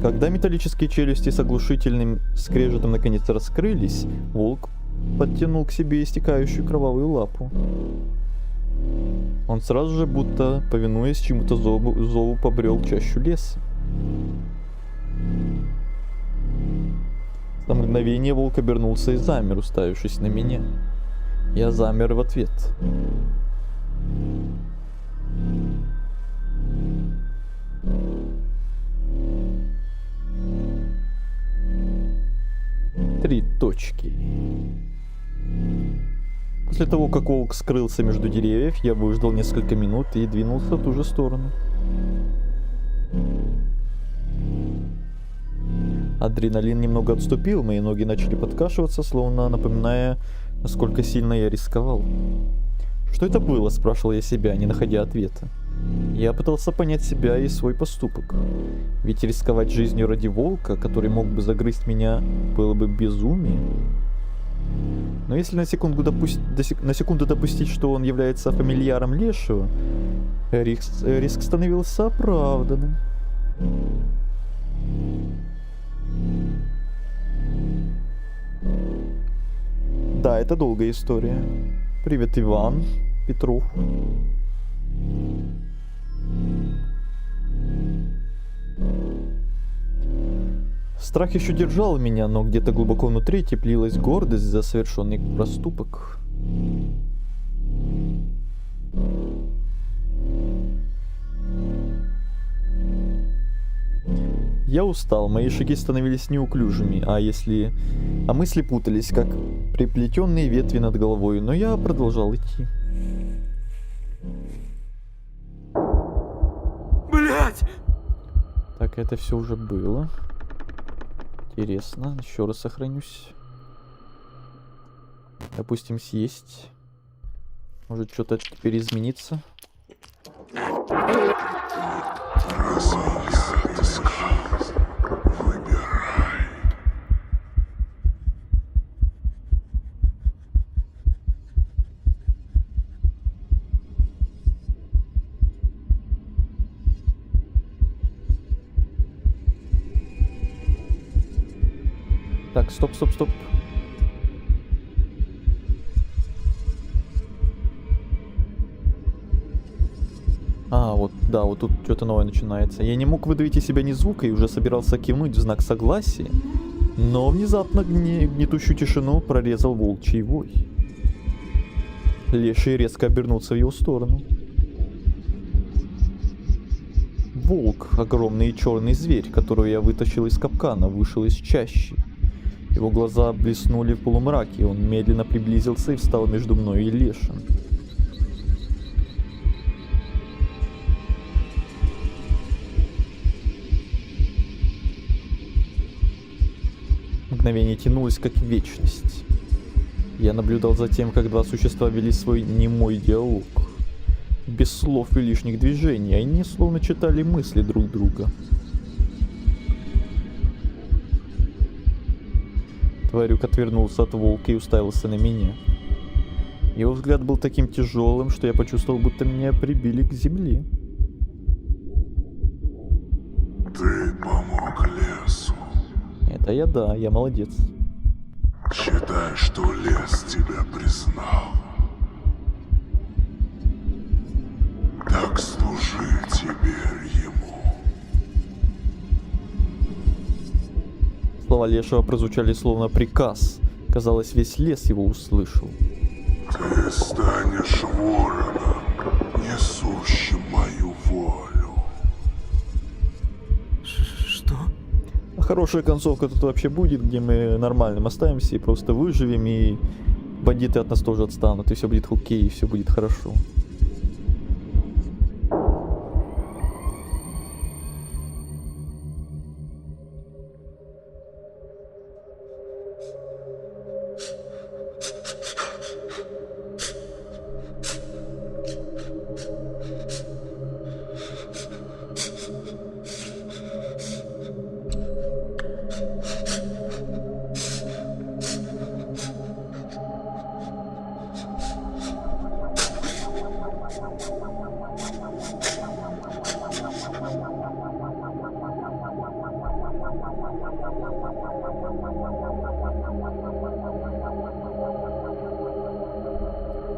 Когда металлические челюсти с оглушительным скрежетом наконец раскрылись, волк подтянул к себе истекающую кровавую лапу. Он сразу же, будто повинуясь чему-то зову, побрел чащу леса. На мгновение волк обернулся и замер, уставившись на меня. Я замер в ответ. Три точки. После того, как волк скрылся между деревьев, я выждал несколько минут и двинулся в ту же сторону. Адреналин немного отступил, мои ноги начали подкашиваться, словно напоминая, насколько сильно я рисковал. Что это было, спрашивал я себя, не находя ответа. Я пытался понять себя и свой поступок. Ведь рисковать жизнью ради волка, который мог бы загрызть меня, было бы безумием. Но если на секунду допустить, что он является фамильяром лешего, риск становился оправданным. Да, это долгая история. Привет, Иван, Петров. Страх еще держал меня, но где-то глубоко внутри теплилась гордость за совершенный проступок. Я устал, мои шаги становились неуклюжими, а мысли путались, как приплетенные ветви над головой, но я продолжал идти. Блять! Так, это все уже было. Интересно, еще раз сохранюсь. Допустим, съесть. Может, что-то теперь изменится. Раз меня Так, стоп, стоп, стоп. А, вот, да, вот тут что-то новое начинается. Я не мог выдавить из себя ни звука и уже собирался кивнуть в знак согласия, но внезапно гнетущую тишину прорезал волчий вой. Леший резко обернулся в его сторону. Волк, огромный и черный зверь, которого я вытащил из капкана, вышел из чащи. Его глаза блеснули в полумраке, он медленно приблизился и встал между мной и Лешим. Мгновение тянулось, как вечность. Я наблюдал за тем, как два существа вели свой немой диалог. Без слов и лишних движений, они словно читали мысли друг друга. Тварюк отвернулся от волка и уставился на меня. Его взгляд был таким тяжелым, что я почувствовал, будто меня прибили к земле. Ты помог лесу. Это я молодец. Считай, что лес тебя признал. Так служи теперь ему. Слова Лешего прозвучали словно приказ. Казалось, весь лес его услышал. Ты станешь вороном, несущим мою волю. Что? А хорошая концовка тут вообще будет, где мы нормальным оставимся и просто выживем, и бандиты от нас тоже отстанут, и все будет окей, и все будет хорошо.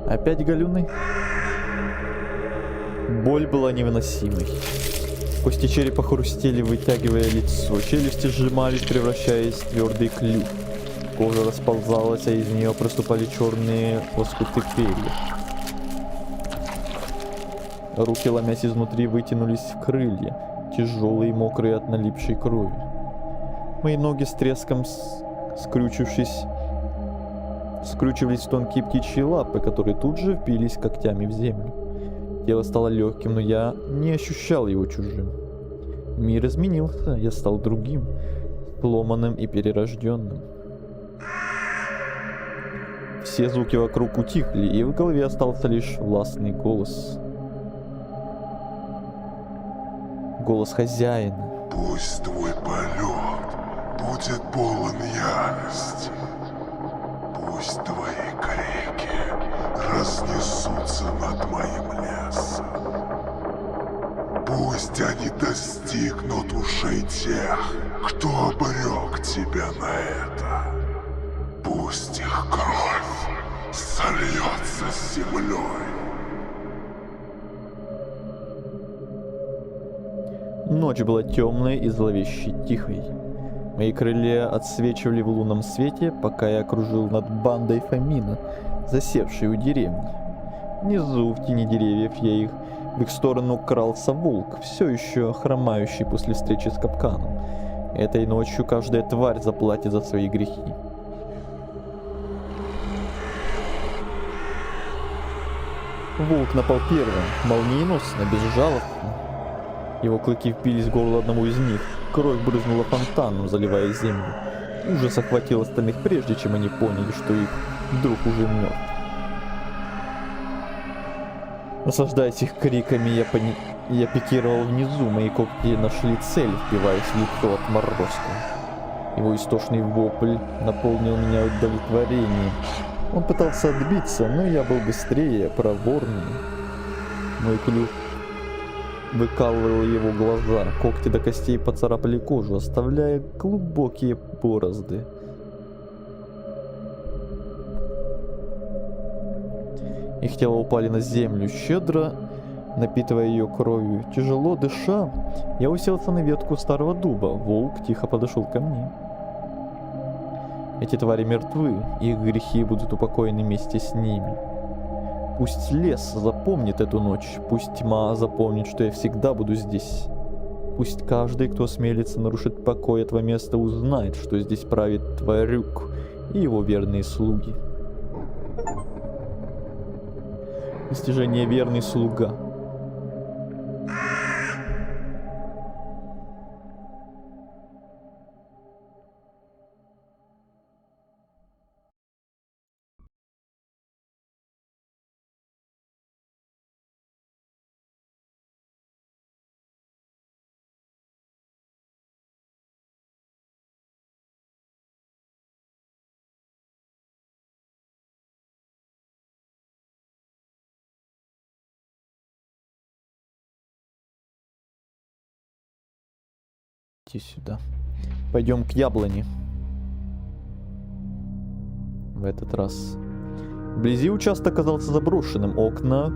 Опять галюны? Боль была невыносимой. Кости черепа хрустели, вытягивая лицо. Челюсти сжимались, превращаясь в твердый клюв. Кожа расползалась, а из нее проступали черные лоскуты перьев. Руки, ломясь изнутри, вытянулись в крылья, тяжелые и мокрые от налипшей крови. Мои ноги с треском скручивались в тонкие птичьи лапы, которые тут же впились когтями в землю. Тело стало легким, но я не ощущал его чужим. Мир изменился, я стал другим, сломанным и перерожденным. Все звуки вокруг утихли, и в голове остался лишь властный голос. Голос хозяина. Пусть твой полет будет полон ярости. Пусть твои крики разнесутся над моим лесом. Пусть они достигнут ушей тех, кто обрек тебя на это. Пусть их кровь сольется с землей. Ночь была темной и зловеще тихой. Мои крылья отсвечивали в лунном свете, пока я кружил над бандой Фомина, засевшей у деревни. Внизу, в тени деревьев, в их сторону крался волк, все еще хромающий после встречи с капканом. Этой ночью каждая тварь заплатит за свои грехи. Волк напал первым, молниеносно, безжалостно. Его клыки впились в горло одному из них. Кровь брызнула фонтаном, заливая землю. Ужас охватил остальных, прежде чем они поняли, что их друг уже мертв. Наслаждаясь их криками, я пикировал внизу. Мои когти нашли цель, впиваясь в лицо отморозка. Его истошный вопль наполнил меня удовлетворением. Он пытался отбиться, но я был быстрее, проворнее. Мой клюв выкалывал его глаза, когти до костей поцарапали кожу, оставляя глубокие борозды. Их тела упали на землю, щедро напитывая ее кровью. Тяжело дыша, я уселся на ветку старого дуба. Волк тихо подошел ко мне. Эти твари мертвы, их грехи будут упокоены вместе с ними. Пусть лес запомнит эту ночь, пусть тьма запомнит, что я всегда буду здесь. Пусть каждый, кто осмелится нарушить покой этого места, узнает, что здесь правит Тварюк и его верные слуги. Достижение «Верный слуга». Иди сюда. Пойдем к яблоне. В этот раз. Вблизи участок оказался заброшенным. Окна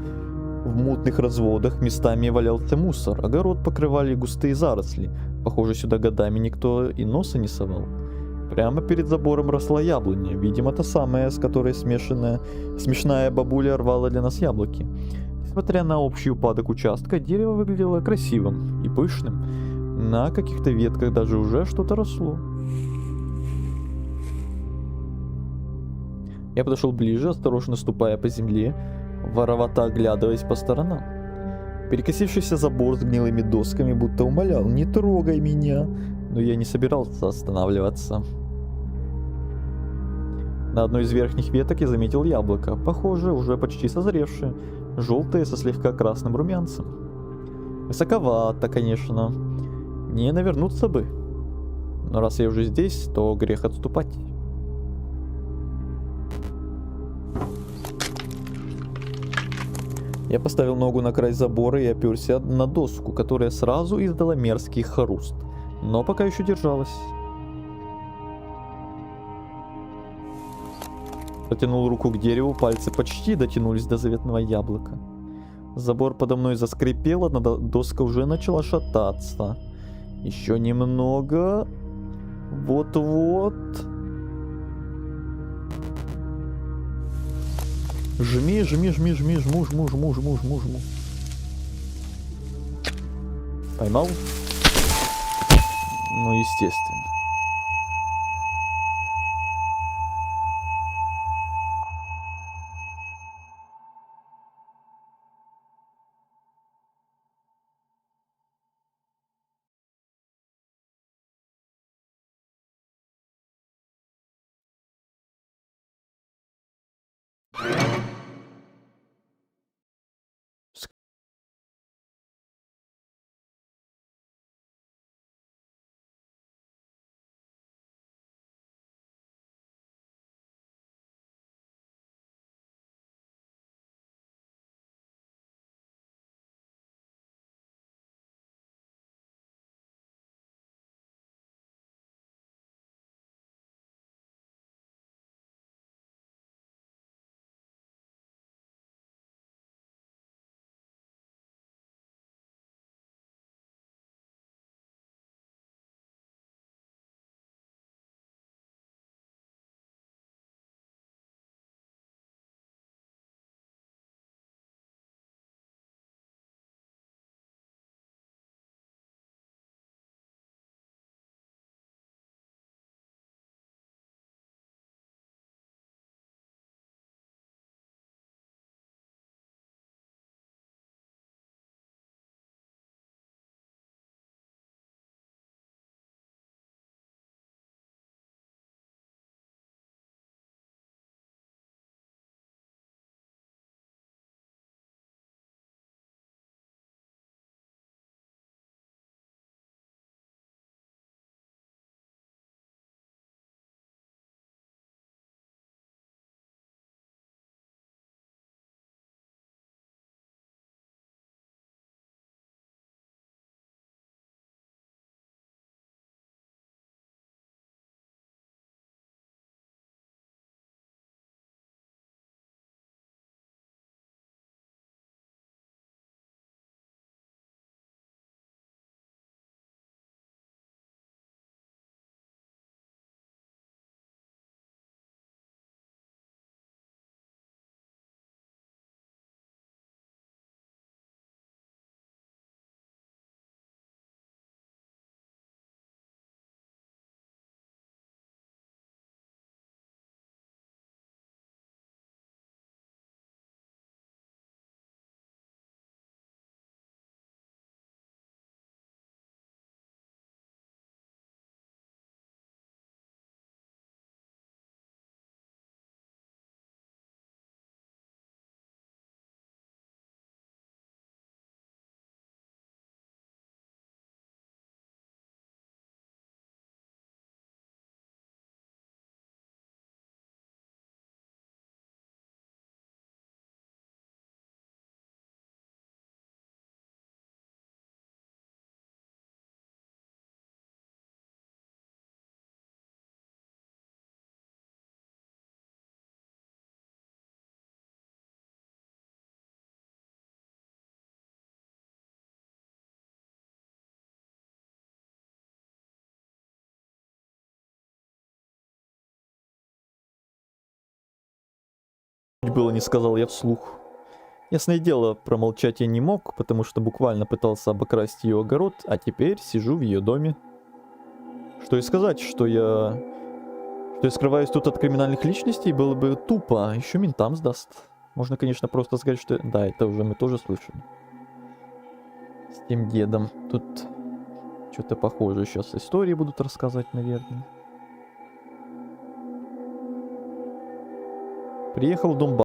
в мутных разводах, местами валялся мусор. Огород покрывали густые заросли. Похоже, сюда годами никто и носа не совал. Прямо перед забором росла яблоня. Видимо, та самая, с которой смешная бабуля рвала для нас яблоки. Несмотря на общий упадок участка, дерево выглядело красивым и пышным. На каких-то ветках даже уже что-то росло. Я подошел ближе, осторожно ступая по земле, воровато оглядываясь по сторонам. Перекосившийся забор с гнилыми досками будто умолял: «Не трогай меня!» Но я не собирался останавливаться. На одной из верхних веток я заметил яблоко, похоже, уже почти созревшее, желтое со слегка красным румянцем. Высоковато, конечно. Не навернуться бы. Но раз я уже здесь, то грех отступать. Я поставил ногу на край забора и оперся на доску, которая сразу издала мерзкий хруст, но пока еще держалась. Протянул руку к дереву, пальцы почти дотянулись до заветного яблока. Забор подо мной заскрипел, одна доска уже начала шататься. Еще немного. Вот-вот. Жми, жми, жми, жми, жму, жму, жму, жму, жму, жму. Поймал? Ну, естественно. Чуть было не сказал я вслух. Ясное дело, промолчать я не мог, потому что буквально пытался обокрасть ее огород, а теперь сижу в ее доме. Что и сказать, что я скрываюсь тут от криминальных личностей, было бы тупо, а еще ментам сдаст. Можно, конечно, просто сказать, что... Да, это уже мы тоже слышали. С тем дедом. Тут что-то похожее сейчас истории будут рассказывать, наверное. Приехал в дом ба...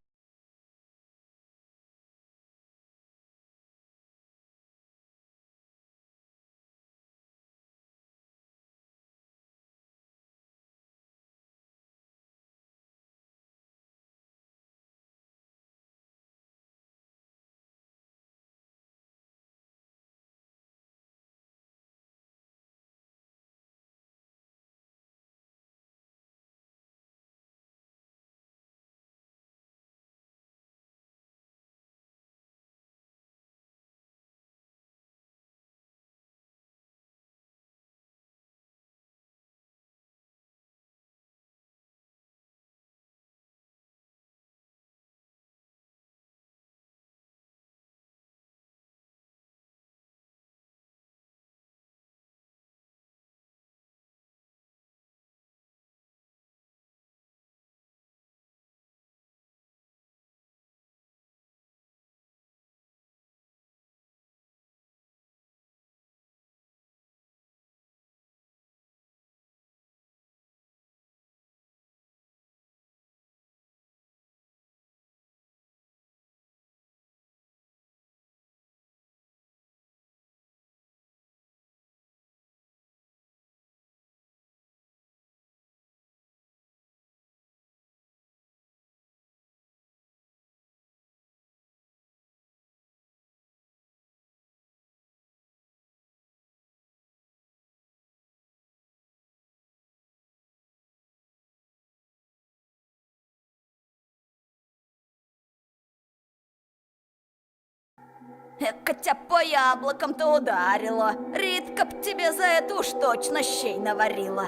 Эка тебя по яблокам-то ударила. Ритка б тебе за это уж точно щей наварила.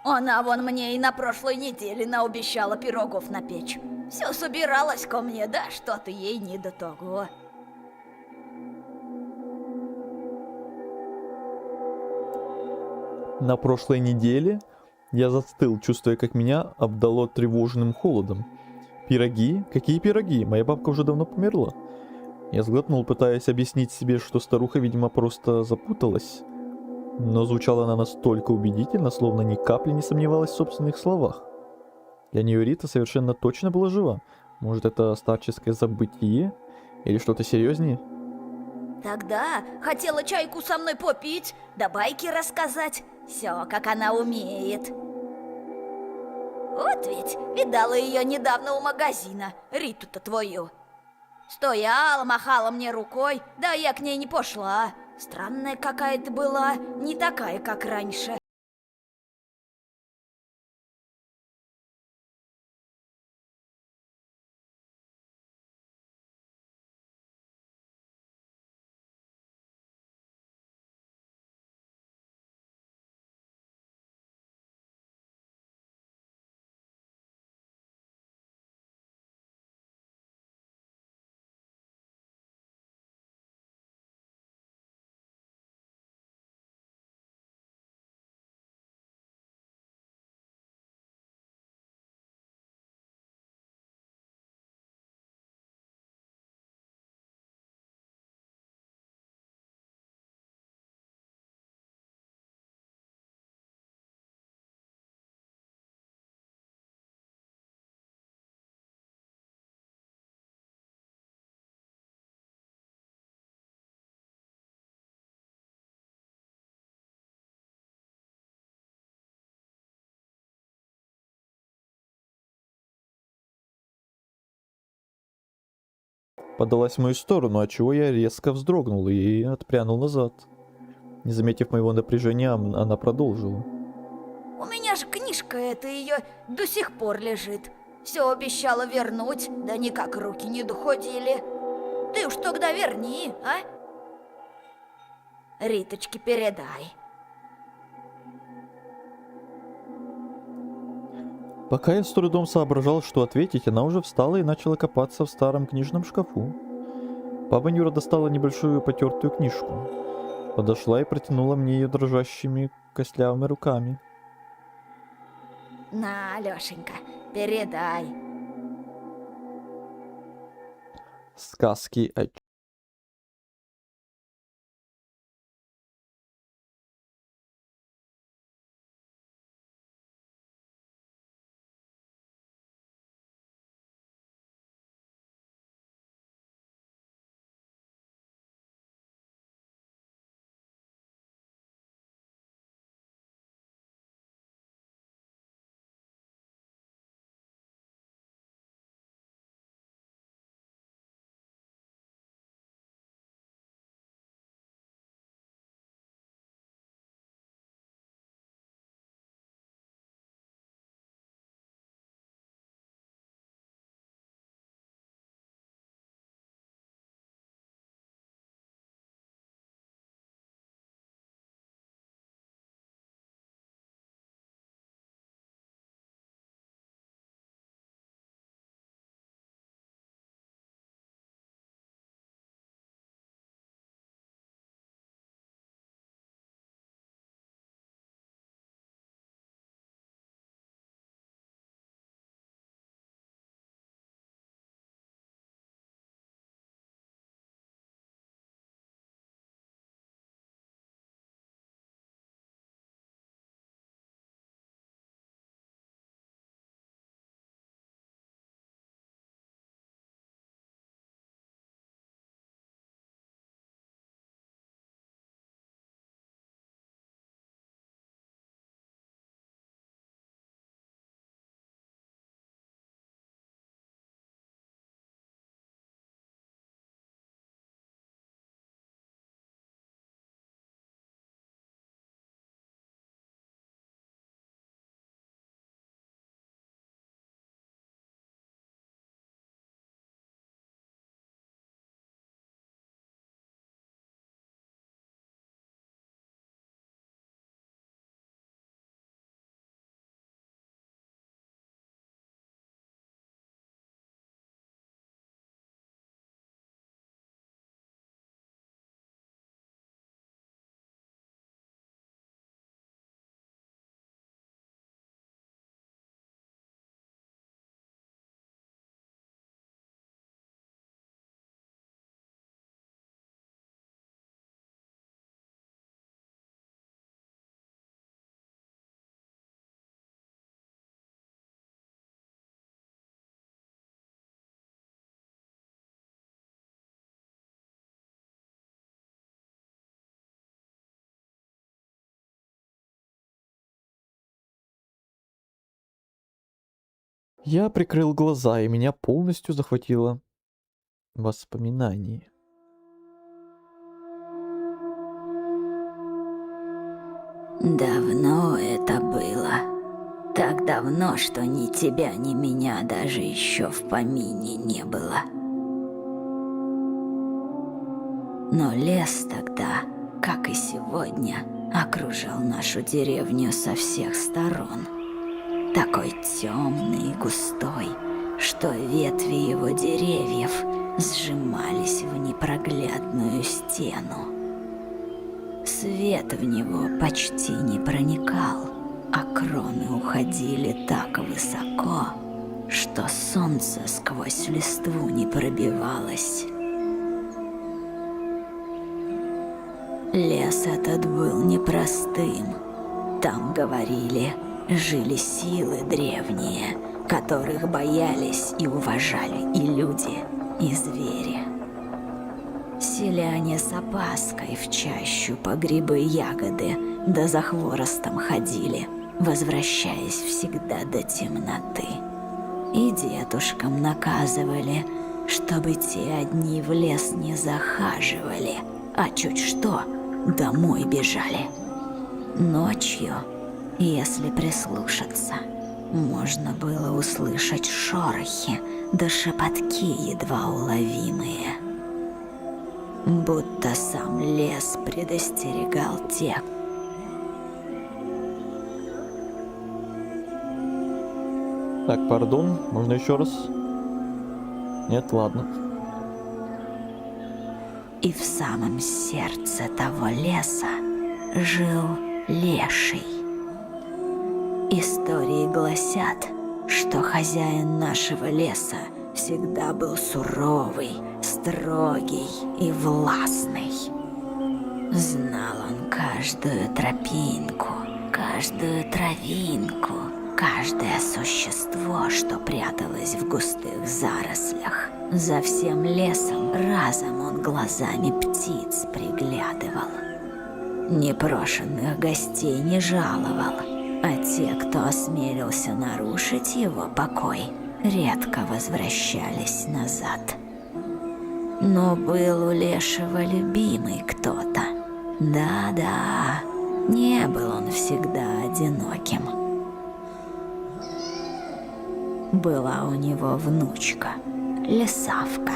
Она вон мне и на прошлой неделе наобещала пирогов напечь. Все собиралась ко мне, да что-то ей не до того. На прошлой неделе я застыл, чувствуя, как меня обдало тревожным холодом. Пироги? Какие пироги? Моя бабка уже давно померла. Я сглотнул, пытаясь объяснить себе, что старуха, видимо, просто запуталась. Но звучала она настолько убедительно, словно ни капли не сомневалась в собственных словах. Для нее Рита совершенно точно была жива. Может, это старческое забытие? Или что-то серьезнее? Тогда хотела чайку со мной попить, да байки рассказать. Все, как она умеет. Вот ведь видала ее недавно у магазина, Риту-то твою. Стояла, махала мне рукой, да я к ней не пошла. Странная какая-то была, не такая, как раньше. Подалась в мою сторону, отчего я резко вздрогнул и отпрянул назад. Не заметив моего напряжения, она продолжила. У меня же книжка эта ее до сих пор лежит. Все обещала вернуть, да никак руки не доходили. Ты уж тогда верни, а? Риточке передай. Пока я с трудом соображал, что ответить, она уже встала и начала копаться в старом книжном шкафу. Баба Нюра достала небольшую потертую книжку. Подошла и протянула мне ее дрожащими костлявыми руками. На, Алёшенька, передай. Сказки о... Я прикрыл глаза, и меня полностью захватило воспоминание. Давно это было. Так давно, что ни тебя, ни меня даже еще в помине не было. Но лес тогда, как и сегодня, окружал нашу деревню со всех сторон. Такой темный и густой, что ветви его деревьев сжимались в непроглядную стену. Свет в него почти не проникал, а кроны уходили так высоко, что солнце сквозь листву не пробивалось. Лес этот был непростым. Там, говорили, жили силы древние, которых боялись и уважали и люди, и звери. Селяне с опаской в чащу по грибы и ягоды, да за хворостом ходили, возвращаясь всегда до темноты. И дедушкам наказывали, чтобы те одни в лес не захаживали, а чуть что, домой бежали. Ночью, если прислушаться, можно было услышать шорохи да шепотки едва уловимые. Будто сам лес предостерегал тех, Так, пардон, можно еще раз? Нет, ладно. И в самом сердце того леса жил леший. Истории гласят, что хозяин нашего леса всегда был суровый, строгий и властный. Знал он каждую тропинку, каждую травинку, каждое существо, что пряталось в густых зарослях. За всем лесом разом он глазами птиц приглядывал. Непрошенных гостей не жаловал, а те, кто осмелился нарушить его покой, редко возвращались назад. Но был у лешего любимый кто-то. Да-да, не был он всегда одиноким. Была у него внучка, Лисавка.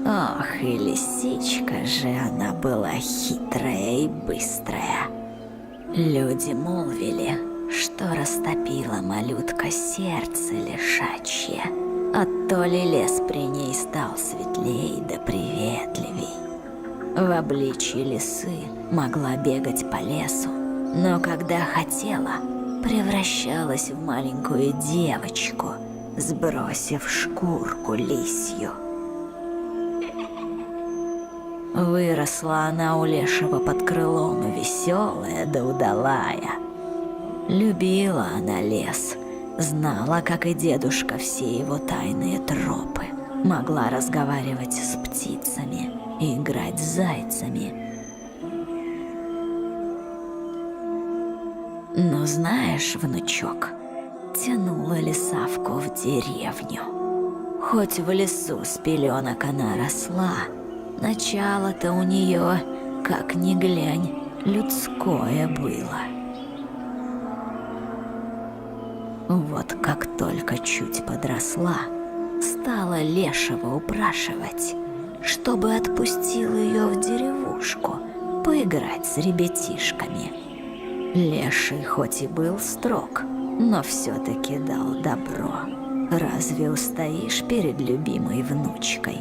Ох, и лисичка же она была хитрая и быстрая. Люди молвили, что растопила малютка сердце лишачье, а то ли лес при ней стал светлей да приветливей. В обличье лисы могла бегать по лесу, но когда хотела, превращалась в маленькую девочку, сбросив шкурку лисью. Выросла она у лешего под крылом, веселая да удалая. Любила она лес, знала, как и дедушка, все его тайные тропы. Могла разговаривать с птицами и играть с зайцами. Но знаешь, внучок, тянула Лисавку в деревню. Хоть в лесу с пеленок она росла, начало-то у нее, как ни глянь, людское было. Вот как только чуть подросла, стала лешего упрашивать, чтобы отпустил ее в деревушку поиграть с ребятишками. Леший хоть и был строг, но все-таки дал добро. Разве устоишь перед любимой внучкой?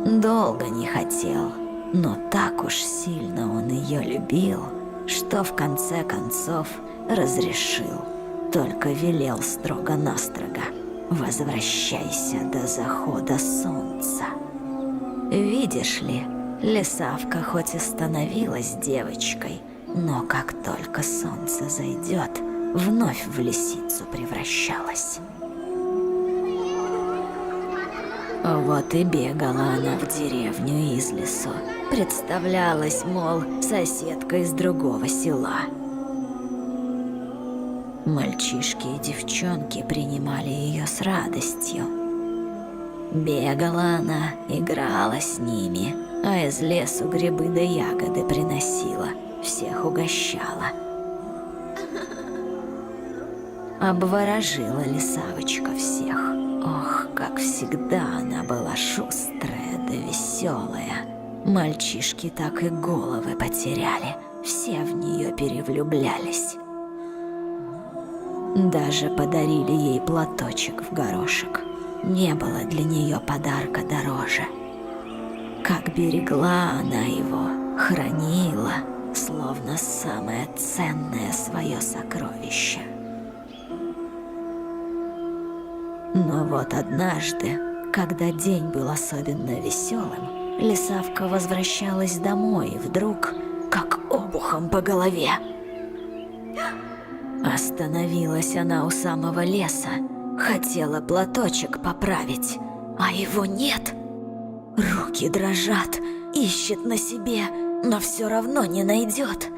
Долго не хотел, но так уж сильно он ее любил, что в конце концов разрешил, только велел строго-настрого: возвращайся до захода солнца. Видишь ли, Лисавка хоть и становилась девочкой, но как только солнце зайдет, вновь в лисицу превращалась. Вот и бегала она в деревню из лесу, представлялась, мол, соседкой из другого села. Мальчишки и девчонки принимали ее с радостью. Бегала она, играла с ними, а из лесу грибы да ягоды приносила, всех угощала. Обворожила Лисавочка всех. Ох, как всегда она была шустрая да веселая. Мальчишки так и головы потеряли, все в нее перевлюблялись. Даже подарили ей платочек в горошек. Не было для нее подарка дороже. Как берегла она его, хранила, словно самое ценное свое сокровище. Но вот однажды, когда день был особенно веселым, Лисавка возвращалась домой, и вдруг, как обухом по голове. Остановилась она у самого леса, хотела платочек поправить, а его нет. Руки дрожат, ищет на себе, но все равно не найдет.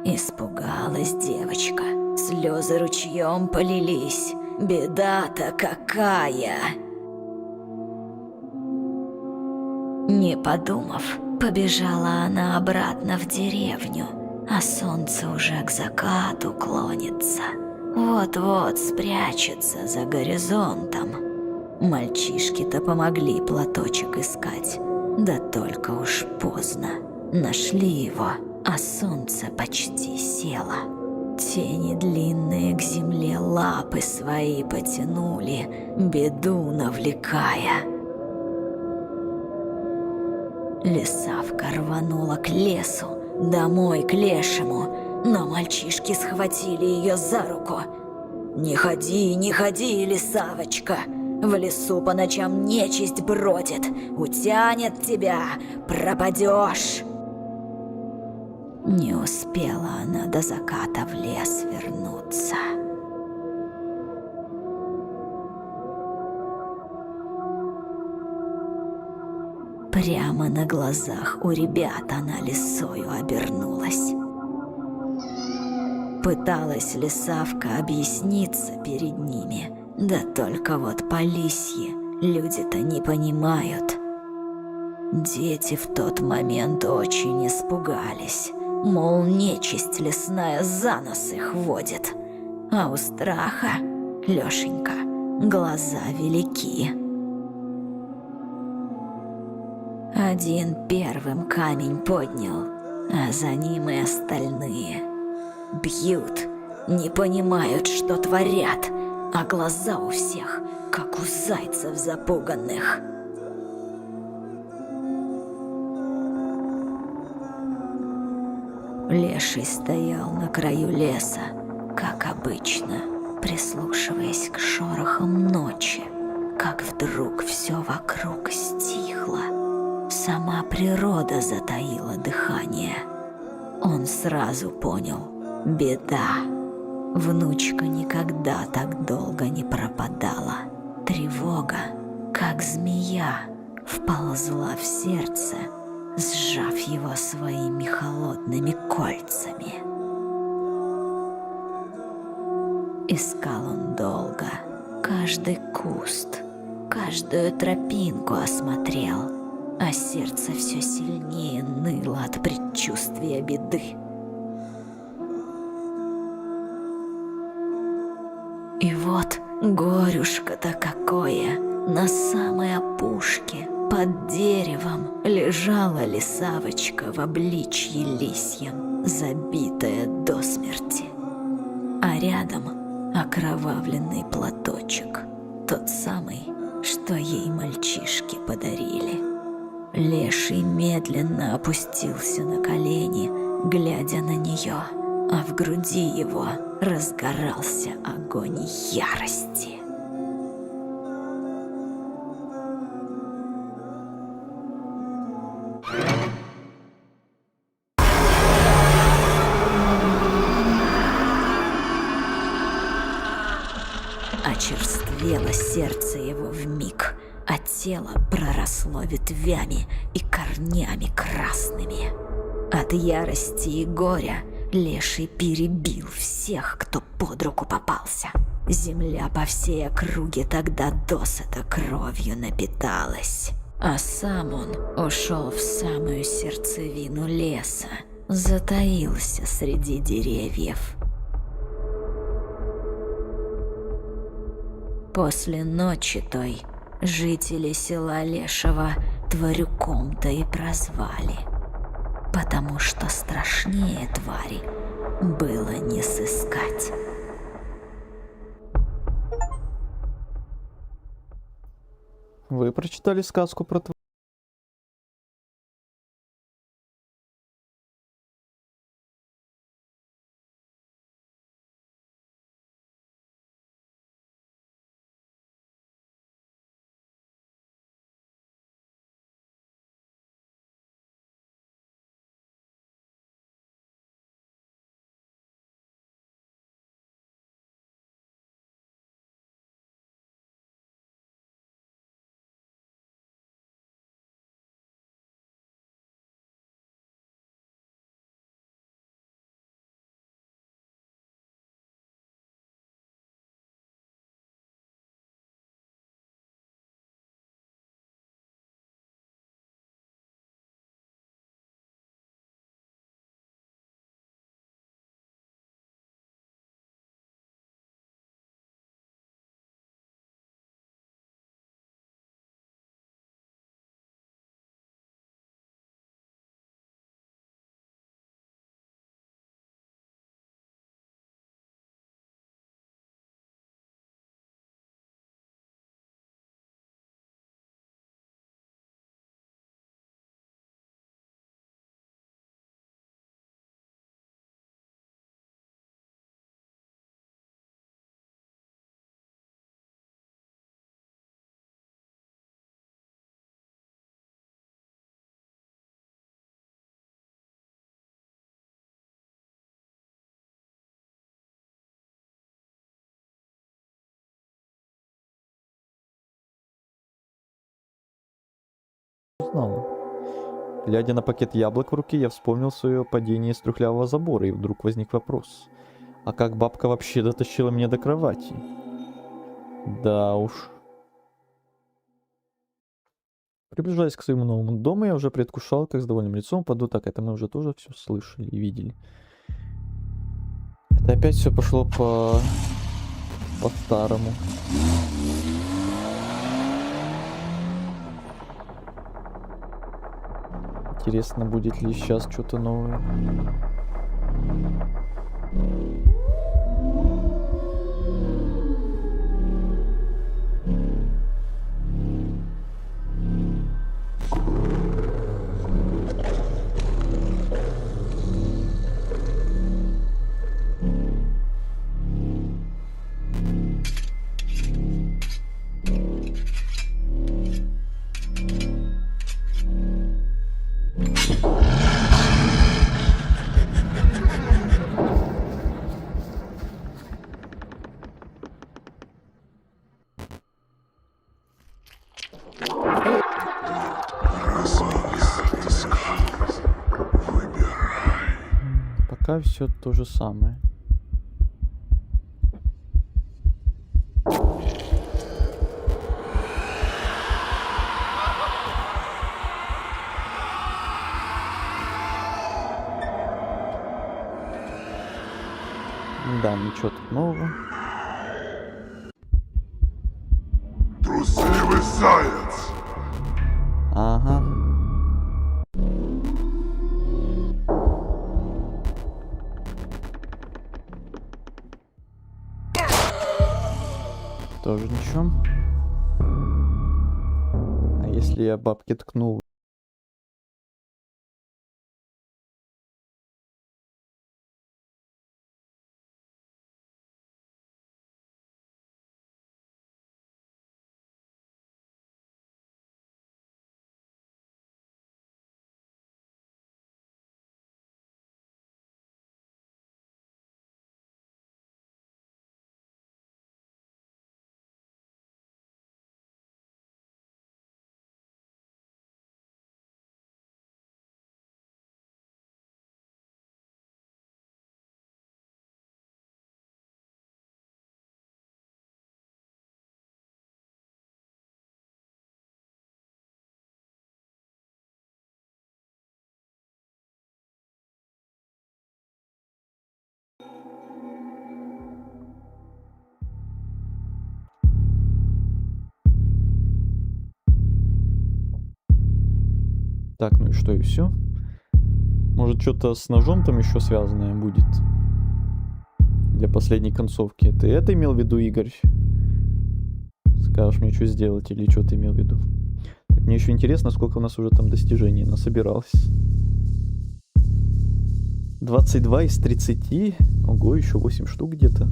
Испугалась девочка, слезы ручьем полились. Беда-то какая! Не подумав, побежала она обратно в деревню, а солнце уже к закату клонится. Вот-вот спрячется за горизонтом. Мальчишки-то помогли платочек искать, да только уж поздно. Нашли его, а солнце почти село. Тени длинные к земле лапы свои потянули, беду навлекая. Лисавка рванула к лесу, домой к лешему, но мальчишки схватили ее за руку. «Не ходи, не ходи, лисавочка! В лесу по ночам нечисть бродит, утянет тебя, пропадешь!» Не успела она до заката в лес вернуться. Прямо на глазах у ребят она лисою обернулась. Пыталась лисавка объясниться перед ними, да только вот по лисье люди-то не понимают. Дети в тот момент очень испугались, мол, нечисть лесная за нос их водит, а у страха, Лешенька, глаза велики. Один первым камень поднял, а за ним и остальные. Бьют, не понимают, что творят, а глаза у всех, как у зайцев запуганных. Леший стоял на краю леса, как обычно, прислушиваясь к шорохам ночи, как вдруг все вокруг стихло. Сама природа затаила дыхание. Он сразу понял — беда. Внучка никогда так долго не пропадала. Тревога, как змея, вползла в сердце, сжав его своими холодными кольцами. Искал он долго, каждый куст, каждую тропинку осмотрел, а сердце все сильнее ныло от предчувствия беды. И вот горюшка-то какое, на самой опушке, под деревом, лежала лисавочка в обличье лисьем, забитая до смерти. А рядом окровавленный платочек, тот самый, что ей мальчишки подарили. Леший медленно опустился на колени, глядя на нее, а в груди его разгорался огонь ярости. Очерствело сердце его вмиг, а тело проросло ветвями и корнями красными. От ярости и горя Леший перебил всех, кто под руку попался. Земля по всей округе тогда досыта кровью напиталась. А сам он ушел в самую сердцевину леса, затаился среди деревьев. После ночи той жители села Лешего тварюком-то и прозвали, потому что страшнее твари было не сыскать. Вы прочитали сказку про узнала. Глядя на пакет яблок в руке, я вспомнил свое падение с трухлявого забора, и вдруг возник вопрос. А как бабка вообще дотащила меня до кровати? Да уж. Приближаясь к своему новому дому, я уже предвкушал, как с довольным лицом паду. Так, это мы уже тоже все слышали и видели. Это опять все пошло по-старому. Интересно, будет ли сейчас что-то новое. Пока все то же самое. Да, ничего тут нового. Трусливый заяц! Ага. Тоже ничего. А если я бабке ткну? Так, ну и что, и все? Может, что-то с ножом там еще связанное будет? Для последней концовки. Ты это имел в виду, Игорь? Скажешь мне, что сделать, или что ты имел в виду? Так, мне еще интересно, сколько у нас уже там достижений насобиралось. 22 из 30. Ого, еще 8 штук где-то.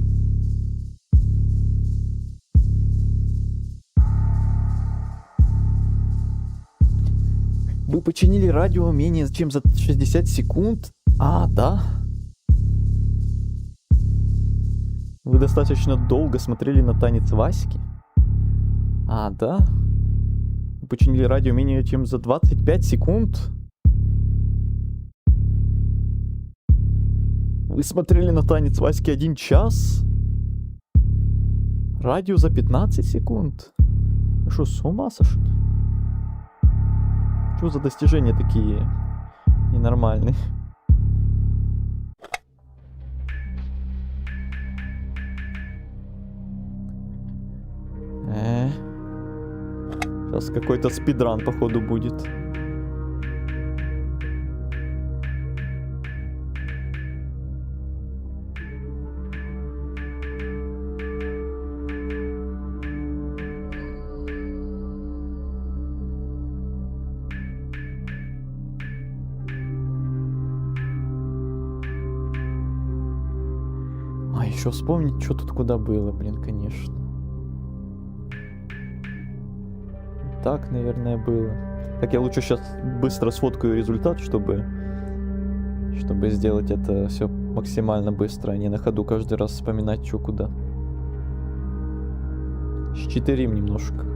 Вы починили радио менее чем за 60 секунд? А, да. Вы достаточно долго смотрели на танец Васьки? А, да. Вы починили радио менее чем за 25 секунд? Вы смотрели на танец Васьки 1 час? Радио за 15 секунд? Вы что, с ума сошли? Что за достижения такие ненормальные? Сейчас какой-то спидран, походу, будет. А еще вспомнить, что тут куда было, блин, конечно. Так, наверное, было. Так, я лучше сейчас быстро сфоткаю результат, чтобы сделать это все максимально быстро, а не на ходу каждый раз вспоминать, что куда. Считерим немножко.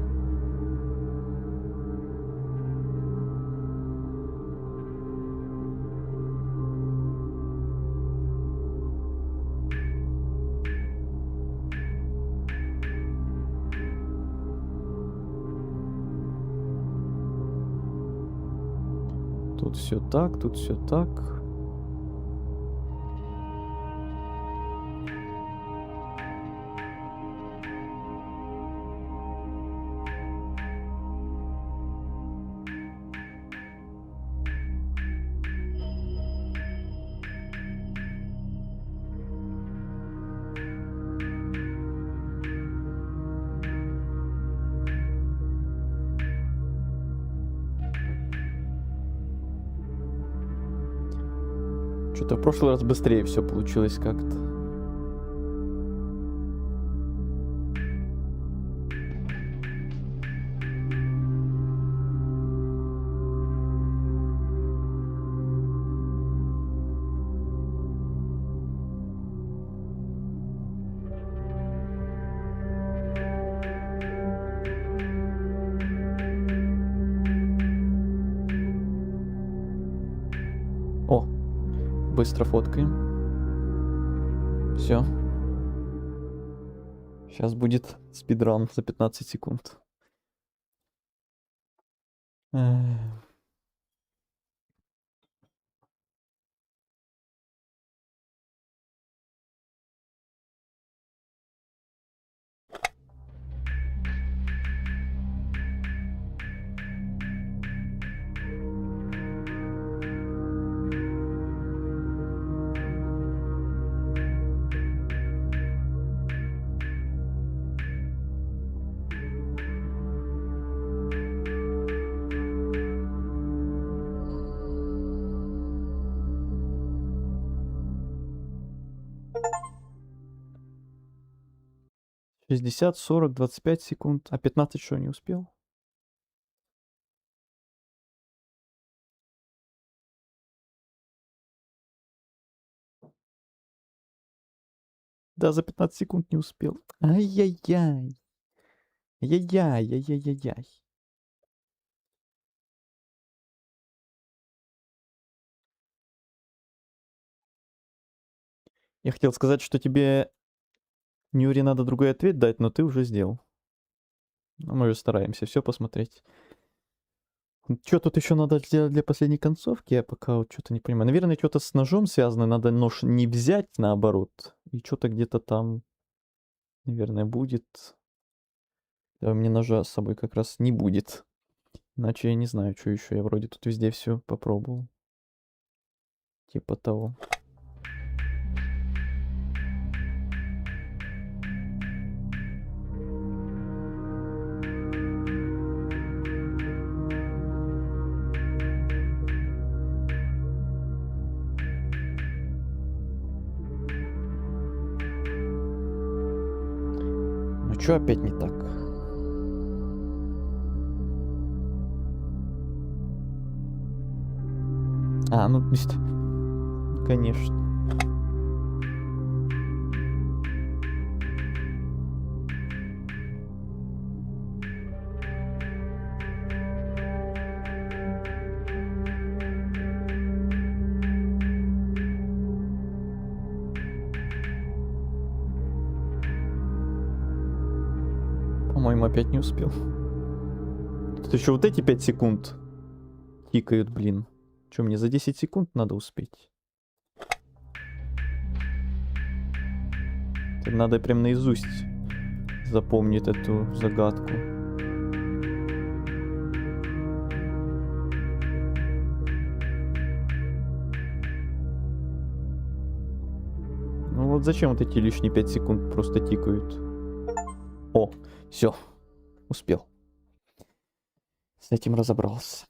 Тут все так, тут все так. Что-то в прошлый раз быстрее все получилось как-то. О, быстро фоткаем. Все. Сейчас будет спидран за 15 секунд. Эх. «60, 40, 25 секунд. А 15 что, не успел?» Да, за 15 секунд не успел. Ай-яй-яй. Ай-яй-яй, ай-яй-яй-яй. Я хотел сказать, что тебе, Нюри, надо другой ответ дать, но ты уже сделал. Ну, мы же стараемся все посмотреть. Что тут еще надо сделать для последней концовки? Я пока вот что-то не понимаю. Наверное, что-то с ножом связано. Надо нож не взять, наоборот. И что-то где-то там, наверное, будет. Да, у меня ножа с собой как раз не будет. Иначе я не знаю, что еще. Я вроде тут везде все попробовал. Типа того. Ну что опять не так? А, ну, конечно. По-моему, опять не успел. Тут еще вот эти 5 секунд тикают, блин. Что, мне за 10 секунд надо успеть? Это надо прям наизусть запомнить эту загадку. Ну вот зачем вот эти лишние 5 секунд просто тикают? О, все, успел. С этим разобрался.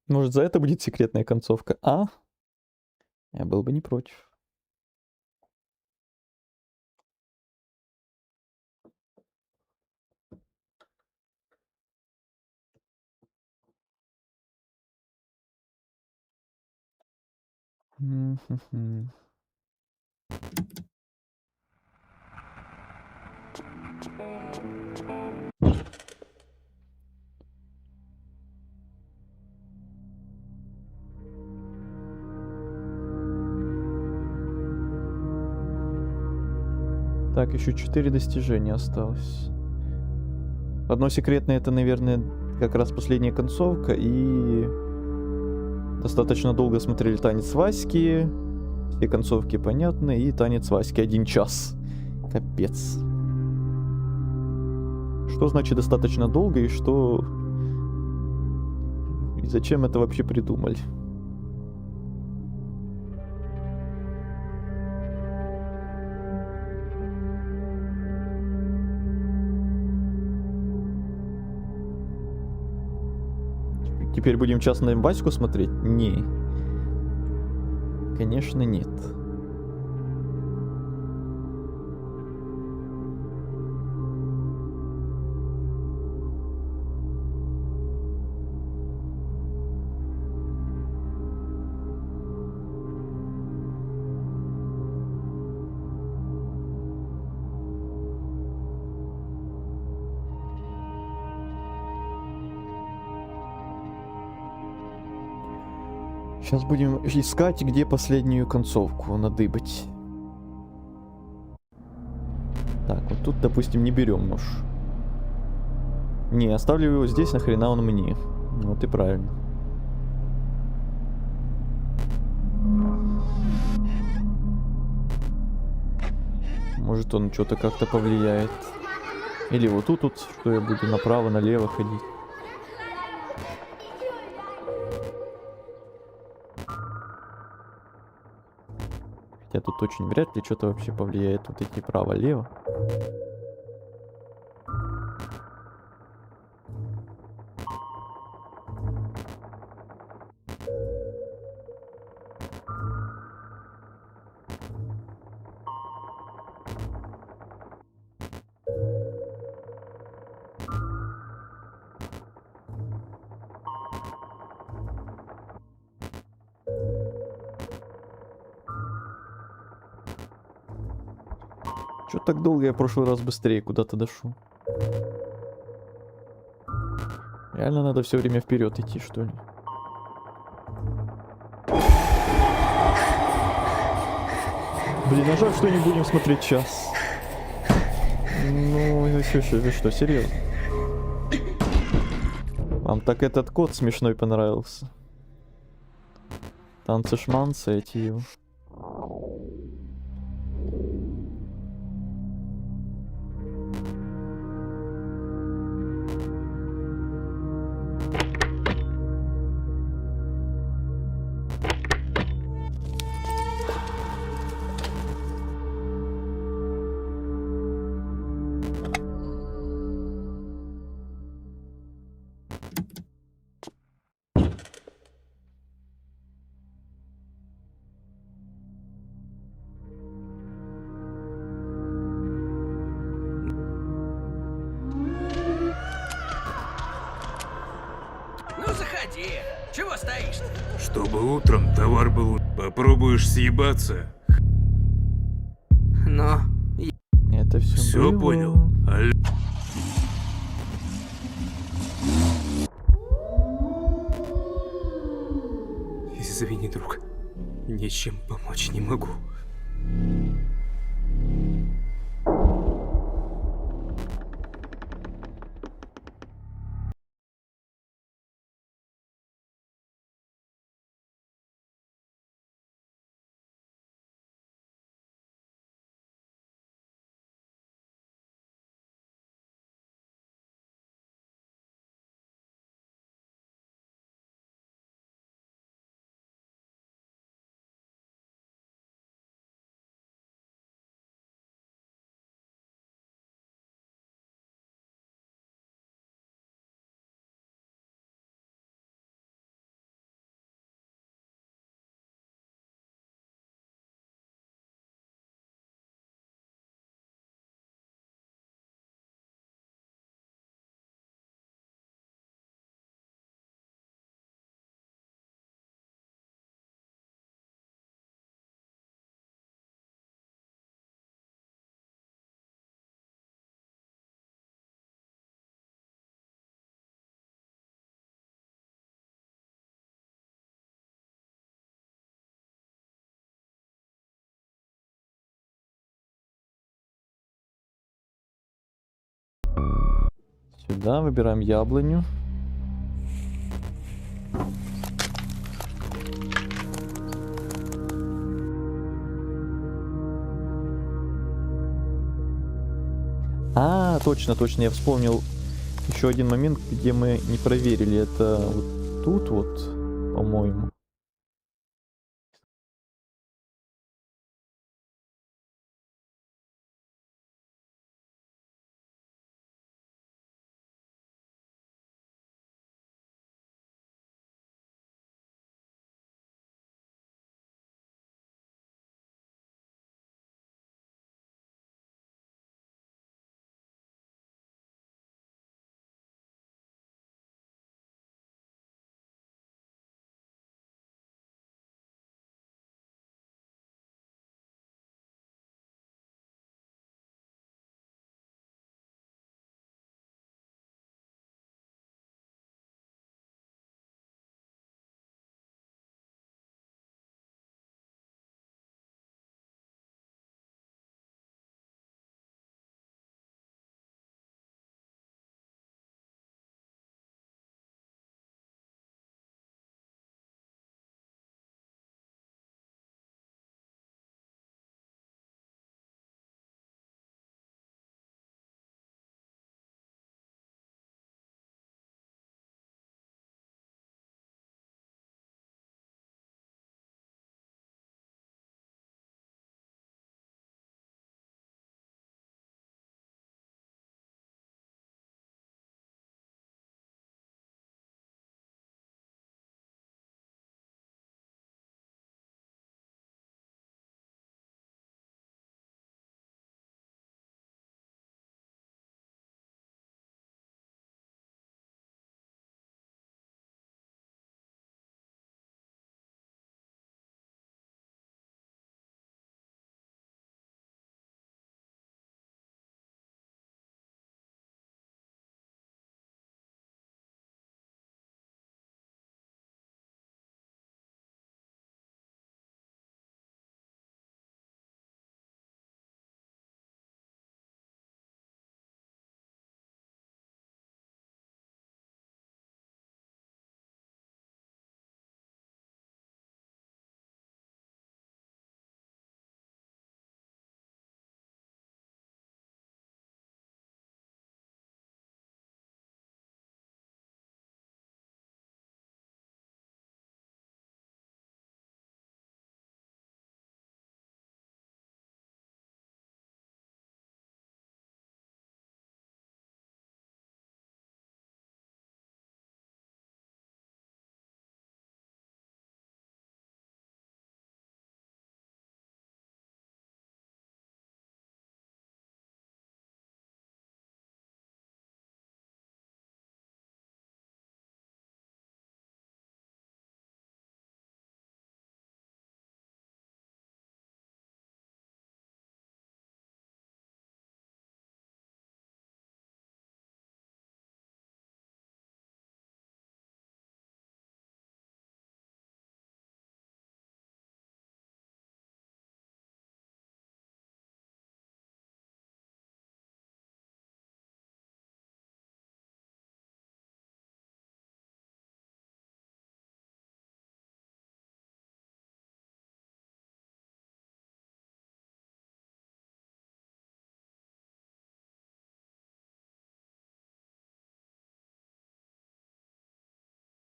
Может, за это будет секретная концовка? А? Я был бы не против. М-м-м. Так, еще 4 достижения осталось. Одно секретное, это, наверное, как раз последняя концовка, и достаточно долго смотрели танец Васьки. Все концовки понятны, и танец Васьки 1 час. Капец. Что значит достаточно долго, и что... И зачем это вообще придумали? Теперь будем час на Ваську смотреть? Не. Конечно, нет. Сейчас будем искать, где последнюю концовку надыбать. Так, вот тут, допустим, не берем нож. Не, оставлю его здесь, нахрена он мне. Вот и правильно. Может, он что-то как-то повлияет. Или вот тут, что я буду направо, налево ходить. Хотя тут очень вряд ли что-то вообще повлияет. Вот эти право-лево. Чё так долго? Я в прошлый раз быстрее куда-то дошел. Реально надо все время вперед идти, что ли? Блин, а жаль, что не будем смотреть час. Ну, вы что, серьезно? Вам так этот кот смешной понравился? Танцы-шманцы эти его. Ну заходи. Чего стоишь-то? Чтобы утром товар был... Попробуешь съебаться? Но... Это все. Все понял? Извини, друг. Ничем помочь не могу. Сюда выбираем яблоню. точно, точно, я вспомнил еще один момент, где мы не проверили. Это вот тут вот, по-моему.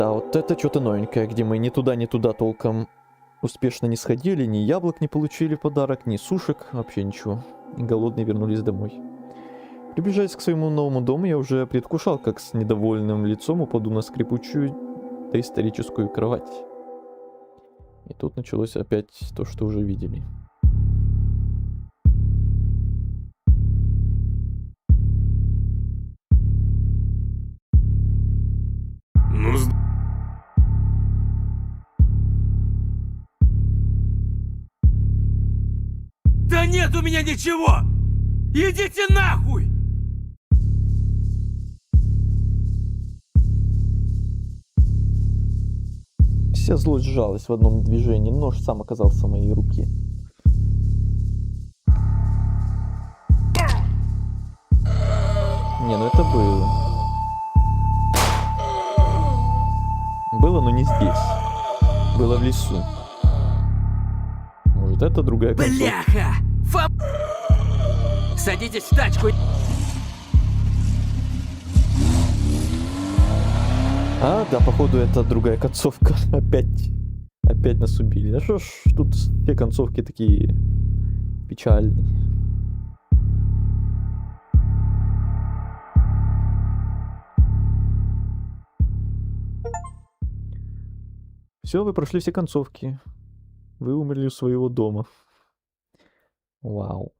Да, вот это что-то новенькое, где мы ни туда толком успешно не сходили, ни яблок не получили в подарок, ни сушек, вообще ничего. И голодные вернулись домой. Приближаясь к своему новому дому, я уже предвкушал, как с недовольным лицом упаду на скрипучую доисторическую кровать. И тут началось опять то, что уже видели. Ну, Да нет у меня ничего! Идите нахуй! Вся злость сжалась в одном движении, нож сам оказался в моей руке. Не, ну это было. Было, но не здесь. Было в лесу. Может, это другая концовка? Бляха! Садитесь в тачку! А, да, походу это другая концовка. Опять нас убили. А что ж, тут все концовки такие печальные. Все, вы прошли все концовки. Вы умерли у своего дома. Вау.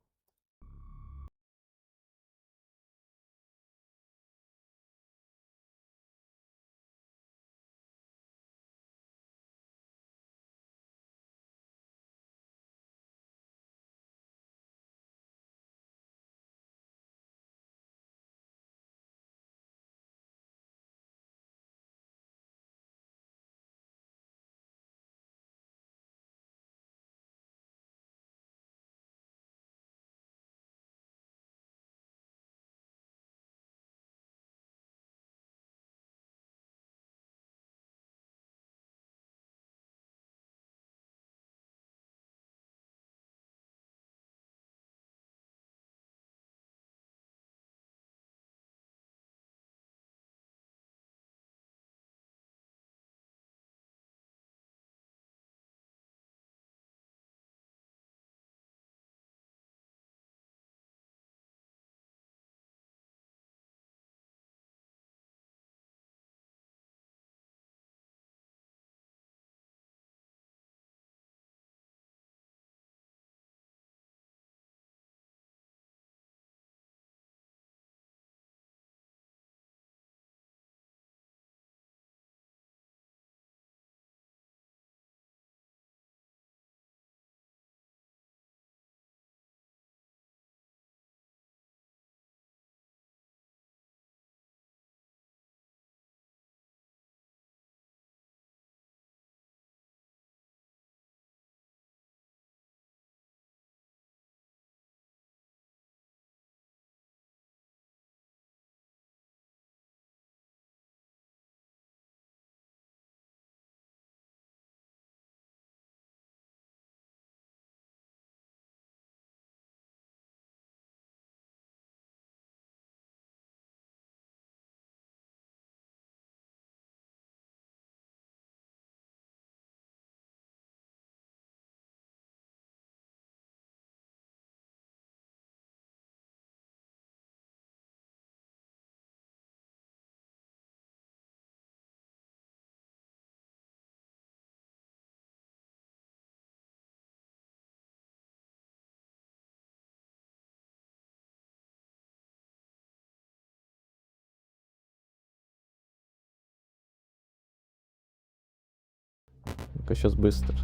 Ну-ка, сейчас быстро.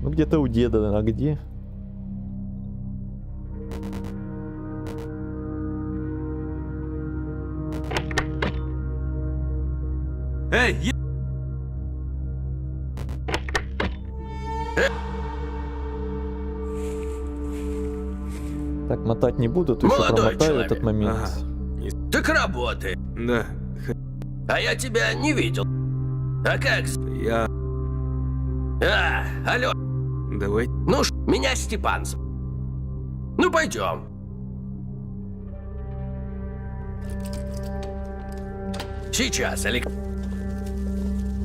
Ну, где-то у деда, а где? Эй, Так, мотать не буду, то еще Молодой промотаю человек. этот момент. Ага. Ты к работе. Да, А я тебя не видел. А как? я... Алло. Давай. Ну ж, меня Степан. Ну пойдем. Сейчас, Алекс.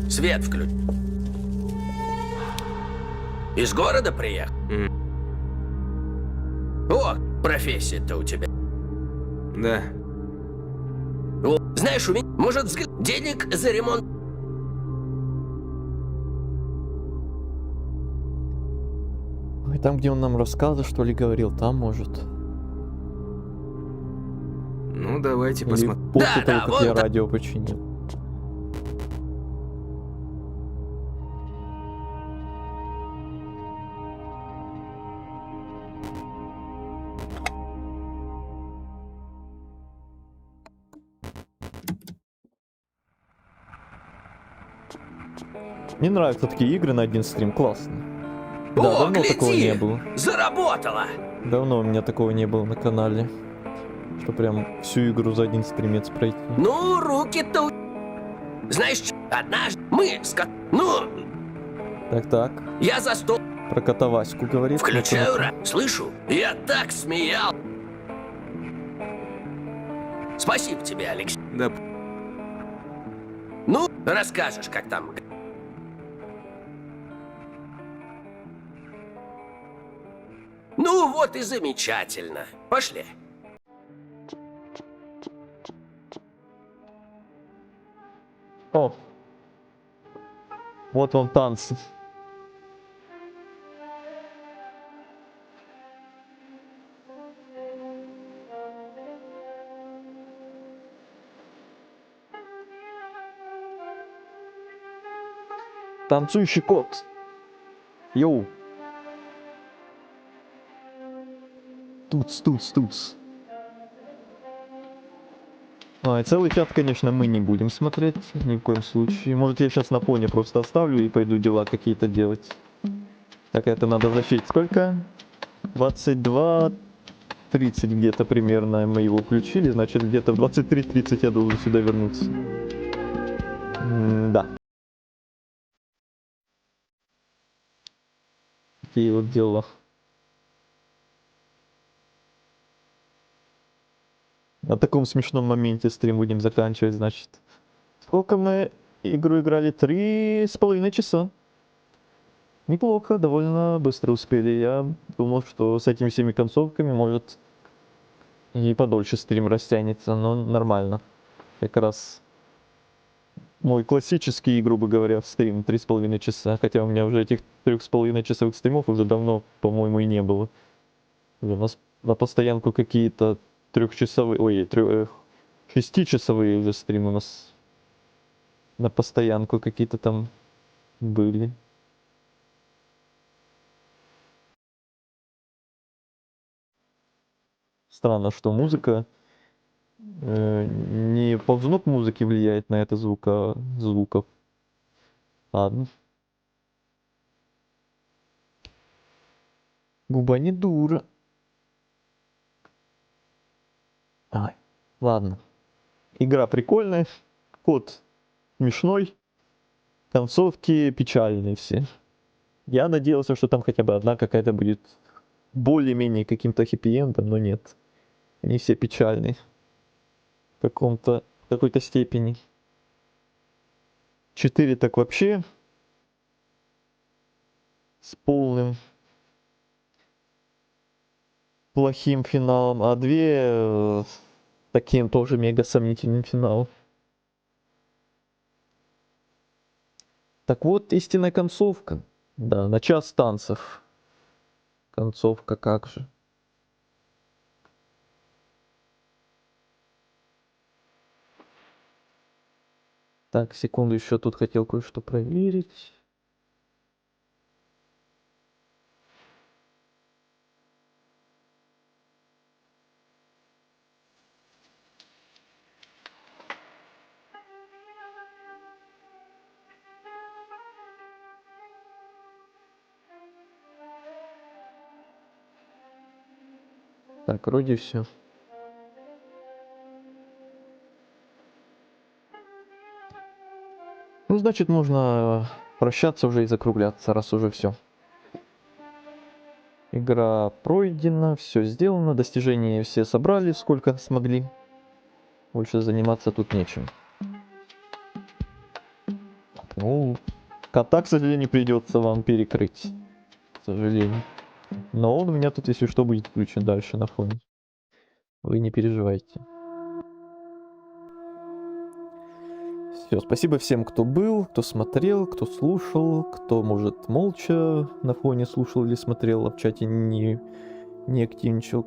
Свет включи. Из города приехал? О, профессия-то у тебя. Да. О, знаешь, у меня, может, денег за ремонт? Ой, там, где он нам рассказы, что ли, говорил, там может. Ну, давайте Или посмотрим. после Да, того, как вон я там. радио починил. Мне нравятся такие игры на один стрим, классно. Да, О, давно гляди! такого не было. Заработала! Давно у меня такого не было на канале. Что прям всю игру за один стримец пройти. Ну, руки-то... Знаешь, однажды мы Ну, Так, я за стол про кота Ваську говорит. включаю Ну-ка, Слышу, я так смеял. Спасибо тебе, Алексей. Да. Ну, расскажешь, как там. Ну, вот и замечательно. Пошли. О! Вот вам танцы. Танцующий кот. Йоу. Туц. И целый чат, конечно, мы не будем смотреть, ни в коем случае. Может, я сейчас на фоне просто оставлю и пойду дела какие-то делать. Так, это надо защитить. Сколько? 22:30 где-то примерно мы его включили. Значит, где-то в 23:30 я должен сюда вернуться. Да. Такие вот дела. На таком смешном моменте стрим будем заканчивать, значит. Сколько мы игру играли? 3,5 часа. Неплохо, довольно быстро успели. Я думал, что с этими всеми концовками может и подольше стрим растянется, но нормально. Как раз мой классический, грубо говоря, стрим 3,5 часа. Хотя у меня уже этих 3,5 часовых стримов уже давно, по-моему, и не было. У нас на постоянку какие-то 6-часовые уже стримы у нас на постоянку какие-то там были. Странно, что музыка не ползунок музыки влияет на это звуков. Ладно. Губа не дура. Ай, ладно. Игра прикольная, код смешной, концовки печальные все. Я надеялся, что там хотя бы одна какая-то будет более-менее каким-то хэппи-эндом, но нет. Они все печальные. В какой-то степени. 4 так вообще с полным плохим финалом, а 2 таким тоже мега сомнительным финалом. Так вот, истинная концовка. Да, на час танцев. Концовка как же. Так, секунду, еще тут хотел кое-что проверить. Так, вроде все. Ну, значит, можно прощаться уже и закругляться, раз уже все. Игра пройдена, все сделано, достижения все собрали, сколько смогли. Больше заниматься тут нечем. Ну, кота, к сожалению, придется вам перекрыть. К сожалению. Но он у меня тут, если что, будет включен дальше на фоне. Вы не переживайте. Все, спасибо всем, кто был, кто смотрел, кто слушал, кто, может, молча на фоне слушал или смотрел, а в чате не активничал.